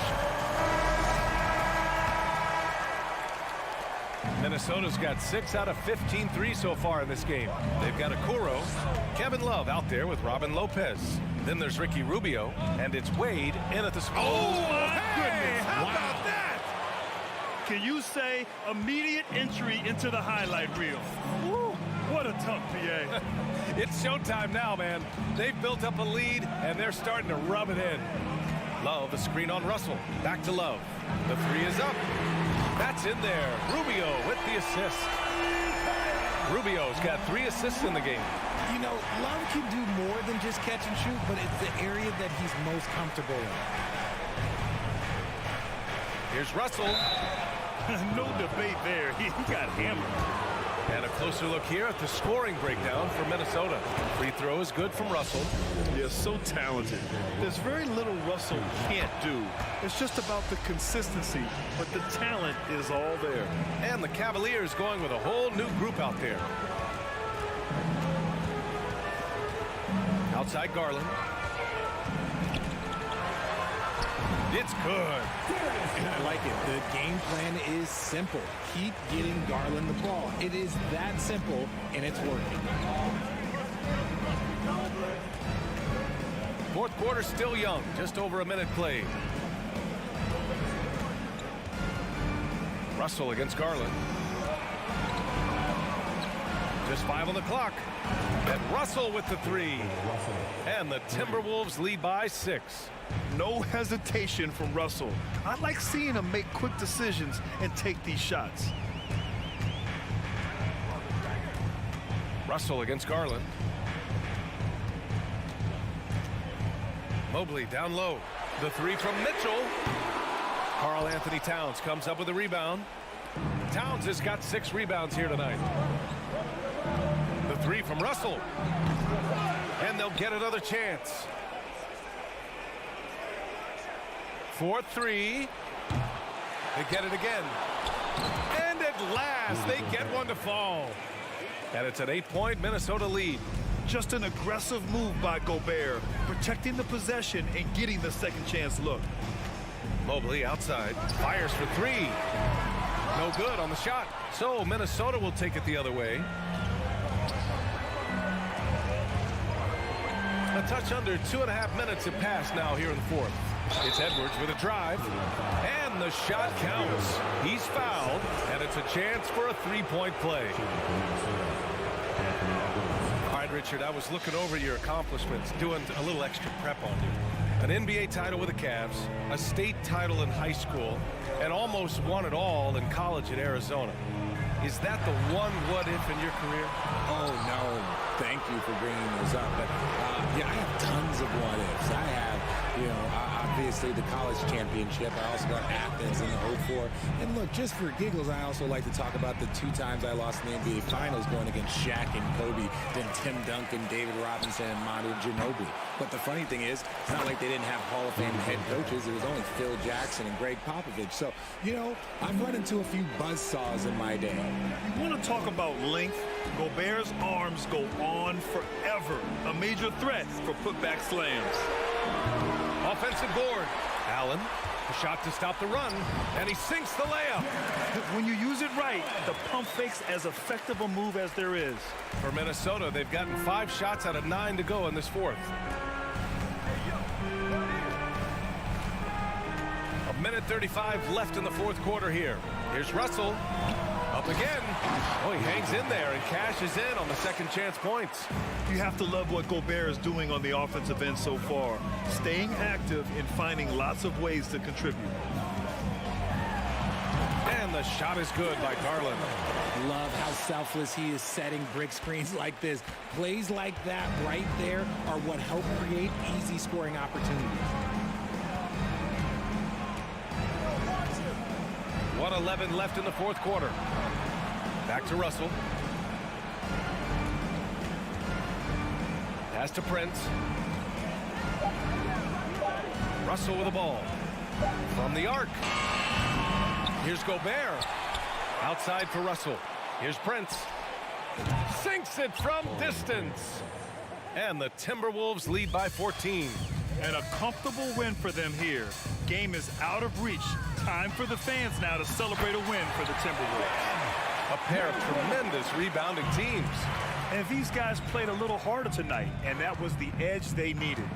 Minnesota's got 6 out of 15 threes so far in this game. They've got Okoro, Kevin Love out there with Robin Lopez. Then there's Ricky Rubio, and it's Wade in at the spot. Oh, my goodness. How about that? Can you say immediate entry into the highlight reel? Woo, what a tough PA. It's showtime now, man. They've built up a lead, and they're starting to rub it in. Love, a screen on Russell. Back to Love. The 3 is up. That's in there. Rubio with the assist. Rubio's got 3 assists in the game. You know, Love can do more than just catch and shoot, but it's the area that he's most comfortable in. Here's Russell. No debate there. He got hammered. And a closer look here at the scoring breakdown for Minnesota. Free throw is good from Russell. They're so talented. There's very little Russell can't do. It's just about the consistency, but the talent is all there. And the Cavaliers going with a whole new group out there. Outside Garland. It's good. I like it. The game plan is simple. Keep getting Garland the ball. It is that simple, and it's working. Fourth quarter still young. Just over a minute played. Russell against Garland. Just 5 on the clock. And Russell with the 3. And the Timberwolves lead by 6. No hesitation from Russell. I like seeing him make quick decisions and take these shots. Russell against Garland. Mobley down low. The 3 from Mitchell. Karl Anthony Towns comes up with a rebound. Towns has got 6 rebounds here tonight. The 3 from Russell. And they'll get another chance. 4-3. They get it again. And at last, they get one to fall. And it's an 8-point Minnesota lead. Just an aggressive move by Gobert, protecting the possession and getting the second chance look. Mobley outside, fires for 3. No good on the shot. So Minnesota will take it the other way. A touch under 2.5 minutes have passed now here in the fourth. It's Edwards with a drive, and the shot counts. He's fouled, and it's a chance for a 3-point play. All right, Richard, I was looking over your accomplishments, doing a little extra prep on you. An NBA title with the Cavs, a state title in high school, and almost won it all in college at Arizona. Is that the one what-if in your career? Oh, no. Thank you for bringing those up. But, yeah, I have tons of what-ifs. I have, obviously the college championship. I also got Athens in the 04. And look, just for giggles, I also like to talk about the 2 times I lost in the NBA Finals going against Shaq and Kobe, then Tim Duncan, David Robinson, and Manu Ginobili. But the funny thing is, it's not like they didn't have Hall of Fame head coaches. It was only Phil Jackson and Greg Popovich. So, I've run into a few buzzsaws in my day. You want to talk about length? Gobert's arms go on forever. A major threat for putback slams. Offensive board. Allen, a shot to stop the run, and he sinks the layup. When you use it right, the pump fake's as effective a move as there is. For Minnesota, they've gotten 5 shots out of 9 to go in this fourth. A minute 35 left in the fourth quarter here. Here's Russell. Up again. Oh, he hangs in there and cashes in on the second chance points. You have to love what Gobert is doing on the offensive end so far. Staying active and finding lots of ways to contribute. And the shot is good by Garland. Love how selfless he is setting brick screens like this. Plays like that right there are what help create easy scoring opportunities. 1:11 left in the fourth quarter. Back to Russell. Pass to Prince. Russell with the ball. From the arc. Here's Gobert. Outside for Russell. Here's Prince. Sinks it from distance. And the Timberwolves lead by 14. And a comfortable win for them here. Game is out of reach. Time for the fans now to celebrate a win for the Timberwolves. A pair of tremendous rebounding teams. And these guys played a little harder tonight, and that was the edge they needed.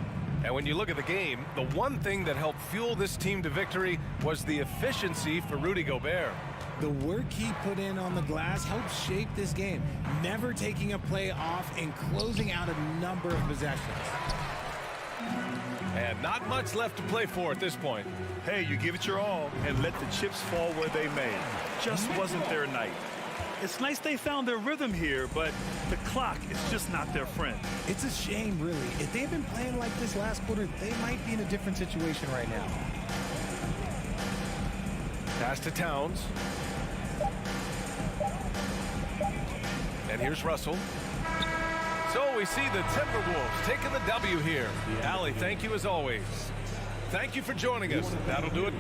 And when you look at the game, the one thing that helped fuel this team to victory was the efficiency for Rudy Gobert. The work he put in on the glass helped shape this game, never taking a play off and closing out a number of possessions. And not much left to play for at this point. Hey, you give it your all and let the chips fall where they may. Just wasn't their night. It's nice they found their rhythm here, but the clock is just not their friend. It's a shame, really. If they've been playing like this last quarter, they might be in a different situation right now. Pass to Towns. And here's Russell. So we see the Timberwolves taking the W here. Allie, thank you as always. Thank you for joining us. That'll do it.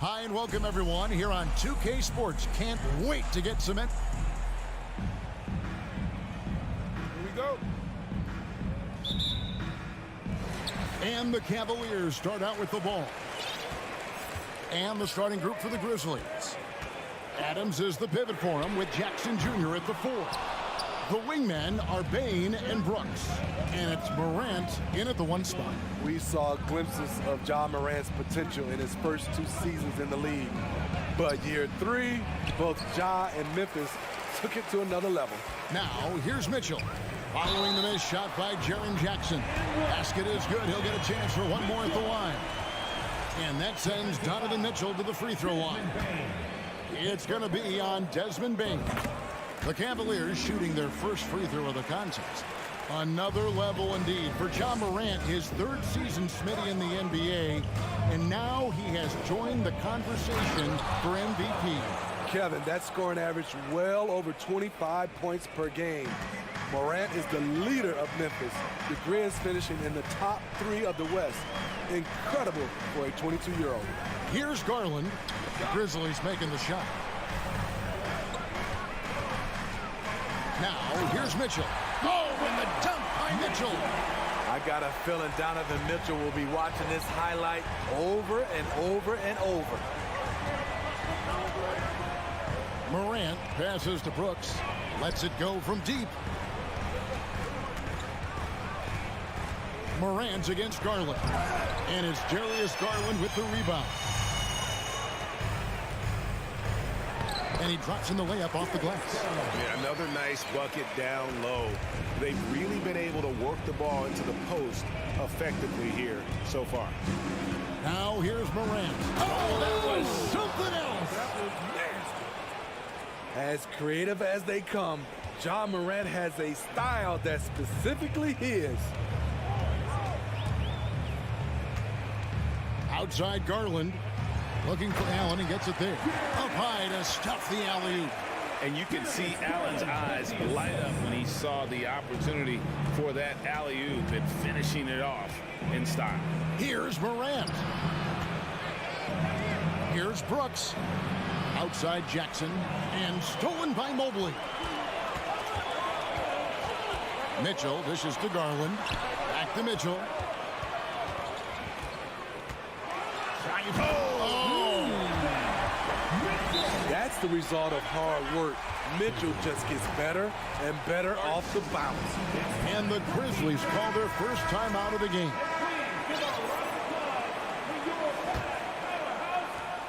Hi and welcome everyone here on 2K Sports. Can't wait to get some in. Here we go. And the Cavaliers start out with the ball. And the starting group for the Grizzlies. Adams is the pivot for him with Jackson Jr. at the 4. The wingmen are Bain and Brooks. And it's Morant in at the 1 spot. We saw glimpses of Ja Morant's potential in his first 2 seasons in the league. But year 3, both Ja and Memphis took it to another level. Now, here's Mitchell. Following the missed shot by Jaren Jackson. Basket is good. He'll get a chance for one more at the line. And that sends Donovan Mitchell to the free throw line. It's going to be on Desmond Bain. The Cavaliers shooting their first free throw of the contest. Another level indeed for Ja Morant, his 3rd season Smitty in the NBA. And now he has joined the conversation for MVP. Kevin, that scoring average well over 25 points per game. Morant is the leader of Memphis. The Grizz finishing in the top 3 of the West. Incredible for a 22-year-old. Here's Garland. The Grizzlies making the shot. Now, here's Mitchell. Oh, and the dunk by Mitchell. I got a feeling Donovan Mitchell will be watching this highlight over and over and over. Morant passes to Brooks. Lets it go from deep. Morant against Garland. And it's Darius Garland with the rebound. And he drops in the layup off the glass. Yeah, another nice bucket down low. They've really been able to work the ball into the post effectively here so far. Now here's Morant. Oh, that was something else. That was nasty. As creative as they come, Ja Morant has a style that's specifically his. Outside Garland. Looking for Allen and gets it there. Up high to stuff the alley-oop. And you can see Allen's eyes light up when he saw the opportunity for that alley-oop and finishing it off in style. Here's Morant. Here's Brooks. Outside Jackson. And stolen by Mobley. Mitchell dishes to Garland. Back to Mitchell. That's the result of hard work. Mitchell just gets better and better off the bounce. And the Grizzlies call their first time out of the game.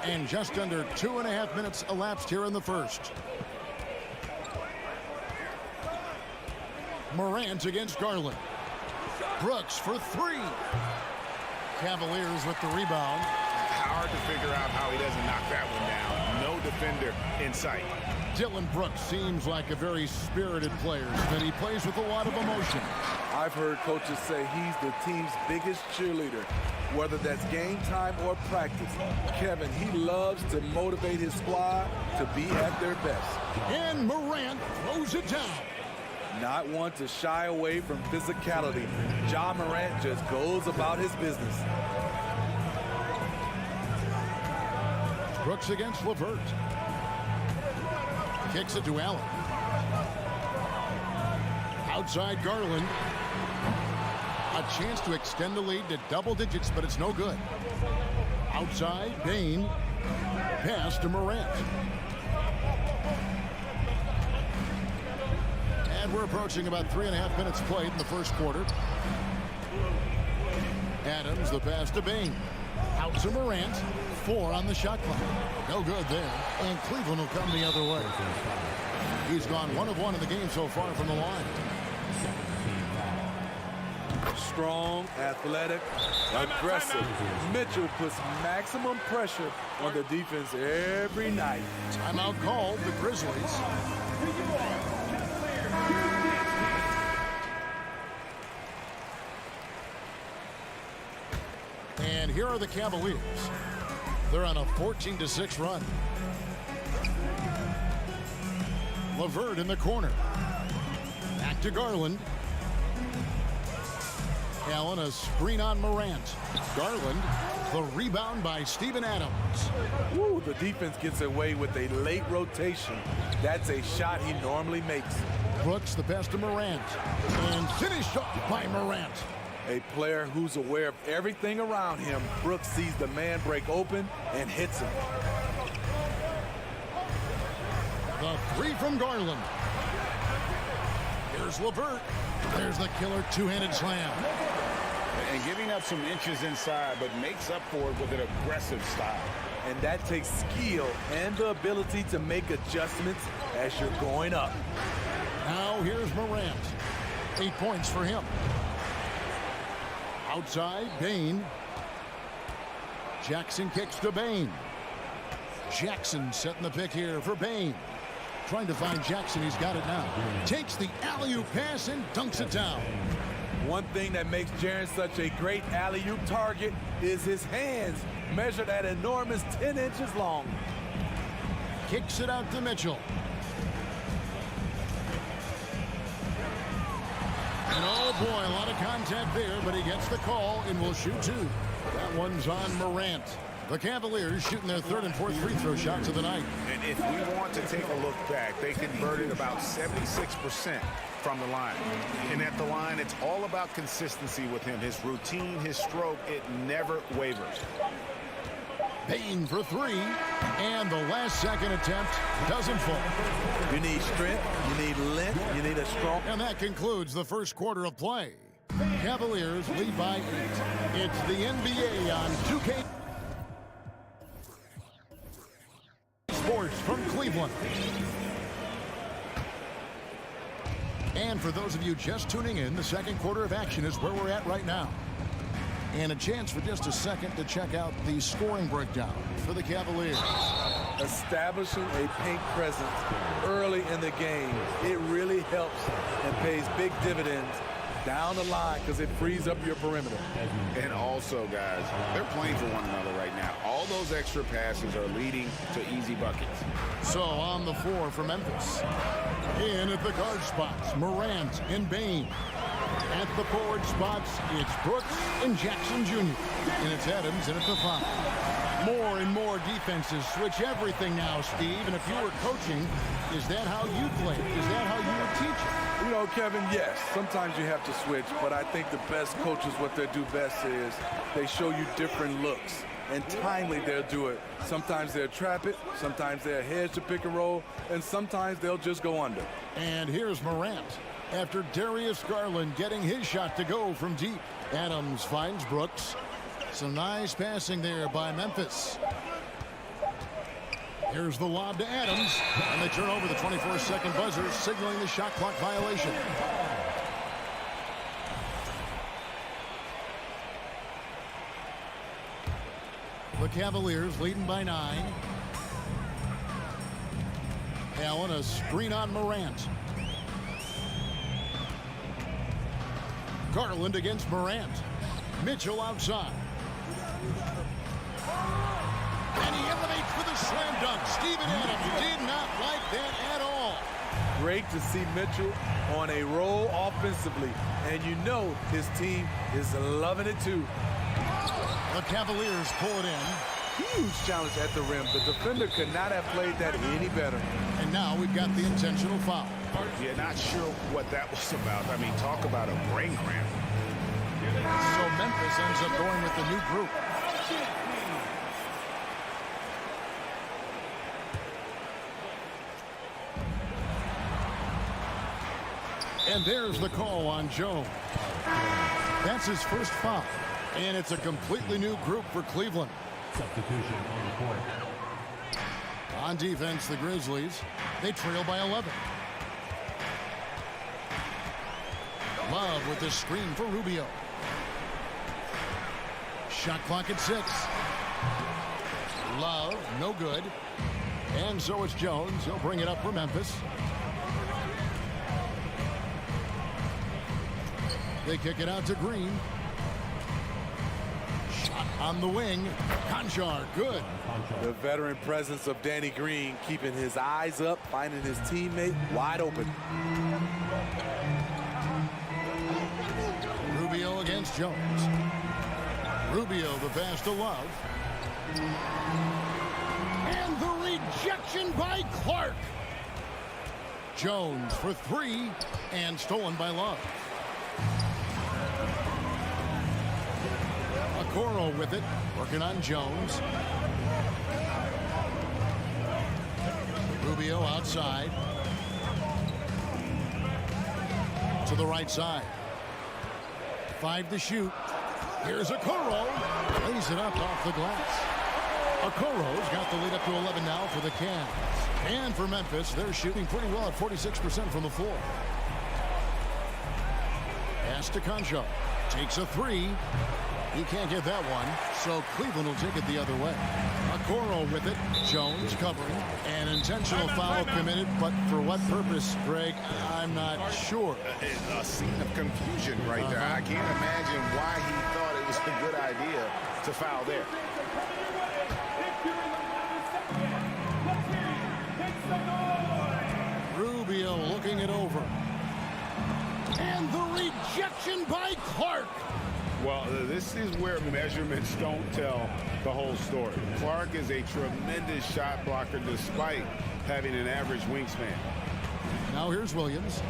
And just under 2.5 minutes elapsed here in the first. Morant against Garland. Brooks for 3. Cavaliers with the rebound. Hard to figure out how he doesn't knock that one down. No defender in sight. Dylan Brooks seems like a very spirited player, and he plays with a lot of emotion. I've heard coaches say he's the team's biggest cheerleader, whether that's game time or practice. Kevin, he loves to motivate his squad to be at their best. And Morant throws it down. Not one to shy away from physicality. Ja Morant just goes about his business. Brooks against LeVert. Kicks it to Allen. Outside Garland. A chance to extend the lead to double digits, but it's no good. Outside, Bain. Pass to Morant. And we're approaching about 3.5 minutes played in the first quarter. Adams, the pass to Bain. Out to Morant. 4 on the shot clock. No good there. And Cleveland will come the other way. He's gone 1 of 1 in the game so far from the line. Strong, athletic, aggressive. Mitchell puts maximum pressure on the defense every night. Timeout called, the Grizzlies. And here are the Cavaliers. They're on a 14-6 run. LeVert in the corner. Back to Garland. Allen, a screen on Morant. Garland, the rebound by Steven Adams. Woo, the defense gets away with a late rotation. That's a shot he normally makes. Brooks, the pass to Morant. And finished off by Morant. A player who's aware of everything around him. Brooks sees the man break open and hits him. The three from Garland. Here's LeVert. There's the killer two-handed slam. And giving up some inches inside, but makes up for it with an aggressive style. And that takes skill and the ability to make adjustments as you're going up. Now here's Morant. 8 points for him. Outside, Bane. Jackson kicks to Bane. Jackson setting the pick here for Bane. Trying to find Jackson. He's got it now. Takes the alley-oop pass and dunks it down. One thing that makes Jaren such a great alley-oop target is his hands, measured at enormous 10 inches long. Kicks it out to Mitchell. And oh boy, a lot of contact there, but he gets the call and will shoot two. That one's on Morant. The Cavaliers shooting their third and fourth free throw shots of the night. And if we want to take a look back, they converted about 76% from the line. And at the line, it's all about consistency with him. His routine, his stroke, it never wavers. Bane for three, and the last second attempt doesn't fall. You need strength, you need length, you need a strong... And that concludes the first quarter of play. Cavaliers lead by 8. It's the NBA on 2K Sports from Cleveland. And for those of you just tuning in, the second quarter of action is where we're at right now. And a chance for just a second to check out the scoring breakdown for the Cavaliers. Establishing a paint presence early in the game, it really helps and pays big dividends down the line because it frees up your perimeter. And also, guys, they're playing for one another right now. All those extra passes are leading to easy buckets. So on the floor for Memphis. In at the guard spots, Morant and Bane. At the forward spots, it's Brooks and Jackson Jr. And it's Adams in at the 5. More and more defenses switch everything now, Steve. And if you were coaching, is that how you played? Is that how you would teach it? You know, Kevin, yes, sometimes you have to switch, but I think the best coaches, what they do best is they show you different looks. And timely they'll do it. Sometimes they'll trap it, sometimes they'll hedge the pick and roll, and sometimes they'll just go under. And here's Morant. After Darius Garland getting his shot to go from deep. Adams finds Brooks. Some nice passing there by Memphis. Here's the lob to Adams. And they turn over the 24-second buzzer, signaling the shot clock violation. The Cavaliers leading by 9. Allen, a screen on Morant. Garland against Morant. Mitchell outside. And he elevates for the slam dunk. Steven Adams did not like that at all. Great to see Mitchell on a roll offensively. And you know his team is loving it too. The Cavaliers pull it in. Huge challenge at the rim. The defender could not have played that any better. And now we've got the intentional foul. Yeah, not sure what that was about. I mean, talk about a brain cramp. So Memphis ends up going with the new group. And there's the call on Jones. That's his first foul. And it's a completely new group for Cleveland. Substitution on the court. On defense, the Grizzlies, they trail by 11. Love with the screen for Rubio. Shot clock at 6. Love, no good. And so it's Jones. He'll bring it up for Memphis. They kick it out to Green. Shot on the wing. Conchar, good. The veteran presence of Danny Green, keeping his eyes up, finding his teammate wide open. Rubio against Jones. Rubio the pass to Love. And the rejection by Clark. Jones for 3 and stolen by Love. Okoro with it, working on Jones. Rubio outside. To the right side. 5 to shoot. Here's Okoro. Lays it up off the glass. Okoro's got the lead up to 11 now for the Cavs. And for Memphis, they're shooting pretty well at 46% from the floor. Pass to Concho. Takes a 3. He can't get that one, so Cleveland will take it the other way. Okoro with it. Jones covering. An intentional foul committed, but for what purpose, Greg? I'm not sure. A scene of confusion right there. I can't imagine why he thought it was a good idea to foul there. Rubio looking it over. And the rejection by Clark. Well, this is where measurements don't tell the whole story. Clark is a tremendous shot blocker despite having an average wingspan. Now here's Williams.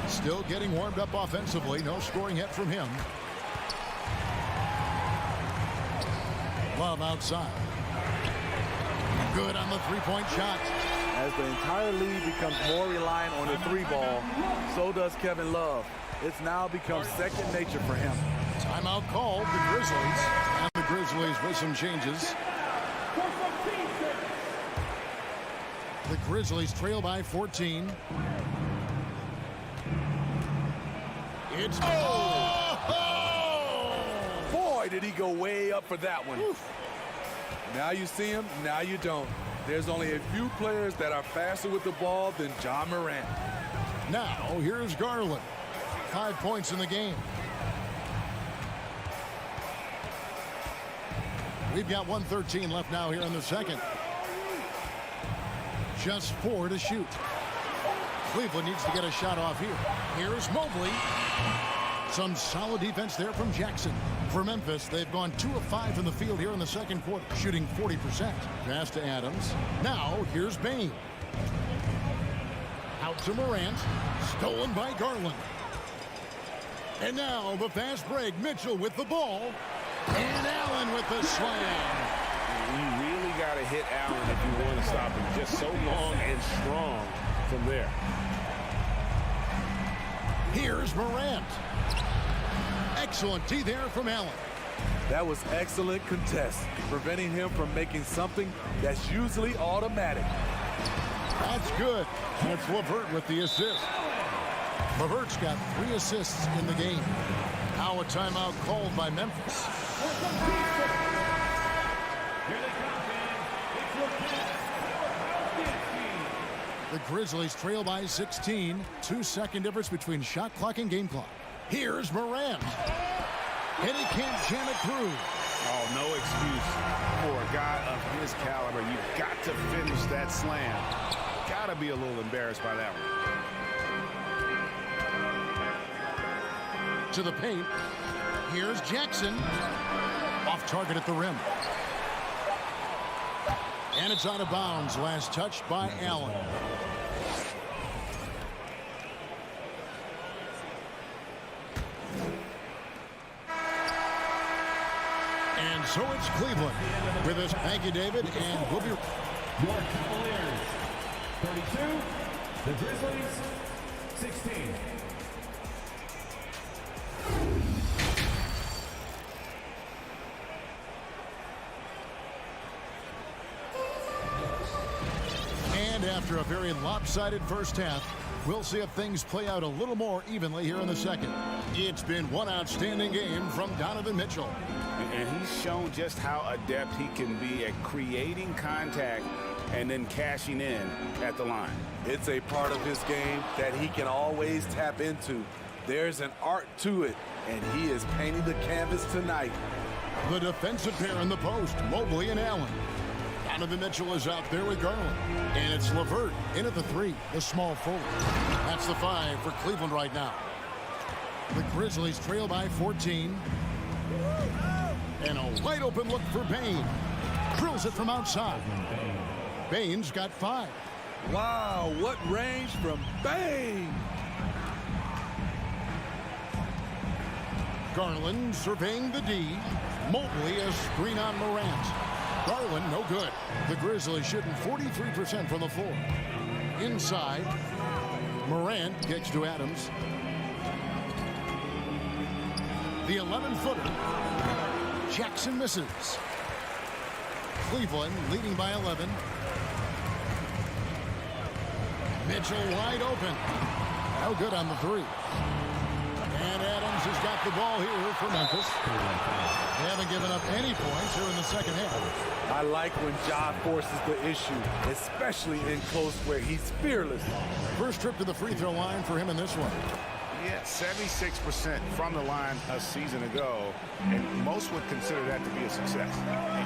Still getting warmed up offensively. No scoring yet from him. Love outside. Good on the three-point shot. As the entire league becomes more reliant on the 3 ball, so does Kevin Love. It's now become second nature for him. Timeout called the Grizzlies. And the Grizzlies with some changes. The Grizzlies trail by 14. It's... Boy, did he go way up for that one. Oof. Now you see him, now you don't. There's only a few players that are faster with the ball than John Morant. Now, here's Garland. 5 points in the game. We've got 1:13 left now here in the second. Just 4 to shoot. Cleveland needs to get a shot off here. Here's Mobley. Some solid defense there from Jackson. For Memphis, they've gone 2 of 5 in the field here in the second quarter, shooting 40%. Pass to Adams. Now, here's Bain. Out to Morant. Stolen by Garland. And now, the fast break. Mitchell with the ball. And Allen with the slam. You really got to hit Allen if you want to stop him. Just so long and strong from there. Here's Morant. Excellent D there from Allen. That was excellent contest, preventing him from making something that's usually automatic. That's good. And it's LeVert with the assist. LeVert's got 3 assists in the game. Now a timeout called by Memphis. The Grizzlies trail by 16. 2-second difference between shot clock and game clock. Here's Morant. And he can't jam it through. Oh, no excuse for a guy of his caliber. You've got to finish that slam. Got to be a little embarrassed by that one. To the paint. Here's Jackson. Off target at the rim. And it's out of bounds. Last touch by Allen. And so it's Cleveland with us. Thank you, David. And we'll be... Your Cavaliers, 32. The Grizzlies, 16. And after a very lopsided first half, we'll see if things play out a little more evenly here in the second. It's been one outstanding game from Donovan Mitchell. And he's shown just how adept he can be at creating contact and then cashing in at the line. It's a part of his game that he can always tap into. There's an art to it, and he is painting the canvas tonight. The defensive pair in the post, Mobley and Allen. Donovan Mitchell is out there with Garland. And it's LeVert in at the 3, the small forward. That's the 5 for Cleveland right now. The Grizzlies trail by 14. And a wide open look for Bain. Drills it from outside. Bain's got 5. Wow, what range from Bain! Garland surveying the D. Mobley a screen on Morant. Garland no good. The Grizzlies shooting 43% from the floor. Inside, Morant kicks to Adams. The 11-footer. Jackson misses. Cleveland leading by 11. Mitchell wide open. No good on the three. And Adams has got the ball here for Memphis. They haven't given up any points here in the second half. I like when Ja forces the issue, especially in close where he's fearless. First trip to the free throw line for him in this one. Yeah, 76% from the line a season ago, and most would consider that to be a success.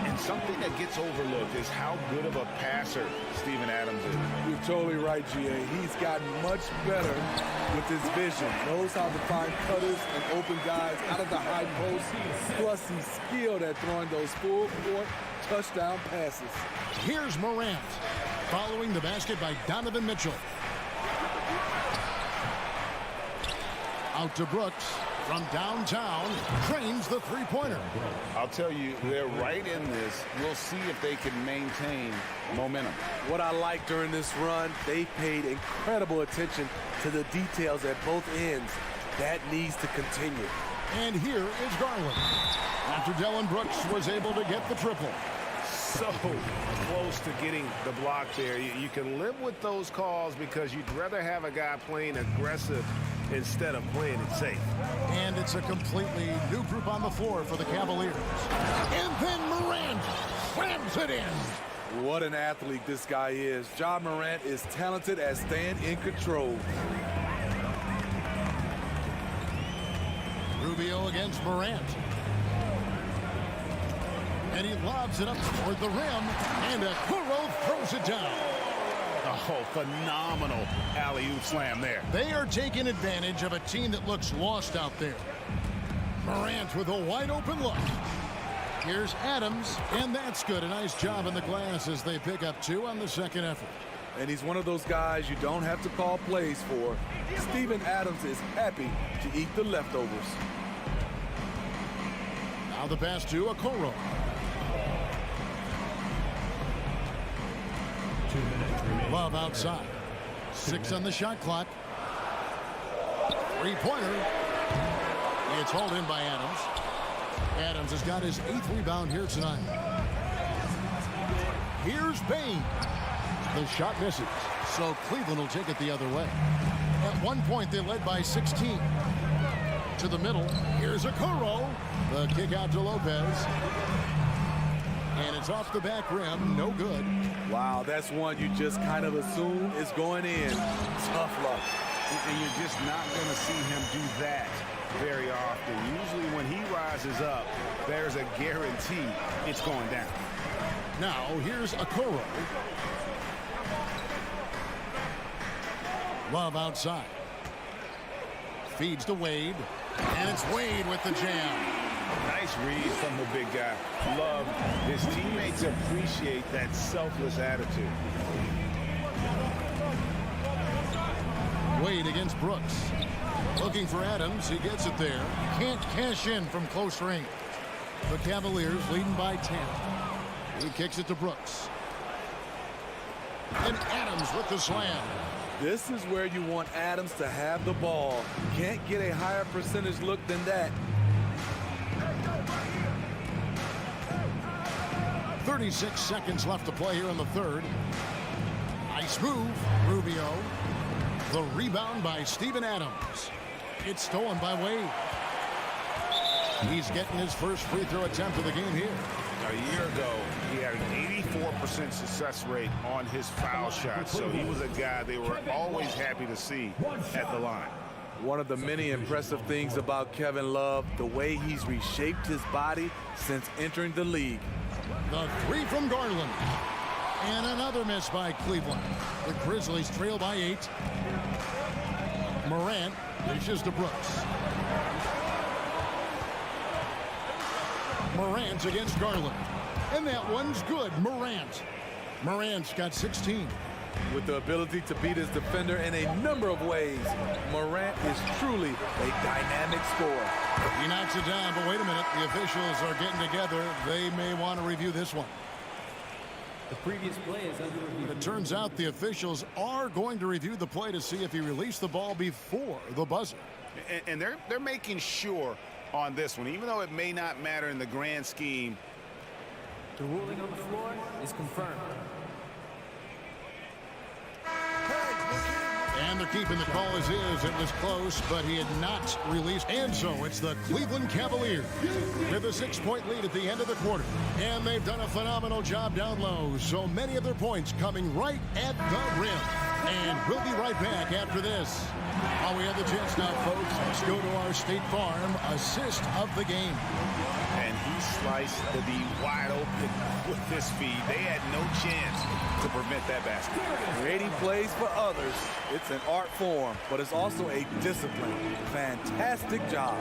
And something that gets overlooked is how good of a passer Steven Adams is. You're totally right, GA. He's gotten much better with his vision. Knows how to find cutters and open guys out of the high post. Plus, he's skilled at throwing those full-court touchdown passes. Here's Morant, following the basket by Donovan Mitchell. Out to Brooks from downtown, trains the three-pointer. I'll tell you, they're right in this. We'll see if they can maintain momentum. What I like during this run, they paid incredible attention to the details at both ends. That needs to continue. And here is Garland. After Dillon Brooks was able to get the triple. So close to getting the block there. You can live with those calls because you'd rather have a guy playing aggressive instead of playing it safe. And it's a completely new group on the floor for the Cavaliers. And then Morant slams it in. What an athlete this guy is. Ja Morant is talented at staying in control. Rubio against Morant. And he lobs it up toward the rim. And Okoro throws it down. Oh, phenomenal alley-oop slam there. They are taking advantage of a team that looks lost out there. Morant with a wide-open look. Here's Adams, and that's good. A nice job in the glass as they pick up 2 on the second effort. And he's one of those guys you don't have to call plays for. Steven Adams is happy to eat the leftovers. Now the pass to Okoro. Love outside. 6 on the shot clock. Three-pointer. It's hauled in by Adams. Adams has got his 8th rebound here tonight. Here's Bain. The shot misses. So Cleveland will take it the other way. At one point, they led by 16. To the middle. Here's Okoro. The kick out to Lopez. And it's off the back rim. No good. Wow, that's one you just kind of assume is going in. Tough luck. And you're just not going to see him do that very often. Usually when he rises up, there's a guarantee it's going down. Now, here's Okoro. Love outside. Feeds to Wade. And it's Wade with the jam. Nice read from the big guy. Love his teammates appreciate that selfless attitude. Wade against Brooks. Looking for Adams. He gets it there. Can't cash in from close range. The Cavaliers leading by 10. He kicks it to Brooks. And Adams with the slam. This is where you want Adams to have the ball. Can't get a higher percentage look than that. 36 seconds left to play here in the third. Nice move, Rubio. The rebound by Steven Adams. It's stolen by Wade. He's getting his first free throw attempt of the game here. A year ago, he had an 84% success rate on his foul shots, so he was a guy they were always happy to see at the line. One of the many impressive things about Kevin Love, the way he's reshaped his body since entering the league. The 3 from Garland. And another miss by Cleveland. The Grizzlies trail by 8. Morant dishes to Brooks. Morant against Garland. And that one's good. Morant's got 16. With the ability to beat his defender in a number of ways, Morant is truly a dynamic scorer. He knocks it down, but wait a minute. The officials are getting together. They may want to review this one. The previous play is under review. It turns out the officials are going to review the play to see if he released the ball before the buzzer. And they're making sure on this one, even though it may not matter in the grand scheme. The ruling on the floor is confirmed. And they're keeping the call as is. It was close, but he had not released. And so it's the Cleveland Cavaliers with a 6-point lead at the end of the quarter. And they've done a phenomenal job down low. So many of their points coming right at the rim. And we'll be right back after this. While we have the chance now, folks, let's go to our State Farm assist of the game. And he sliced the D wide open with this feed. They had no chance to prevent that basket. Creating plays for others, it's an art form, but it's also a discipline. Fantastic job.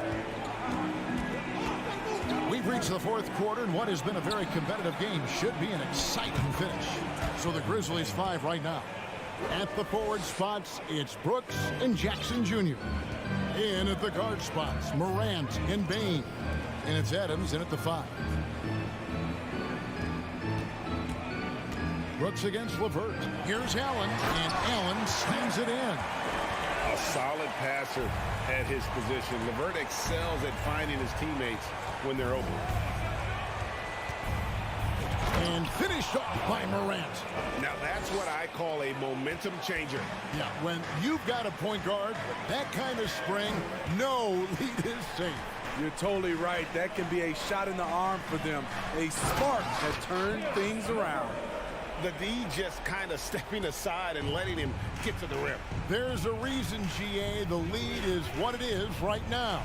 We've reached the fourth quarter, and what has been a very competitive game should be an exciting finish. So the Grizzlies 5 right now. At the forward spots, it's Brooks and Jackson Jr. In at the guard spots, Morant and Bain. And it's Adams in at the 5. Brooks against LeVert. Here's Allen, and Allen slams it in. A solid passer at his position. LeVert excels at finding his teammates when they're open. And finished off by Morant. Now that's what I call a momentum changer. Yeah, when you've got a point guard with that kind of spring, no lead is safe. You're totally right. That can be a shot in the arm for them. A spark that turned things around. The D just kind of stepping aside and letting him get to the rim. There's a reason, GA, the lead is what it is right now.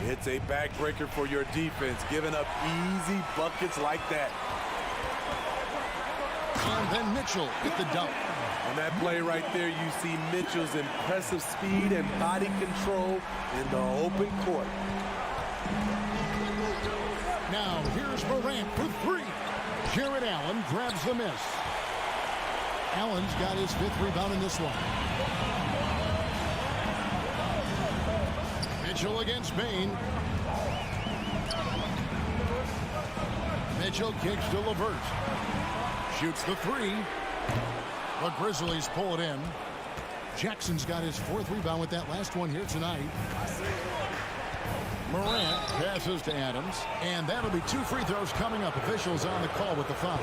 It's a backbreaker for your defense, giving up easy buckets like that. And then Mitchell get the dunk. On that play right there, you see Mitchell's impressive speed and body control in the open court. Now, here's Morant for 3. Jared Allen grabs the miss. Allen's got his 5th rebound in this one. Mitchell against Bain. Mitchell kicks to LeVert. Shoots the 3. The Grizzlies pull it in. Jackson's got his 4th rebound with that last one here tonight. Morant passes to Adams, and that'll be 2 free throws coming up. Officials on the call with the foul.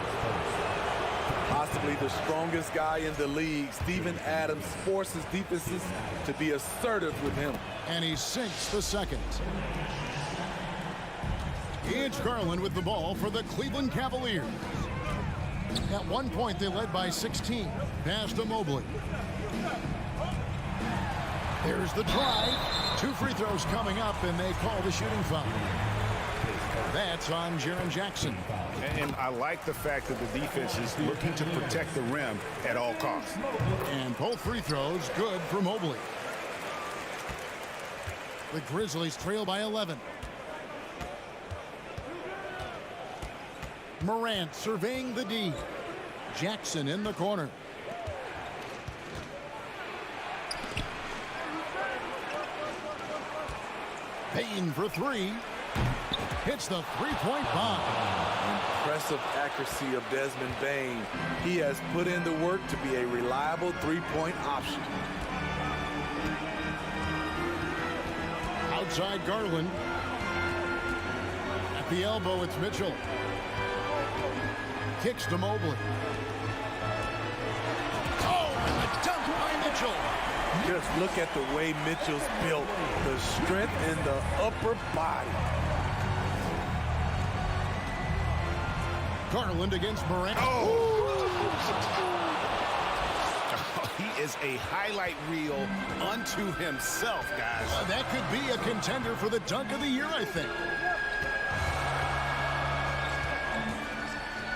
Possibly the strongest guy in the league, Steven Adams forces defenses to be assertive with him. And he sinks the 2nd. It's Garland with the ball for the Cleveland Cavaliers. At one point, they led by 16. Pass to Mobley. There's the drive. 2 free throws coming up, and they call the shooting foul. That's on Jaren Jackson. And I like the fact that the defense is looking to protect the rim at all costs. And both free throws good for Mobley. The Grizzlies trail by 11. Morant surveying the D. Jackson in the corner. Payne for 3. Hits the 3-point bomb. Impressive accuracy of Desmond Bain. He has put in the work to be a reliable 3-point option. Outside Garland. At the elbow, it's Mitchell. Kicks to Mobley. Oh, and a dunk by Mitchell. Just look at the way Mitchell's built. The strength in the upper body. Garland against Morant. Oh! He is a highlight reel unto himself, guys. That could be a contender for the dunk of the year, I think.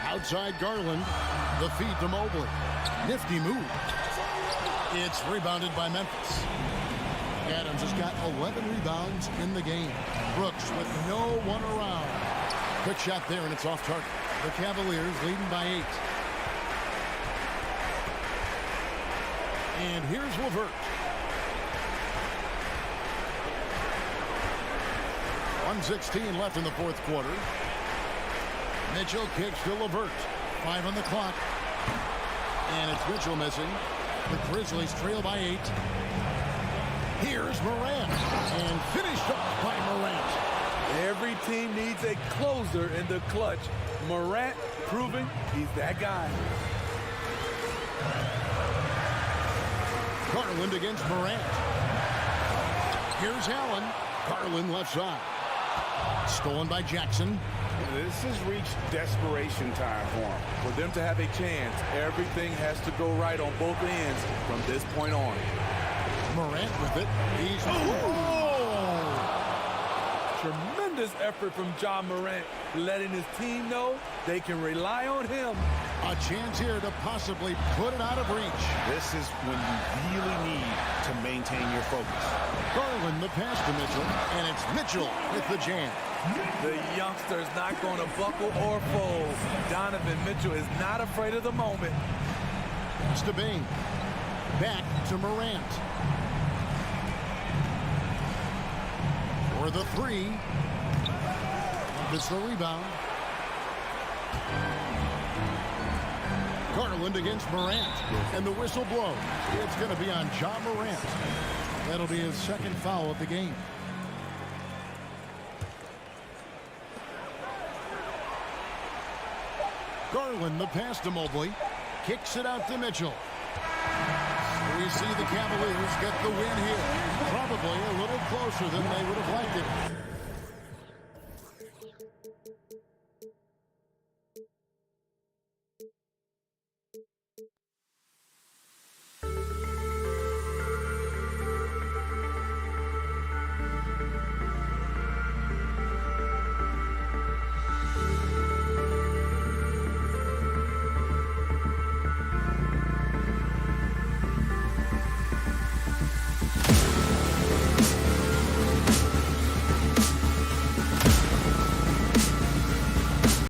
Outside Garland, the feed to Mobley. Nifty move. It's rebounded by Memphis. Adams has got 11 rebounds in the game. Brooks with no one around. Quick shot there, and it's off target. The Cavaliers leading by 8. And here's LeVert. 1:16 left in the fourth quarter. Mitchell kicks to LeVert. 5 on the clock. And it's Mitchell missing. The Grizzlies trail by 8. Here's Morant. And finished off by Morant. Every team needs a closer in the clutch. Morant proving he's that guy. Garland against Morant. Here's Allen. Garland left side. Stolen by Jackson. This has reached desperation time for him. For them to have a chance, everything has to go right on both ends from this point on. Morant with it. He's... Tremendous effort from Ja Morant, letting his team know they can rely on him. A chance here to possibly put it out of reach. This is when you really need to maintain your focus. Garland the pass to Mitchell, and it's Mitchell with the jam. The youngster is not going to buckle or fold. Donovan Mitchell is not afraid of the moment. It's to Bain. Back to Morant. For the 3. It's the rebound. Garland against Morant. And the whistle blows. It's going to be on Ja Morant. That'll be his second foul of the game. Garland the pass to Mobley. Kicks it out to Mitchell. We see the Cavaliers get the win here. Probably a little closer than they would have liked it.